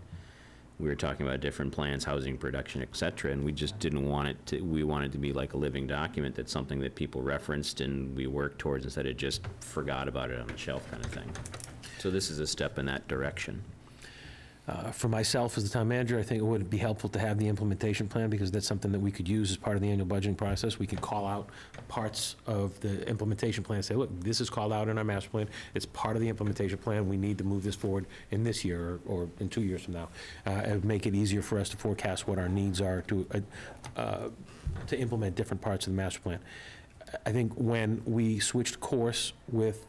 we were talking about different plans, housing production, et cetera, and we just didn't want it to, we wanted to be like a living document, that's something that people referenced and we worked towards instead of just forgot about it on the shelf kind of thing. So this is a step in that direction. For myself as the town manager, I think it would be helpful to have the implementation plan, because that's something that we could use as part of the annual budgeting process. We could call out parts of the implementation plan and say, look, this is called out in our master plan. It's part of the implementation plan. We need to move this forward in this year or in 2 years from now. It would make it easier for us to forecast what our needs are to implement different parts of the master plan. I think when we switched course with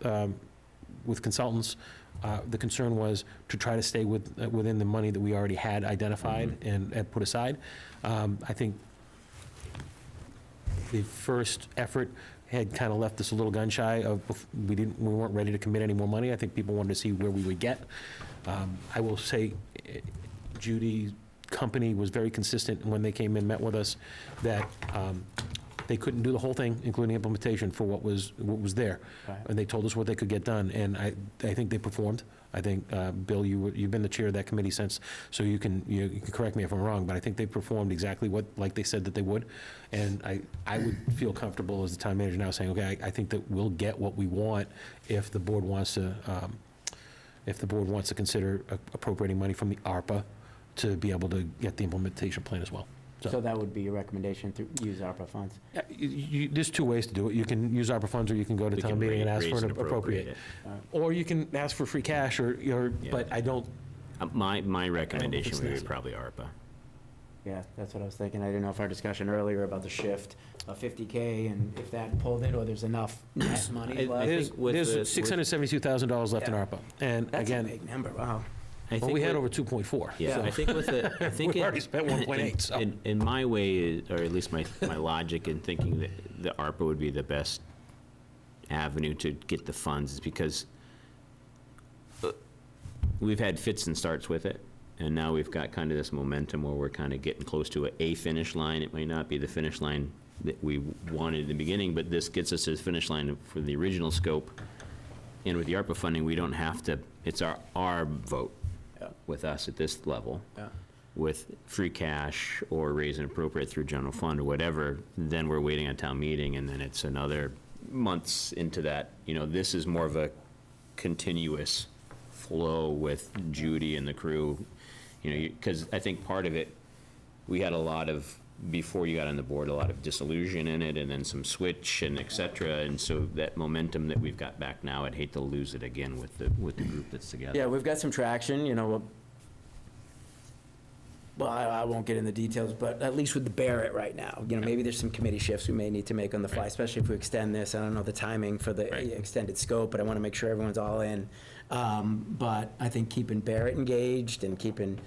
consultants, the concern was to try to stay within the money that we already had identified and put aside. I think the first effort had kind of left us a little gun shy of, we weren't ready to commit any more money. I think people wanted to see where we would get. I will say, Judy's company was very consistent when they came in, met with us, that they couldn't do the whole thing, including implementation, for what was there. Right. And they told us what they could get done, and I think they performed. I think, Bill, you've been the chair of that committee since, so you can correct me if I'm wrong, but I think they performed exactly like they said that they would. And I would feel comfortable as the town manager now saying, okay, I think that we'll get what we want if the board wants to, consider appropriating money from the ARPA to be able to get the implementation plan as well. So that would be your recommendation, to use ARPA funds? There's two ways to do it. You can use ARPA funds, or you can go to We town can meeting and ask raise for an and appropriate appropriate. it. Or you can ask for free cash, but I don't, My recommendation it's would be necessary. probably ARPA. Yeah, that's what I was thinking. I didn't know if our discussion earlier about the shift of 50K, and if that pulled it, or there's enough net money left. there's think with the- $672,000 left in Yeah. ARPA. And That's a again, big number, wow. I well, think we had with- over 2.4. Yeah, so I think with the, I think We've it- already spent 1.8, so. In my way, or at least my logic in thinking that the ARPA would be the best avenue to get the funds is because we've had fits and starts with it, and now we've got kind of this momentum where we're kind of getting close to a finish line. It may not be the finish line that we wanted in the beginning, but this gets us to the finish line for the original scope. And with the ARPA funding, we don't have to, it's our vote Yeah. with us at this level. Yeah. With free cash or raise and appropriate through general fund or whatever, then we're waiting on town meeting, and then it's another months into that. This is more of a continuous flow with Judy and the crew, because I think part of it, we had a lot of, before you got on the board, a lot of disillusion in it, and then some switch and et cetera, and so that momentum that we've got back now, I'd hate to lose it again with the group that's together. Yeah, we've got some traction, well, I won't get into the details, but at least with the Barrett right now, maybe there's some committee shifts we may need to make on the fly, especially if we extend this. I don't know the timing for the Right. extended scope, but I want to make sure everyone's all in. But I think keeping Barrett engaged and keeping,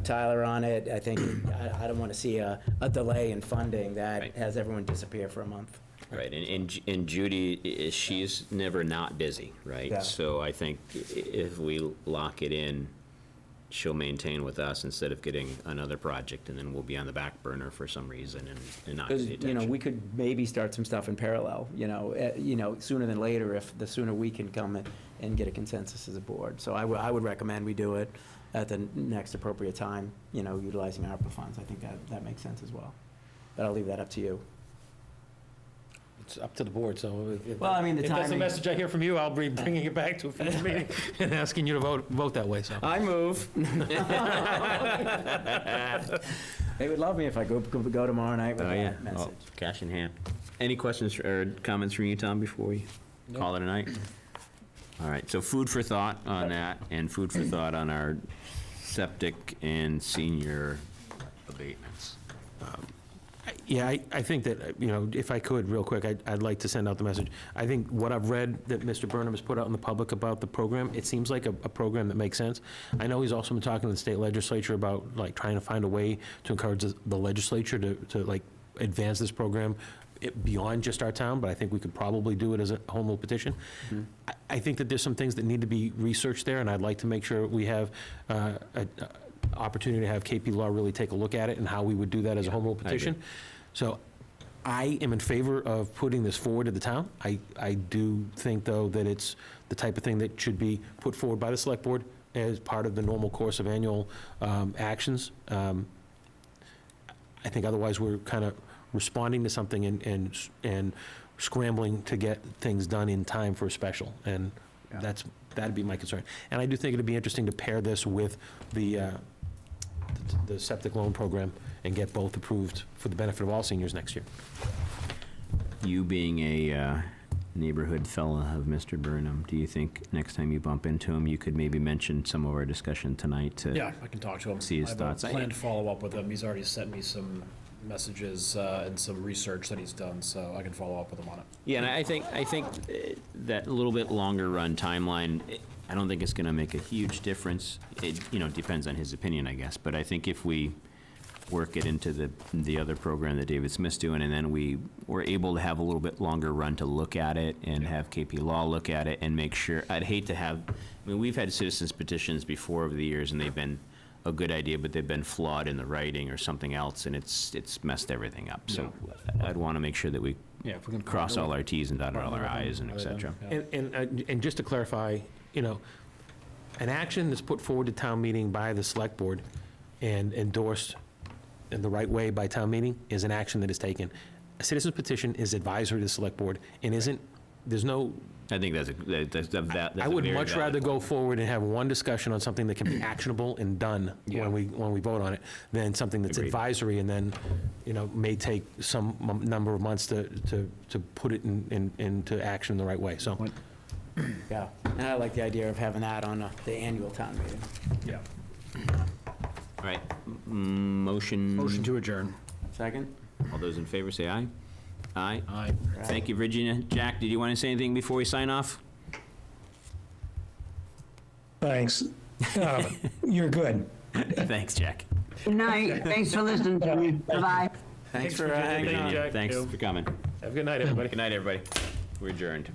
Tyler on it, I think, I don't want to see a delay in funding that Right. has everyone disappear for a month. Right, and Judy, she's never not busy, right? Yeah. So I think if we lock it in, she'll maintain with us instead of getting another project, and then we'll be on the back burner for some reason and not Because, pay you know, attention. we could maybe start some stuff in parallel, sooner than later, if the sooner we can come and get a consensus as a board. So I would recommend we do it at the next appropriate time, utilizing ARPA funds. I think that makes sense as well. But I'll leave that up to you. It's up to the board, so Well, I mean, the if that's the timing- message I hear from you, I'll be bringing it back to a future meeting and asking you to vote that way, so. I move. They would love me if I go tomorrow night with Oh, yeah. that message. Oh, cash in hand. Any questions or comments from you, Tom, before we call it a night? All right, so food for thought on that, and food for thought on our septic and senior abatements. Yeah, I think that, if I could, real quick, I'd like to send out the message. I think what I've read that Mr. Burnham has put out in the public about the program, it seems like a program that makes sense. I know he's also been talking to the state legislature about, like, trying to find a way to encourage the legislature to like, advance this program beyond just our town, but I think we could probably do it as a home rule petition. I think that there's some things that need to be researched there, and I'd like to make sure we have an opportunity to have KP Law really take a look at it and how we would do that as a home rule I agree. petition. So I am in favor of putting this forward to the town. I do think, though, that it's the type of thing that should be put forward by the select board as part of the normal course of annual actions. I think otherwise we're kind of responding to something and scrambling to get things done in time for a special, and that'd be my concern. And I do think it'd be interesting to pair this with the septic loan program and get both approved for the benefit of all seniors next year. You being a neighborhood fella of Mr. Burnham, do you think next time you bump into him, you could maybe mention some of our discussion tonight to? Yeah, I can talk to him. See his thoughts. I have a planned follow-up with him. He's already sent me some messages and some research that he's done, so I can follow up with him on it. Yeah, and I think that little bit longer run timeline, I don't think it's going to make a huge difference. It, depends on his opinion, I guess. But I think if we work it into the other program that David Smith's doing, and then we were able to have a little bit longer run to look at it and have KP Law look at it and make sure, I'd hate to have, we've had citizens petitions before over the years, and they've been a good idea, but they've been flawed in the writing or something else, and it's messed everything up. So I'd want to make sure that we Yeah, if we can cross all our Ts and dot all our Is and et cetera. Yeah. And just to clarify, an action that's put forward to town meeting by the select board and endorsed in the right way by town meeting is an action that is taken. A citizen's petition is advisory to the select board and there's no, I think that's a I would very much valid rather point. go forward and have one discussion on something that can be actionable and done when we vote on it, than something that's Agreed. advisory and then, may take some number of months to put it into action the right way, so. Yeah, and I like the idea of having that on the annual town meeting. Yeah. All right, motion. Motion to adjourn. Second? All those in favor say aye. Aye. Aye. Thank you, Virginia. Jack, did you want to say anything before we sign off? Thanks. You're good. Thanks, Jack. Good night. Thanks for listening to me. Bye-bye. Thanks for hanging on. Jack. Thanks for coming. Have a good night, everybody. Good night, everybody. We're adjourned.